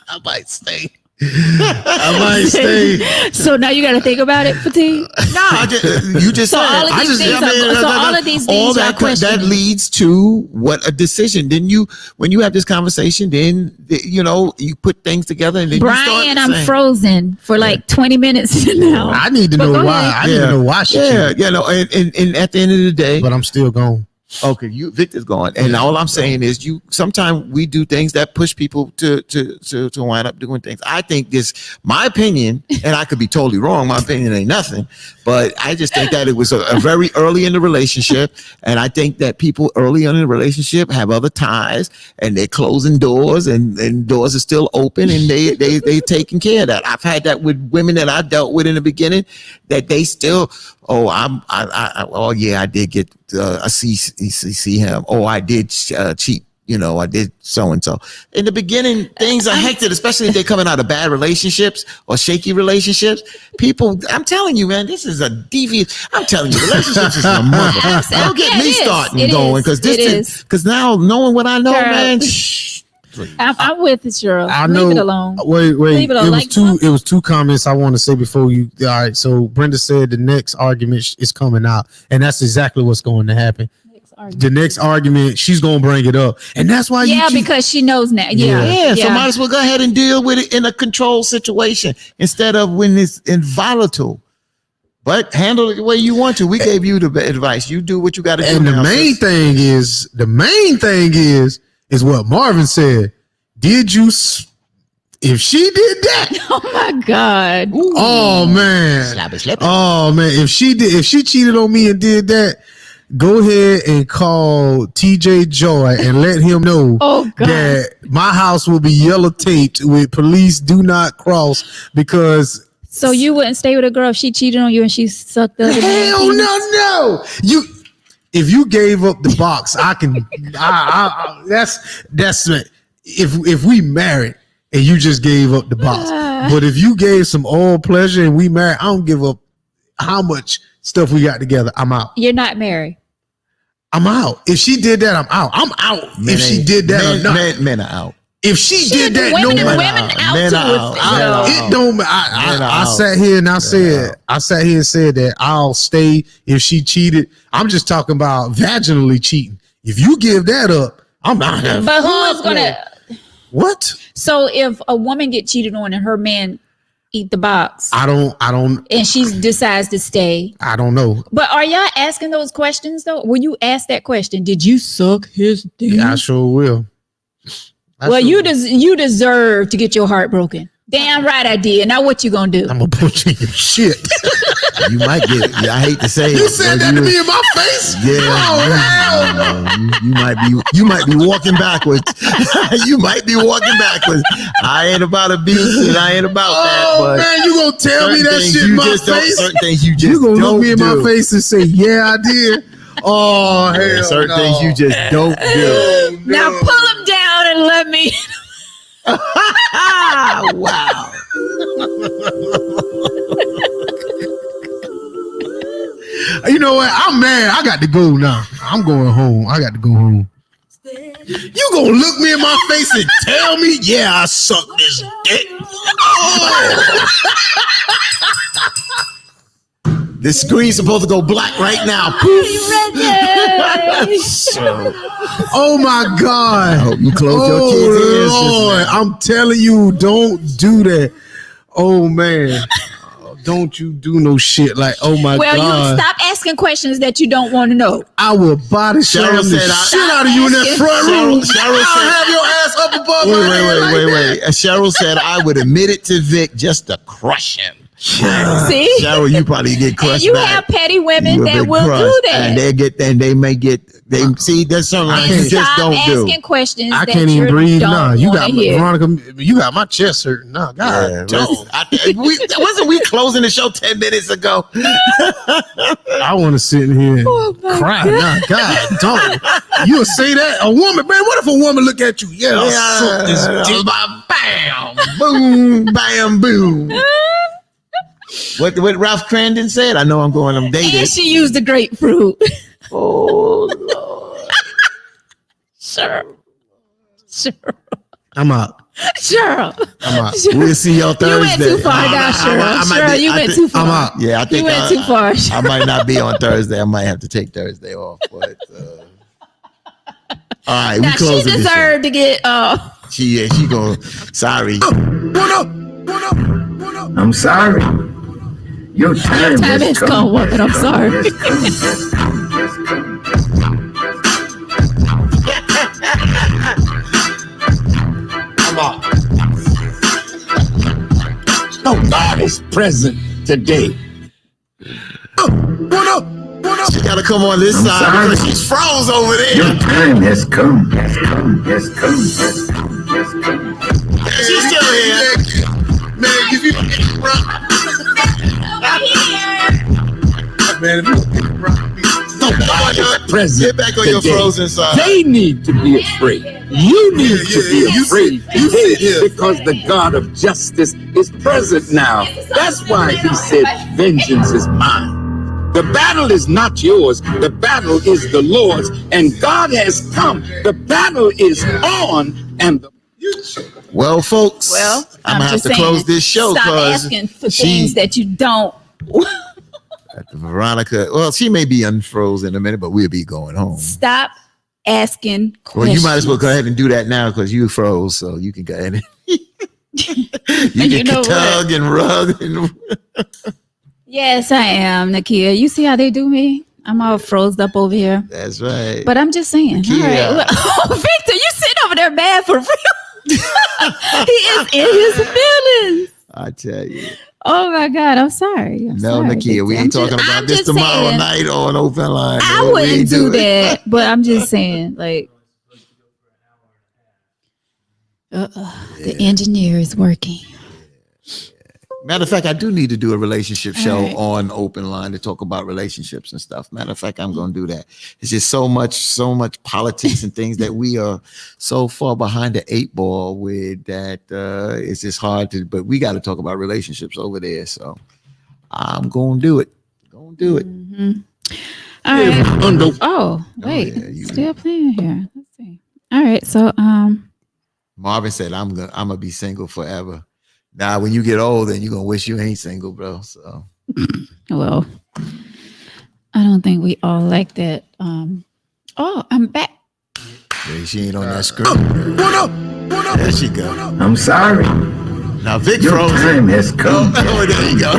I might stay. I might stay. So now you got to think about it, Fatine. No, you just So said. all of these things are- so all of these things all y'all that questioning. leads to what a decision. Then when you have this conversation, then you put things together and then Brian, you I'm start saying, frozen for like 20 minutes now. I need to But know go why. ahead. I need to know why she cheated. and at the end of the day, But I'm still gone. okay, Victor's gone, and all I'm saying is, sometimes we do things that push people to wind up doing things. I think my opinion, and I could be totally wrong. My opinion ain't nothing, but I just think that it was a very early in the relationship, and I think that people early on in the relationship have other ties, and they're closing doors, and doors are still open, and they taking care of that. I've had that with women that I dealt with in the beginning, that they still. Oh, I did get see him. Oh, I did cheat. I did so and so. In the beginning, things are hectic, especially if they're coming out of bad relationships or shaky relationships. People, I'm telling you, man, this is a devious. I'm telling you, relationships is a mother. Don't get me starting going because now knowing what I know, Girl. man. I'm with it, Cheryl. I Leave know. it alone. Wait. Leave it alone. It was two comments I want to say before you. All right. So Brenda said the next argument is coming out, and that's exactly what's going to happen. The next argument, she's gonna bring it up, and that's why. Because she knows now. Yeah, so might as well go ahead and deal with it in a controlled situation instead of when it's volatile. But handle it the way you want to. We gave you the advice. You do what you got to do. And the main thing is what Marvin said. Did you? If she did that, Oh my God. oh man, Slappy. oh man, if she cheated on me and did that, go ahead and call TJ Joy and let him know Oh God. that my house will be yellow taped with police do not cross because So you wouldn't stay with a girl if she cheated on you and she sucked the other man's hell penis? no. If you gave up the box, I can. That's if we married and you just gave up the box, but if you gave some oral pleasure and we married, I don't give up how much stuff we got together. I'm out. You're not married. I'm out. If she did that, I'm out. I'm out. If she did that or not. Men are out. If she did that, women, no matter. women out Men too. are out. It- It don't. I out. sat here and I sat here and said that I'll stay if she cheated. I'm just talking about vaginally cheating. If you give that up, I'm not. But who is gonna? What? So if a woman get cheated on and her man eat the box, I don't. and she decides to stay, I don't know. but are y'all asking those questions though? When you ask that question, did you suck his dick? Yeah, I sure will. Well, you deserve to get your heart broken. Damn right I did. Now what you gonna do? I'm gonna put you in your shit. You might get. Yeah, I hate to say it. You said but that to me in my face. Yeah, Oh, hell no. you might be walking backwards. You might be walking backwards. I ain't about abuse and I ain't about that. Oh But man, you gonna tell me certain that things shit in you my just don't- face? Certain things you just You gonna don't look me in do. my face and say, "Yeah, I did." Oh hell, Certain no. things you just don't do. Oh, no. Now pull him down and let me. Wow. You know what? I'm mad. I got to go now. I'm going home. I got to go home. You gonna look me in my face and tell me, "Yeah, I suck this dick." Oh. This screen's supposed to go black right now. Oh my I God. hope you close your kids' ears. Lord, I'm telling you, don't do that. Oh man. Don't you do no shit like, oh my Well, God. you stop asking questions that you don't want to know. I will body slam Cheryl the said shit out of you in that front room. Cheryl I'll said- have your ass up above my head like that. Wait. Cheryl said I would admit it to Vic just to crush him. See? Cheryl, you probably get crushed And you back. have petty women You that have been will crushed, do that. and they may get. They see there's something I you can't- just Stop don't do. asking questions I that can't you even breathe don't now. You got wanna hear. Veronica, you got my chest hurting now. God, Yeah, damn. wasn't we closing the show 10 minutes ago? I want to sit in here and Oh, my cry now. God, don't. You'll say that? A woman, man, what if a woman look at you? Yeah, I'll suck this dick. Bam, boom, bam, boom. What Ralph Crandon said? I know I'm going. I'm And dated. she used the grapefruit. Oh Lord. Sure. I'm out. Sure. I'm out. We'll see y'all You Thursday. went too far now, Cheryl. You went too far. I'm out. Yeah, I think You went too far. I might not be on Thursday. I might have to take Thursday off. But all right, Now we she closing this. deserved to get She go. Sorry. What up? I'm sorry. Your time, time has come, woman. I'm sorry. I'm out. No, God is present today. What up? She gotta come on this I'm side sorry. because she's froze over Your there. time has come. Has come. Has come. Has come. Has come. She's still here. Man, if you man, if you rock me. Present Get back on your today. frozen side. They need to be afraid. You need to be You afraid sit- you sit today here. because the God of justice is present now. That's why he said, vengeance is mine. The battle is not yours. The battle is the Lord's. And God has come. The battle is on. And the Well, folks. Well, I'm I'm gonna have just to saying, close this show stop because asking for things that you don't. Veronica. Well, she may be unfrozen in a minute, but we'll be going home. Stop asking Well, questions. you might as well go ahead and do that now because you froze, so you can go ahead and you You can know what? tug and rug and Yes, I am, Nakia. You see how they do me? I'm all froze up over here. that's right. But I'm just saying. All Nakia. right. Oh, Victor, you sitting over there mad for real. He is in his feelings. I tell you, Oh my God, I'm sorry. I'm no, sorry, Nakia, we Victor. ain't talking I'm about this just tomorrow saying, night on Open Line. I No, we wouldn't ain't do doing it. that, but I'm just saying, like, the engineer is working. Matter of fact, I do need to do a relationship show right. on Open Line to talk about relationships and stuff. Matter of fact, I'm going to do that. It's just so much politics and things that we are so far behind the 8 ball with that it's just hard to. But we got to talk about relationships over there. So I'm going to do it. Going to do it. All right. Oh, wait. yeah, you- Still playing here. Let's see. All right. So, Marvin said, "I'm gonna be single forever." Now, when you get old, then you're gonna wish you ain't single, bro. So well, I don't think we all like that. Oh, I'm back. yeah, she ain't on that screen. What up? There she go. I'm sorry. Now Vic Your froze. time has come. Oh, there you go.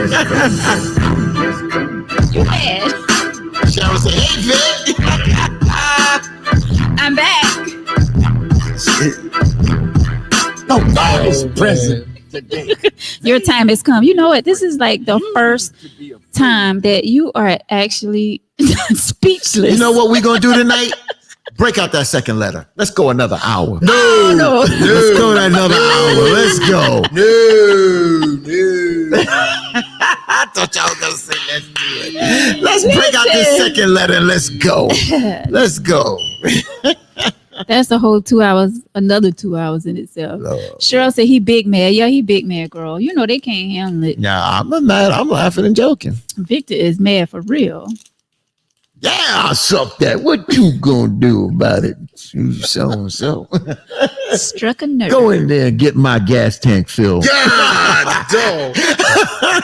Bad. Cheryl said, "Hey, Vic." I'm back. No, God is present today. Your time has come. You know what? This is like the first time that you are actually speechless. You know what we're gonna do tonight? Break out that second letter. Let's go another hour. No. Let's go another hour. Let's go. I thought y'all was gonna say let's do it. Let's break out this second letter and let's go. Let's go. That's a whole 2 hours, another 2 hours in itself. Lord. Cheryl said he big mad. Yeah, he big mad, girl. You know they can't handle it. Nah, I'm not mad. I'm laughing and joking. Victor is mad for real. Yeah, I'll suck that. What you gonna do about it? You so and so. Struck a nerve. Go in there and get my gas tank filled. God, dog.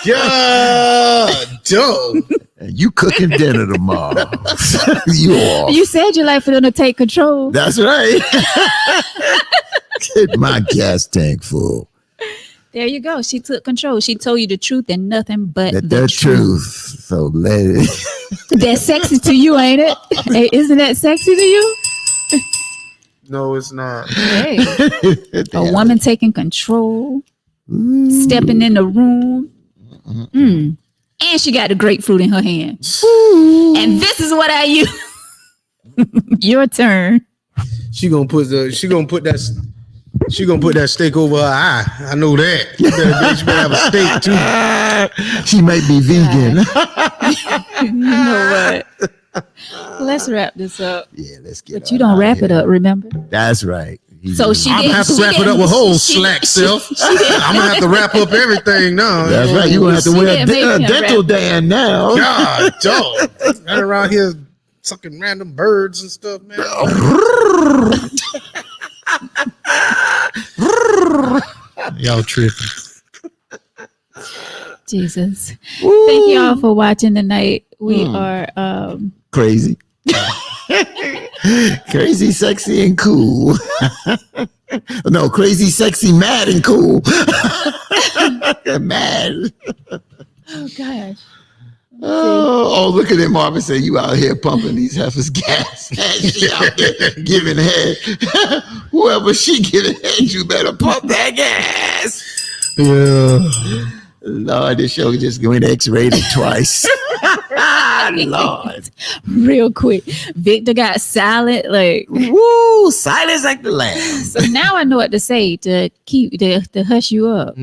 God, dog. And you cooking dinner tomorrow. You off. You said you like for them to take control. That's right. Get my gas tank full. There you go. She took control. She told you the truth and nothing but The truth. So let it. That's sexy to you, ain't it? Hey, isn't that sexy to you? No, it's not. Hey, a woman taking control, stepping in the room. Mm. And she got the grapefruit in her hand. And this is what I use. Your turn. She gonna put that steak over her eye. I know that. You better have a steak too. She might be vegan. You know what? Let's wrap this up. Yeah, let's get. But you don't wrap it up, remember? That's right. So she I'm didn't. gonna have to she wrap it didn't- up with whole she- slack she- self. she didn't- I'm gonna have to wrap up everything now. That's right. You're gonna have to She wear didn't make a him dental wrap. Dan now. God, dog. Right around here sucking random birds and stuff, man. Y'all tripping. Jesus. Thank you all for watching tonight. We are Crazy. Crazy, sexy, and cool. No, crazy, sexy, mad, and cool. Mad. oh gosh. Oh, look at him. Marvin said, "You out here pumping these heifers gas. She out there giving head. Whoever she giving head, you better pump that gas." Yeah. Lord, this show just went X-rated twice. Lord. Real quick. Victor got silent. Like Woo, silence like the lamb. so now I know what to say to keep to hush you up.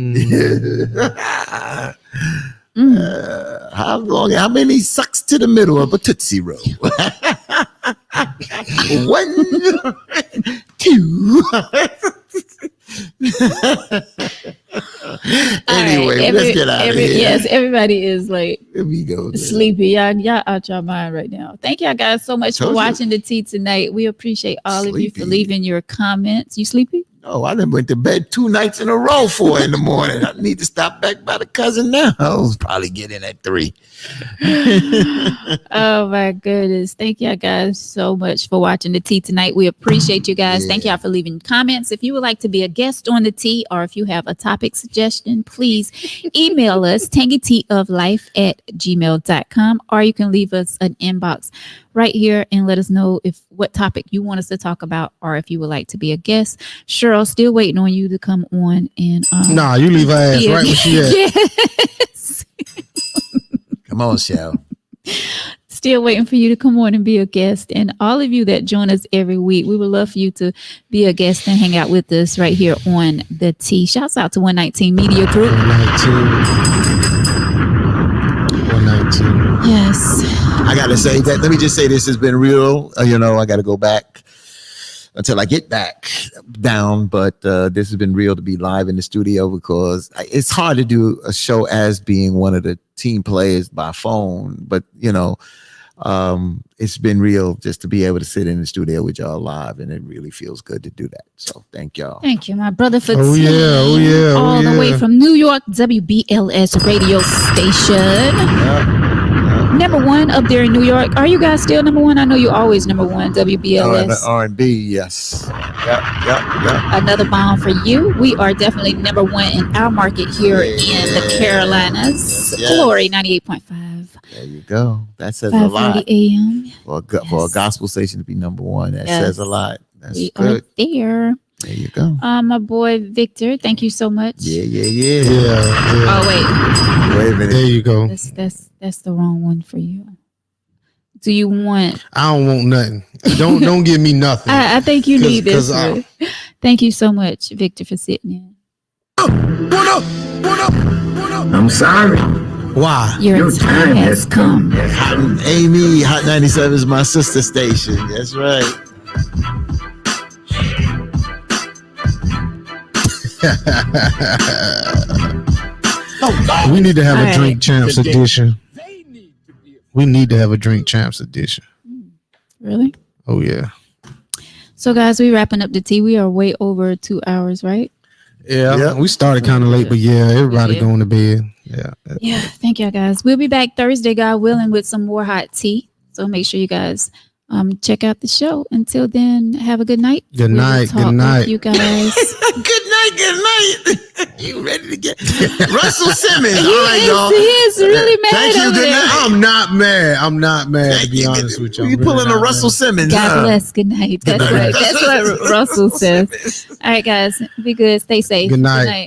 How many sucks to the middle of a Tootsie Roll? 1, 2. Anyway, let's get out of here. Yes, everybody is like Here we go. sleepy. Y'all out your mind right now. Thank y'all guys so much for Told you. watching the tea tonight. We appreciate all of you for Sleepy. leaving your comments. You sleepy? Oh, I done went to bed 2 nights in a row, 4 in the morning. I need to stop back by the cousin now. I'll probably get in at 3. Oh my goodness. Thank y'all guys so much for watching the tea tonight. We appreciate you guys. Thank y'all for leaving comments. If you would like to be a guest on the tea or if you have a topic suggestion, please email us tangyteaoflife@gmail.com or you can leave us an inbox right here and let us know if what topic you want us to talk about or if you would like to be a guest. Cheryl, still waiting on you to come on and Nah, you leave her ass yeah. right where she at. Yes. Come on, Shell. Still waiting for you to come on and be a guest. And all of you that join us every week, we would love for you to be a guest and hang out with us right here on the T. Shouts out to 119 Media Group. 119. Yes. I gotta say that. Let me just say this has been real. I got to go back until I get back down. But this has been real to be live in the studio because it's hard to do a show as being one of the team players by phone. But it's been real just to be able to sit in the studio with y'all live, and it really feels good to do that. So thank y'all. Thank you, my brother, for Oh, yeah. Oh, yeah. Oh, all the way yeah. from New York, WBLS radio station. Number one up there in New York. Are you guys still number one? I know you're always number one, WBLS. R&B, yes. Yep. Another bomb for you. We are definitely number one in our market here in the Carolinas. Yes. Glory 98.5. There you go. That says a lot. 5:30 a.m. For a gospel station to be number one, that Yes. says a lot. That's We good. are there. There you go. My boy Victor, thank you so much. Yeah. Yeah. Oh wait, Wait a minute. There you go. that's the wrong one for you. Do you want? I don't want nothing. Don't give me nothing. I think you need this 'cause I- one. Thank you so much, Victor, for sitting in. I'm sorry. Why? Your time has come. Amy, Hot 97 is my sister station. That's right. We need to have All a right. Drink Champs edition. We need to have a Drink Champs edition. Really? Oh yeah. So, guys, we wrapping up the tea. We are way over 2 hours, right? Yeah. Yep. We started kind of late, but yeah, everybody Yeah. going to bed. Yeah. Yeah. Thank you, guys. We'll be back Thursday, God willing, with some more hot tea. So make sure you guys check out the show. Until then, have a good night. Good night, talk good night. with you guys. Good night. You ready to get Russell Simmons? He All right, y'all. is really mad Thank you. over Good there. night. I'm not mad. To be honest with you, I'm You really pulling a not Russell mad. Simmons? God huh? bless. Good night. That's what Russell says. Simmons. All right, guys. Be good. Stay safe. Good night.